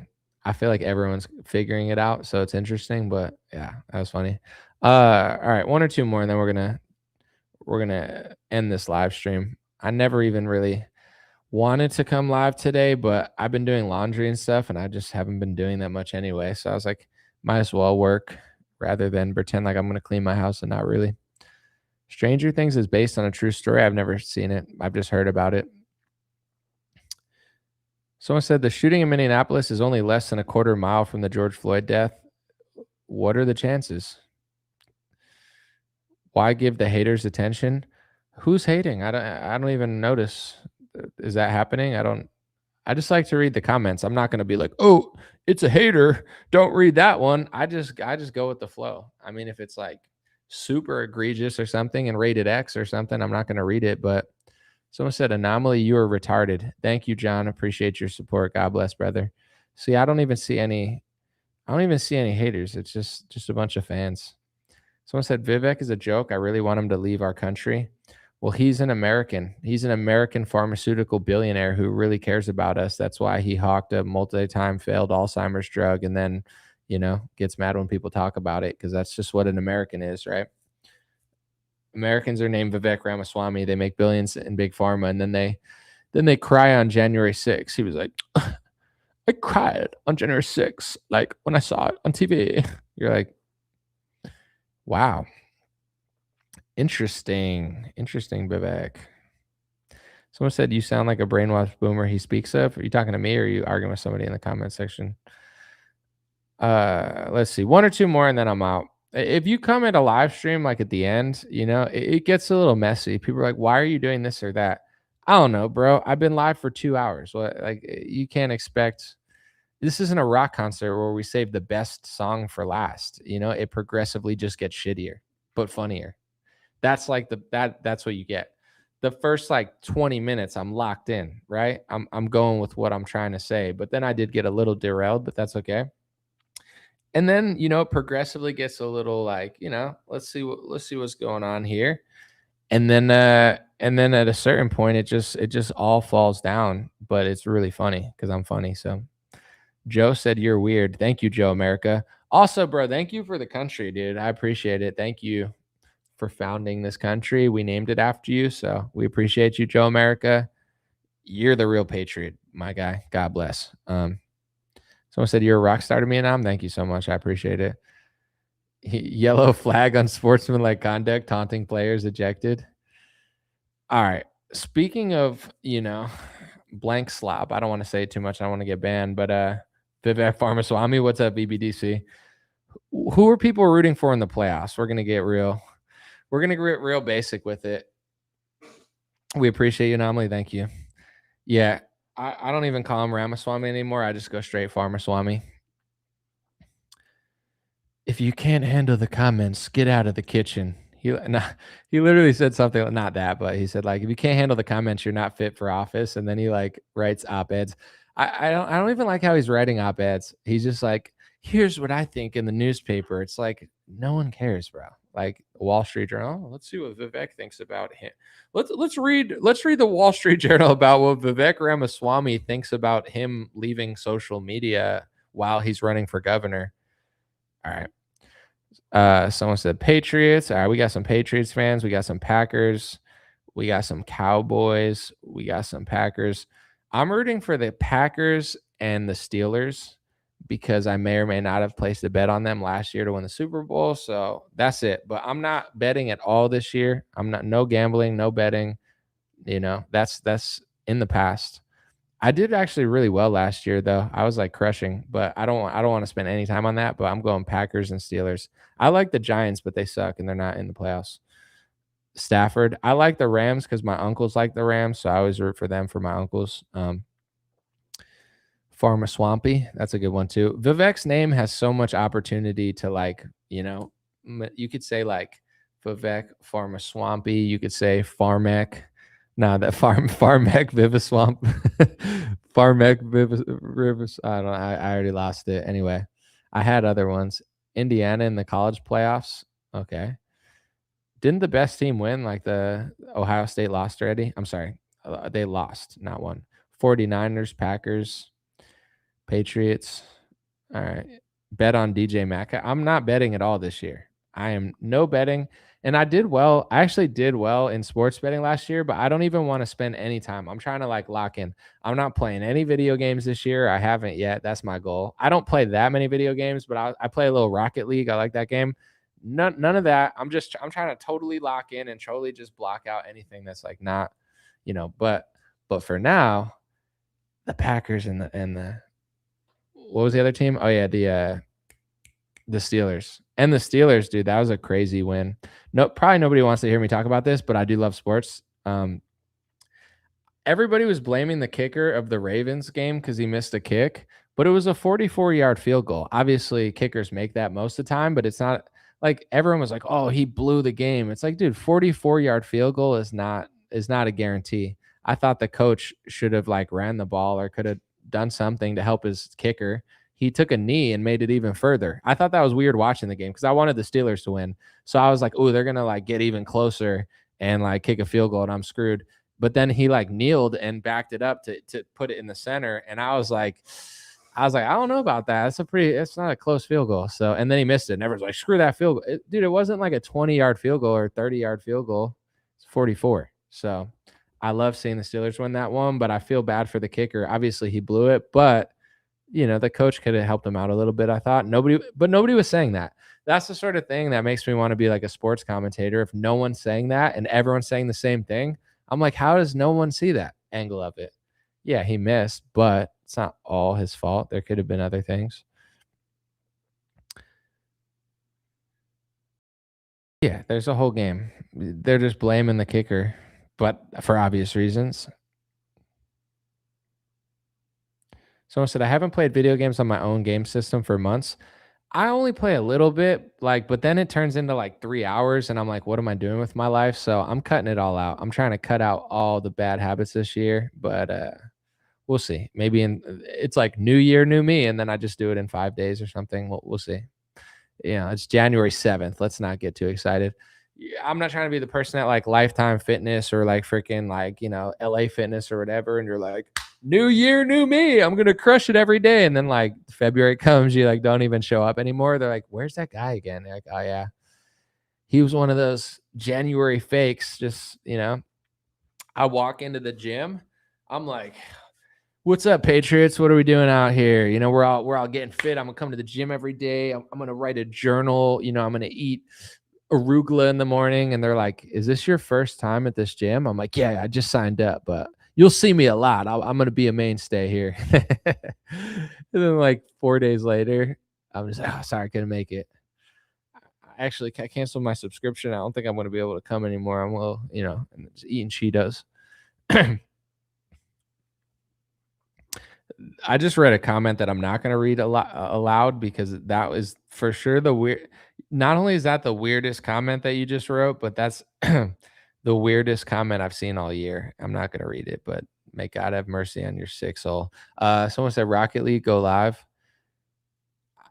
I feel like everyone's figuring it out, so it's interesting, but yeah, that was funny. All right, one or two more, and then we're gonna end this live stream. I never even really wanted to come live today, but I've been doing laundry and stuff, and I just haven't been doing that much anyway. So I was like, might as well work rather than pretend like I'm gonna clean my house and not really. Stranger Things is based on a true story. I've never seen it. I've just heard about it. Someone said the shooting in Minneapolis is only less than a quarter mile from the George Floyd death. What are the chances? Why give the haters attention? Who's hating? I don't even notice. Is that happening? I just like to read the comments. I'm not going to be like, "Oh, it's a hater. Don't read that one." I just go with the flow. I mean, if it's like super egregious or something and rated X or something, I'm not going to read it, but someone said, Anomaly, you are retarded. Thank you, John. Appreciate your support. God bless, brother. See, I don't even see any haters. It's just a bunch of fans. Someone said, Vivek is a joke. I really want him to leave our country. Well, he's an American. He's an American pharmaceutical billionaire who really cares about us. That's why he hawked a multi-time failed Alzheimer's drug and then, gets mad when people talk about it because that's just what an American is, right? Americans are named Vivek Ramaswamy. They make billions in big pharma, and then they cry on January 6th. He was like, I cried on January 6th, like when I saw it on TV. You're like, wow. Interesting, Vivek. Someone said you sound like a brainwashed boomer he speaks of. Are you talking to me or are you arguing with somebody in the comment section? Let's see. One or two more and then I'm out. If you come at a live stream like at the end, it gets a little messy. People are like, "Why are you doing this or that?" I don't know, bro. I've been live for 2 hours. What like you can't expect this isn't a rock concert where we save the best song for last. It progressively just gets shittier, but funnier. That's like that's what you get. The first like 20 minutes, I'm locked in, right? I'm going with what I'm trying to say. But then I did get a little derailed, but that's okay. And then, it progressively gets a little like, let's see what's going on here. And then at a certain point it just all falls down, but it's really funny because I'm funny. So Joe said you're weird. Thank you, Joe America. Also, bro, thank you for the country, dude. I appreciate it. Thank you for founding this country. We named it after you, so we appreciate you, Joe America. You're the real patriot, my guy. God bless. Someone said you're a rock star to me, and thank you so much. I appreciate it. Yellow flag on sportsmanlike conduct, taunting players ejected. All right. Speaking of, blank slop. I don't want to say too much. I don't want to get banned, but Vivek Farmaswamy, what's up, BBDC? Who are people rooting for in the playoffs? We're gonna get real. We're gonna get real basic with it. We appreciate you, Anomaly. Thank you. Yeah, I don't even call him Ramaswamy anymore. I just go straight Farmaswamy. If you can't handle the comments, get out of the kitchen. He literally said something, not that, but he said like, if you can't handle the comments, you're not fit for office. And then he like writes op-eds. I don't even like how he's writing op-eds. He's just like, here's what I think in the newspaper. It's like no one cares, bro. Like Wall Street Journal. Let's see what Vivek thinks about him. Let's read the Wall Street Journal about what Vivek Ramaswamy thinks about him leaving social media while he's running for governor. All right. Someone said Patriots. All right, we got some Patriots fans. We got some Packers. We got some Cowboys. We got some Packers. I'm rooting for the Packers and the Steelers because I may or may not have placed a bet on them last year to win the Super Bowl. So that's it. But I'm not betting at all this year. No gambling, no betting. That's in the past. I did actually really well last year, though. I was like crushing, but I don't want to spend any time on that. But I'm going Packers and Steelers. I like the Giants, but they suck and they're not in the playoffs. Stafford. I like the Rams because my uncles like the Rams, so I always root for them for my uncles. Farmer Swampy, that's a good one too. Vivek's name has so much opportunity to like, you could say like Vivek Farmer Swampy. You could say Farmek. Nah, that Farmek Viviswamp. Farmek Vivis. I don't know. I already lost it. Anyway, I had other ones. Indiana in the college playoffs. Okay. Didn't the best team win? Like the Ohio State lost already? I'm sorry. They lost, not won. 49ers, Packers, Patriots. All right. Bet on DJ Mack. I'm not betting at all this year. I am no betting. And I did well. I actually did well in sports betting last year, but I don't even want to spend any time. I'm trying to like lock in. I'm not playing any video games this year. I haven't yet. That's my goal. I don't play that many video games, but I play a little Rocket League. I like that game. None of that. I'm trying to totally lock in and totally just block out anything that's like not, but for now, the Packers and the what was the other team? Oh yeah, the Steelers. And the Steelers, dude, that was a crazy win. No, probably nobody wants to hear me talk about this, but I do love sports. Everybody was blaming the kicker of the Ravens game because he missed a kick, but it was a 44-yard field goal. Obviously, kickers make that most of the time, but it's not like everyone was like, "Oh, he blew the game." It's like, dude, 44-yard field goal is not a guarantee. I thought the coach should have like ran the ball or could have done something to help his kicker. He took a knee and made it even further. I thought that was weird watching the game because I wanted the Steelers to win. So I was like, oh, they're going to like get even closer and like kick a field goal and I'm screwed. But then he like kneeled and backed it up to put it in the center. And I was like, I don't know about that. It's not a close field goal. So, and then he missed it. And everyone's like, screw that field goal. Dude, it wasn't like a 20-yard field goal or 30-yard field goal. It's 44. So I love seeing the Steelers win that one, but I feel bad for the kicker. Obviously he blew it, but the coach could have helped him out a little bit, I thought. Nobody was saying that. That's the sort of thing that makes me want to be like a sports commentator. If no one's saying that and everyone's saying the same thing, I'm like, how does no one see that angle of it? Yeah, he missed, but it's not all his fault. There could have been other things. Yeah, there's a whole game. They're just blaming the kicker, but for obvious reasons. Someone said, I haven't played video games on my own game system for months. I only play a little bit, like, but then it turns into like 3 hours, and I'm like, what am I doing with my life? So I'm cutting it all out. I'm trying to cut out all the bad habits this year, but we'll see. Maybe it's like new year, new me, and then I just do it in 5 days or something. We'll see. It's January 7th. Let's not get too excited. Yeah, I'm not trying to be the person at like Lifetime Fitness or like freaking like, LA Fitness or whatever. And you're like, new year, new me. I'm going to crush it every day. And then like February comes, you like don't even show up anymore. They're like, where's that guy again? They're like, oh, yeah. He was one of those January fakes. Just, I walk into the gym. I'm like, what's up, Patriots? What are we doing out here? We're all getting fit. I'm gonna come to the gym every day. I'm gonna write a journal. I'm gonna eat arugula in the morning. And they're like, "Is this your first time at this gym?" I'm like, "Yeah, I just signed up, but you'll see me a lot. I'm gonna be a mainstay here." And then like 4 days later, I'm just, oh, sorry, I couldn't make it. I actually canceled my subscription. I don't think I'm gonna be able to come anymore. I'm just eating Cheetos. I just read a comment that I'm not going to read aloud because that was for sure the weird. Not only is that the weirdest comment that you just wrote, but that's the weirdest comment I've seen all year. I'm not going to read it, but may God have mercy on your sick soul. Someone said Rocket League go live.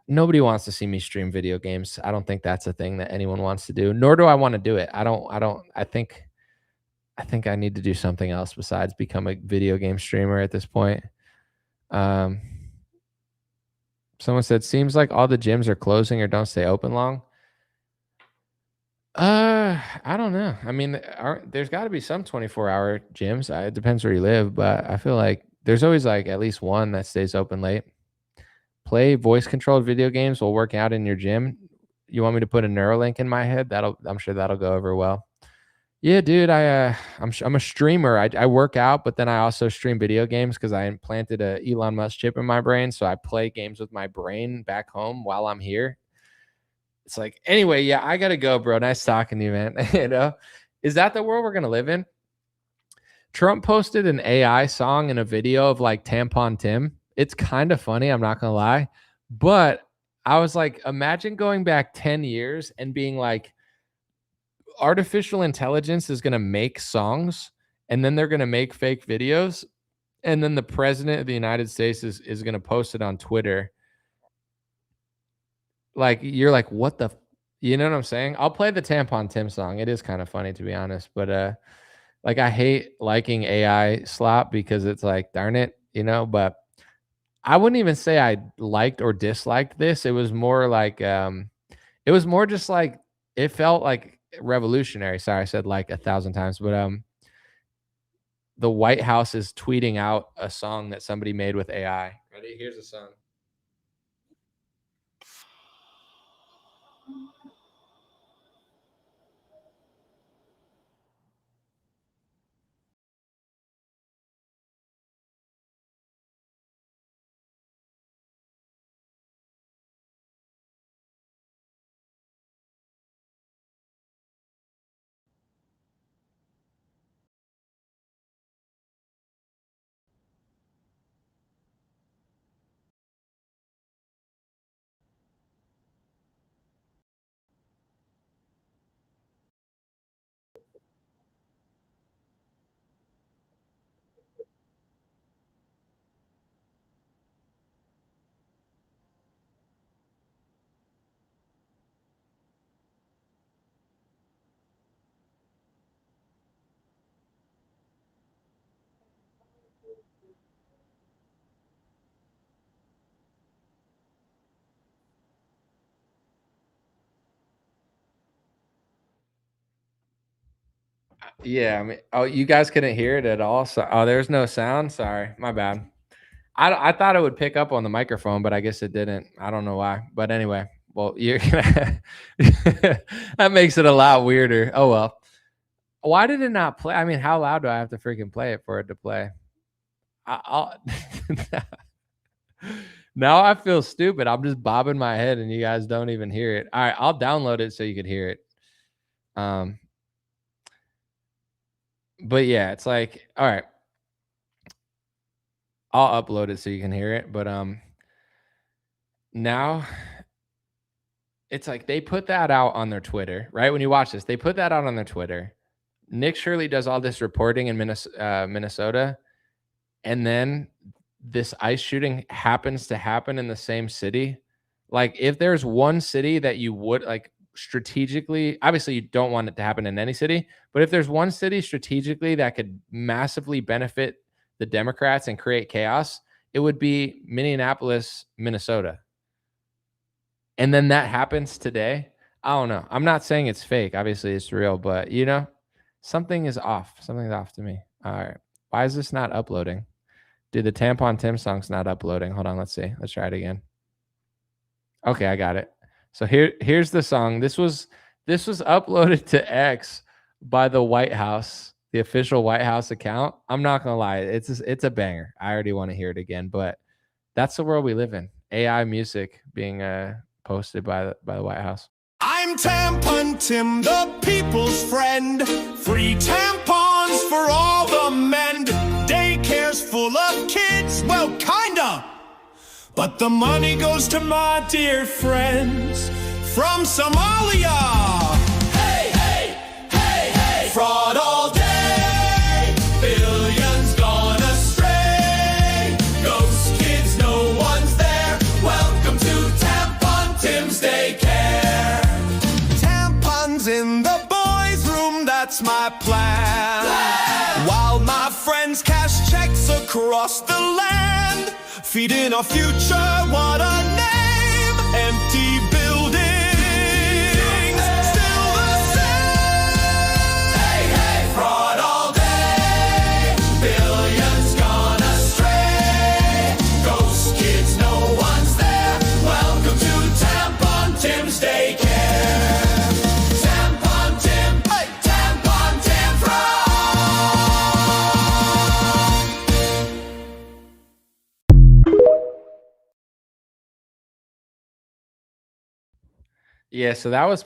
Nobody wants to see me stream video games. I don't think that's a thing that anyone wants to do. Nor do I want to do it. I don't. I don't. I think I need to do something else besides become a video game streamer at this point. Um, Someone said, seems like all the gyms are closing or don't stay open long. I don't know. I mean, there's got to be some 24-hour gyms. It depends where you live, but I feel like there's always like at least one that stays open late. Play voice controlled video games while working out in your gym. You want me to put a Neuralink in my head? I'm sure that'll go over well. Yeah, dude, I'm a streamer. I work out, but then I also stream video games because I implanted a Elon Musk chip in my brain, so I play games with my brain back home while I'm here. It's like, anyway, yeah, I gotta go, bro. Nice talking to you, man. Is that the world we're gonna live in? Trump posted an AI song in a video of like Tampon Tim. It's kind of funny, I'm not gonna lie, but I was like, imagine going back 10 years and being like, artificial intelligence is going to make songs and then they're going to make fake videos and then the president of the United States is going to post it on Twitter. Like you're like, what the you know what I'm saying? I'll play the Tampon Tim song. It is kind of funny to be honest, but like I hate liking AI slop because it's like darn it, but I wouldn't even say I liked or disliked this. It was more like it was more just like it felt like revolutionary. Sorry, I said like 1,000 times, but the White House is tweeting out a song that somebody made with AI. Ready? Here's a song. Yeah, I mean, oh, you guys couldn't hear it at all. So, oh, there's no sound. Sorry, my bad. I thought it would pick up on the microphone, but I guess it didn't. I don't know why. But anyway, well, you're that makes it a lot weirder. Oh well. Why did it not play? I mean, how loud do I have to freaking play it for it to play? I'll now I feel stupid. I'm just bobbing my head and you guys don't even hear it. All right, I'll download it so you could hear it. Um, but yeah, it's like, all right, I'll upload it so you can hear it. But now it's like they put that out on their Twitter, right? When you watch this, they put that out on their Twitter. Nick Shirley does all this reporting in Minnesota, and then this ice shooting happens to happen in the same city. Like, if there's one city that you would like strategically, obviously, you don't want it to happen in any city, but if there's one city strategically that could massively benefit the Democrats and create chaos, it would be Minneapolis, Minnesota. And then that happens today. I don't know. I'm not saying it's fake. Obviously, it's real, but something is off. Something's off to me. All right. Why is this not uploading? Dude, the Tampon Tim song's not uploading. Hold on, let's see. Let's try it again. Okay, I got it. So here's the song. This was uploaded to X by the White House, the official White House account. I'm not gonna lie, it's a banger. I already want to hear it again, but that's the world we live in. AI music being posted by the White House. I'm Tampon Tim, the people's friend. Free tampons for all the men. Daycare's full of kids, well, kinda. But the money goes to my dear friends from Somalia. Hey, hey, hey, hey. Fraud all day. Billions gone astray. Ghost kids, no one's there. Welcome to Tampon Tim's Daycare. Tampons in the boys' room, that's my plan. While my friends cash checks across the land. Feeding our future, what a name. Empty buildings, still the same. Hey, hey, fraud all day. Billions gone astray. Ghost kids, no one's there. Welcome to Tampon Tim's Daycare. Tampon Tim, hey, Tampon Tim fraud. Yeah, so that was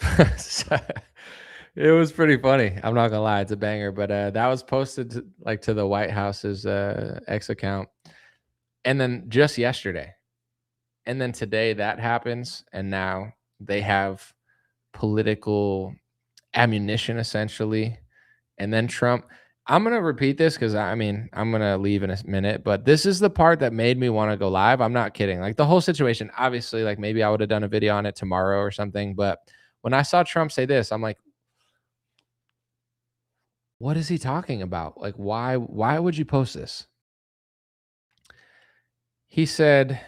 it was pretty funny. I'm not gonna lie, it's a banger. But that was posted to the White House's X account, and then just yesterday, and then today that happens, and now they have political ammunition essentially, and then Trump. I'm gonna repeat this because I mean I'm gonna leave in a minute, but this is the part that made me want to go live. I'm not kidding. Like the whole situation, obviously, like maybe I would have done a video on it tomorrow or something, but when I saw Trump say this, I'm like, what is he talking about? Like, why would you post this? He said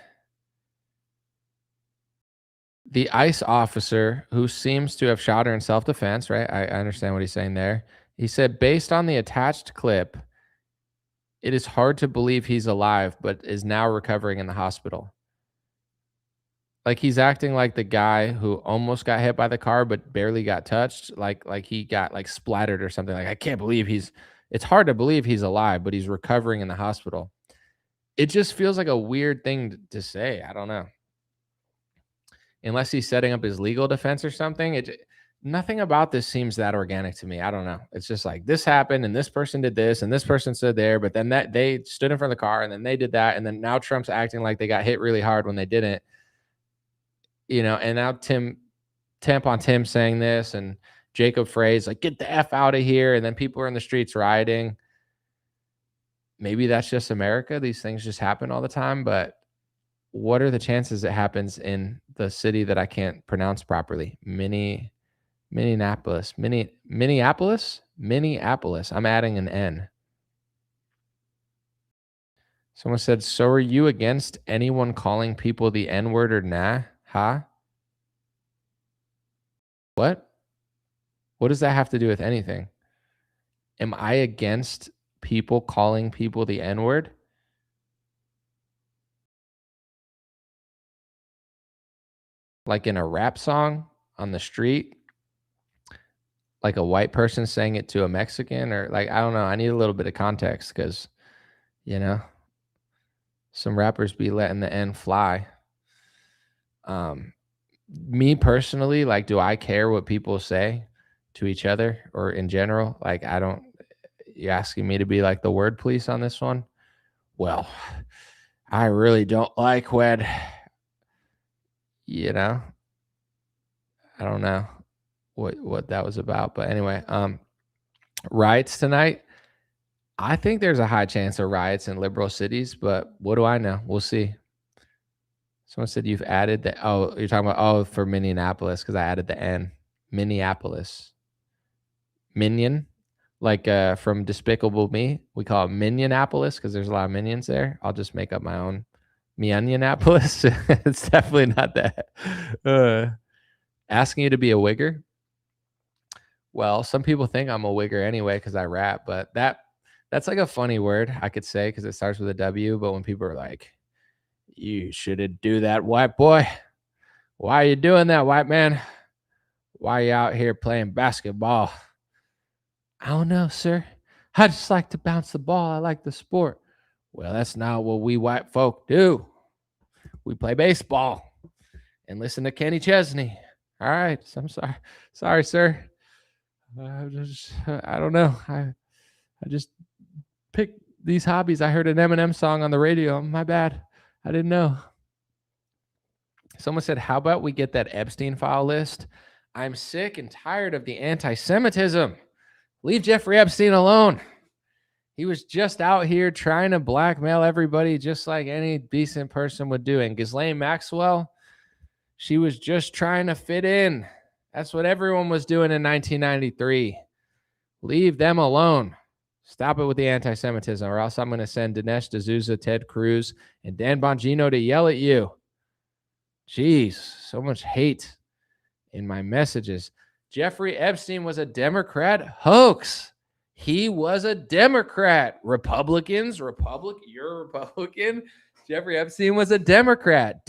the ICE officer who seems to have shot her in self-defense, right? I understand what he's saying there. He said, based on the attached clip, it is hard to believe he's alive, but is now recovering in the hospital. Like he's acting like the guy who almost got hit by the car but barely got touched, like he got like splattered or something. Like I can't believe it's hard to believe he's alive, but he's recovering in the hospital. It just feels like a weird thing to say. I don't know. Unless he's setting up his legal defense or something. Nothing about this seems that organic to me. I don't know. It's just like this happened and this person did this and this person stood there, but then that they stood in front of the car and then they did that. And then now Trump's acting like they got hit really hard when they didn't, and now Tampon Tim saying this and Jacob Frey's like, get the F out of here. And then people are in the streets rioting. Maybe that's just America. These things just happen all the time, but what are the chances it happens in the city that I can't pronounce properly? Minneapolis. I'm adding an N. Someone said, so are you against anyone calling people the N-word or nah? Huh? What? What does that have to do with anything? Am I against people calling people the N-word? Like in a rap song on the street? like a white person saying it to a Mexican, or like, I don't know. I need a little bit of context because, you know, some rappers be letting the N fly. Um, Me personally, like, do I care what people say to each other or in general? Like, I don't. You asking me to be like the word police on this one? Well, I really don't like when, you know, I don't know what that was about, but anyway, riots tonight. I think there's a high chance of riots in liberal cities, but what do I know? We'll see. Someone said you've added the, oh, you're talking about, oh, for Minneapolis, because I added the N. Minneapolis. Minion, like from Despicable Me. We call it Minneapolis because there's a lot of minions there. I'll just make up my own Minneapolis. It's definitely not that. Asking you to be a wigger. Well, some people think I'm a wigger anyway because I rap, but that's like a funny word I could say because it starts with a W. But when people are like, "You shouldn't do that, white boy. Why are you doing that, white man? Why are you out here playing basketball?" I don't know, sir. I just like to bounce the ball. I like the sport. Well, that's not what we white folk do. We play baseball and listen to Kenny Chesney. All right. So I'm sorry. Sorry, sir. I don't know. I just picked these hobbies. I heard an Eminem song on the radio. My bad. I didn't know. Someone said, how about we get that Epstein file list? I'm sick and tired of the anti-Semitism. Leave Jeffrey Epstein alone. He was just out here trying to blackmail everybody just like any decent person would do. And Ghislaine Maxwell, she was just trying to fit in. That's what everyone was doing in 1993. Leave them alone. Stop it with the anti-Semitism, or else I'm going to send Dinesh D'Souza, Ted Cruz, and Dan Bongino to yell at you. Jeez, so much hate in my messages. Jeffrey Epstein was a Democrat hoax. He was a Democrat. Republicans, you're a Republican. Jeffrey Epstein was a Democrat.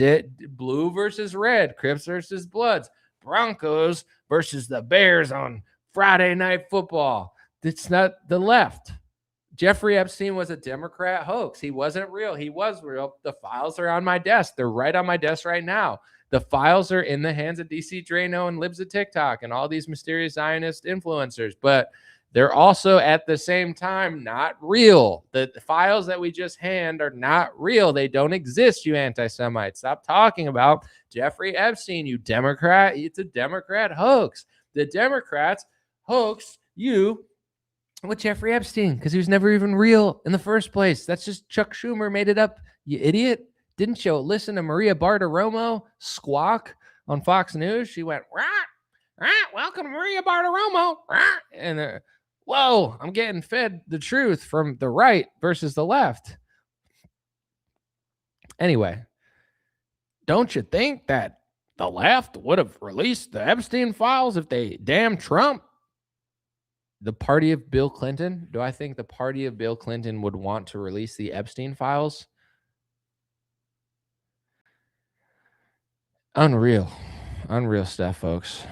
Blue versus red, Crips versus Bloods, Broncos versus the Bears on Friday Night Football. It's not the left. Jeffrey Epstein was a Democrat hoax. He wasn't real. He was real. The files are on my desk. They're right on my desk right now. The files are in the hands of DC Drano and Libs of TikTok and all these mysterious Zionist influencers, but they're also at the same time not real. The files that we just hand are not real. They don't exist, you anti-Semites. Stop talking about Jeffrey Epstein, you Democrat. It's a Democrat hoax. The Democrats hoaxed you with Jeffrey Epstein because he was never even real in the first place. That's just Chuck Schumer made it up, you idiot. Didn't you listen to Maria Bartiromo squawk on Fox News? She went, rah, rah, welcome to Maria Bartiromo. Rah, and whoa, I'm getting fed the truth from the right versus the left. Anyway, don't you think that the left would have released the Epstein files if they damned Trump? The party of Bill Clinton? Do I think the party of Bill Clinton would want to release the Epstein files? Unreal stuff, folks.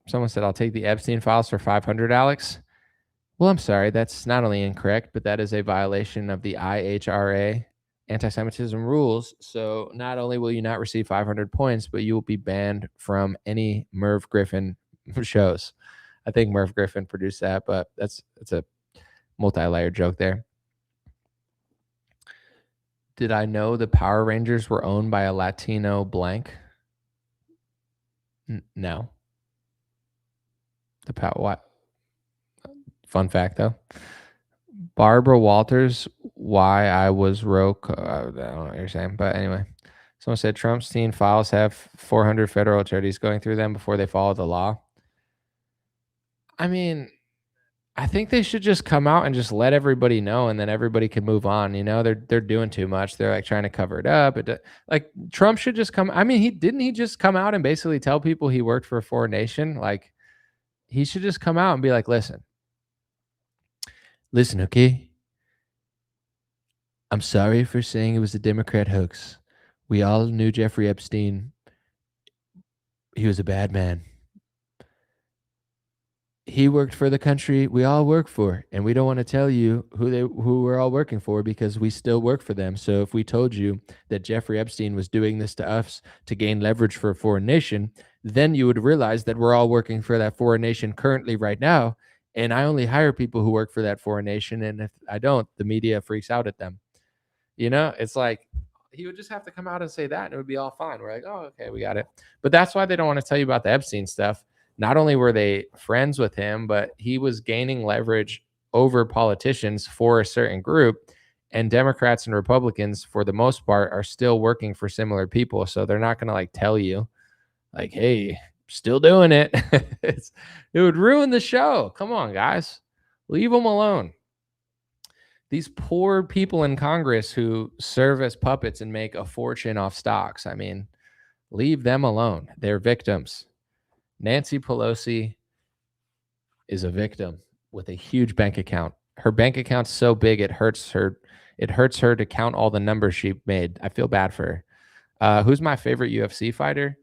Someone said, I'll take the Epstein files for $500, Alex. Well, I'm sorry. That's not only incorrect, but that is a violation of the IHRA anti-Semitism rules. So not only will you not receive 500 points, but you will be banned from any Merv Griffin shows. I think Merv Griffin produced that, but it's a multi-layered joke there. Did I know the Power Rangers were owned by a Latino blank? No. What? Fun fact, though. Barbara Walters, why I was woke. I don't know what you're saying, but anyway. Someone said Trump's teen files have 400 federal attorneys going through them before they follow the law. I mean, I think they should just come out and just let everybody know, and then everybody can move on. You know, they're doing too much. They're like trying to cover it up. Like Trump should just come. I mean, he just come out and basically tell people he worked for a foreign nation. Like he should just come out and be like, listen, okay. I'm sorry for saying it was a Democrat hoax. We all knew Jeffrey Epstein. He was a bad man. he worked for the country we all work for, and we don't want to tell you who we're all working for because we still work for them. So if we told you that Jeffrey Epstein was doing this to us to gain leverage for a foreign nation, then you would realize that we're all working for that foreign nation currently right now. And I only hire people who work for that foreign nation. And if I don't, the media freaks out at them. It's like he would just have to come out and say that and it would be all fine. We're like, oh, okay, we got it. But that's why they don't want to tell you about the Epstein stuff. Not only were they friends with him, but he was gaining leverage over politicians for a certain group. And Democrats and Republicans, for the most part, are still working for similar people. So they're not going to like tell you, like, hey, still doing it. It would ruin the show. Come on, guys. Leave them alone. These poor people in Congress who serve as puppets and make a fortune off stocks. I mean, leave them alone. They're victims. Nancy Pelosi is a victim with a huge bank account. Her bank account's so big it hurts her. It hurts her to count all the numbers she made. I feel bad for her. Who's my favorite UFC fighter?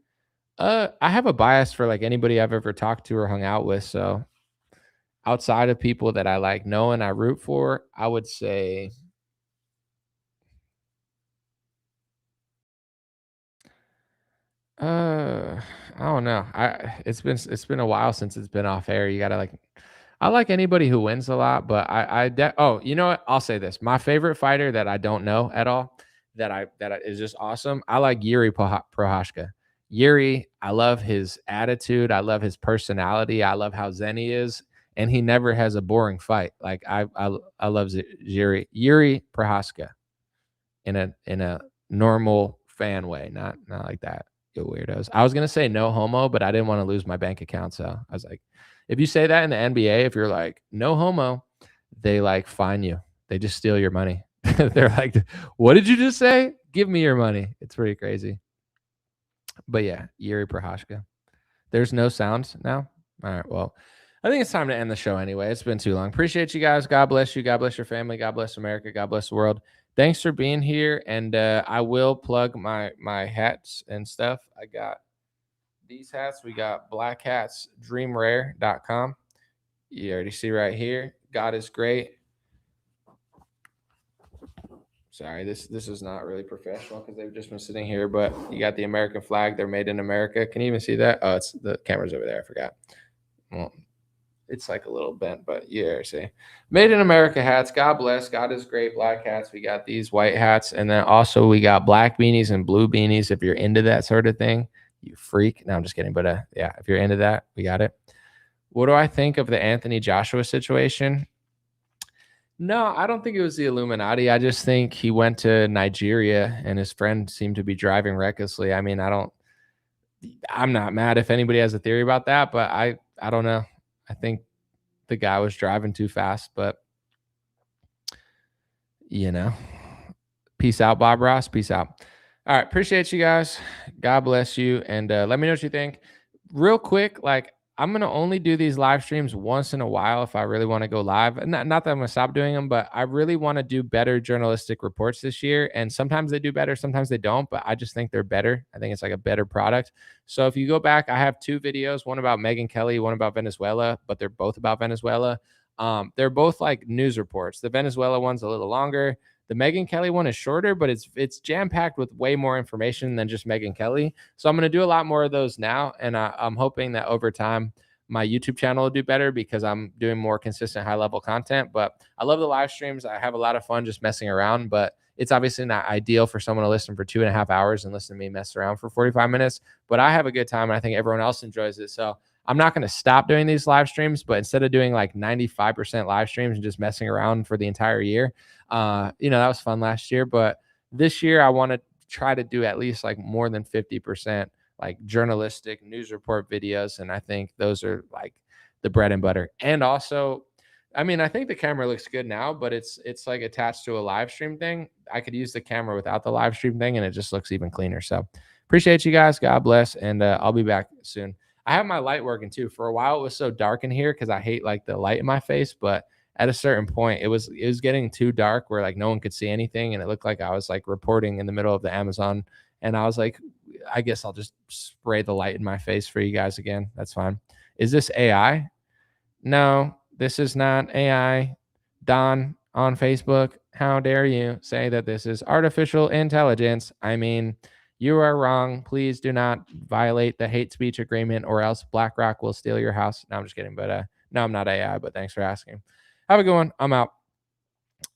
I have a bias for like anybody I've ever talked to or hung out with. So outside of people that I like know and I root for, I would say I don't know. It's been a while since it's been off air. You gotta like I like anybody who wins a lot, but oh, you know what? I'll say this. My favorite fighter that I don't know at all, that is just awesome. I like Yuri Prohashka. Yuri, I love his attitude. I love his personality. I love how zen he is, and he never has a boring fight. Like I love Yuri Prohashka in a normal fan way, not like that. You weirdos. I was gonna say no homo, but I didn't want to lose my bank account, so I was like, if you say that in the NBA, if you're like no homo, they like fine you. They just steal your money. They're like, what did you just say? Give me your money. It's pretty crazy. But yeah, Yuri Prohashka. There's no sound now. All right. Well, I think it's time to end the show anyway. It's been too long. Appreciate you guys. God bless you. God bless your family. God bless America. God bless the world. Thanks for being here. And I will plug my hats and stuff. I got these hats. We got black hats, dreamrare.com. You already see right here. God is great. Sorry, this is not really professional because they've just been sitting here, but you got the American flag. They're made in America. Can you even see that? Oh, it's the camera's over there. I forgot. Well, it's like a little bent, but yeah, see. Made in America hats. God bless. God is great. Black hats. We got these white hats. And then also we got black beanies and blue beanies. If you're into that sort of thing, you freak. No, I'm just kidding. But yeah, if you're into that, we got it. What do I think of the Anthony Joshua situation? No, I don't think it was the Illuminati. I just think he went to Nigeria and his friend seemed to be driving recklessly. I mean, I'm not mad if anybody has a theory about that, but I don't know. I think the guy was driving too fast, but peace out, Bob Ross. Peace out. All right. Appreciate you guys. God bless you. And let me know what you think. Real quick, like I'm going to only do these live streams once in a while if I really want to go live. And not that I'm going to stop doing them, but I really want to do better journalistic reports this year. And sometimes they do better, sometimes they don't, but I just think they're better. I think it's like a better product. So if you go back, I have two videos, one about Megyn Kelly, one about Venezuela, but they're both about Venezuela. They're both like news reports. The Venezuela one's a little longer. The Megyn Kelly one is shorter, but it's jam-packed with way more information than just Megyn Kelly. So I'm going to do a lot more of those now. And I'm hoping that over time, my YouTube channel will do better because I'm doing more consistent high-level content. But I love the live streams. I have a lot of fun just messing around. But it's obviously not ideal for someone to listen for 2.5 hours and listen to me mess around for 45 minutes. But I have a good time, and I think everyone else enjoys it. So I'm not going to stop doing these live streams, but instead of doing like 95% live streams and just messing around for the entire year, that was fun last year. But this year, I want to try to do at least like more than 50% like journalistic news report videos. And I think those are like the bread and butter. And also, I mean, I think the camera looks good now, but it's like attached to a live stream thing. I could use the camera without the live stream thing, and it just looks even cleaner. So appreciate you guys. God bless. And I'll be back soon. I have my light working too. For a while, it was so dark in here because I hate like the light in my face. But at a certain point, it was getting too dark where like no one could see anything, and it looked like I was like reporting in the middle of the Amazon. And I was like, I guess I'll just spray the light in my face for you guys again. That's fine. Is this AI? No, this is not AI. Don on Facebook, how dare you say that this is artificial intelligence? I mean, you are wrong. Please do not violate the hate speech agreement or else BlackRock will steal your house. No, I'm just kidding. But no, I'm not AI, but thanks for asking. Have a good one. I'm out.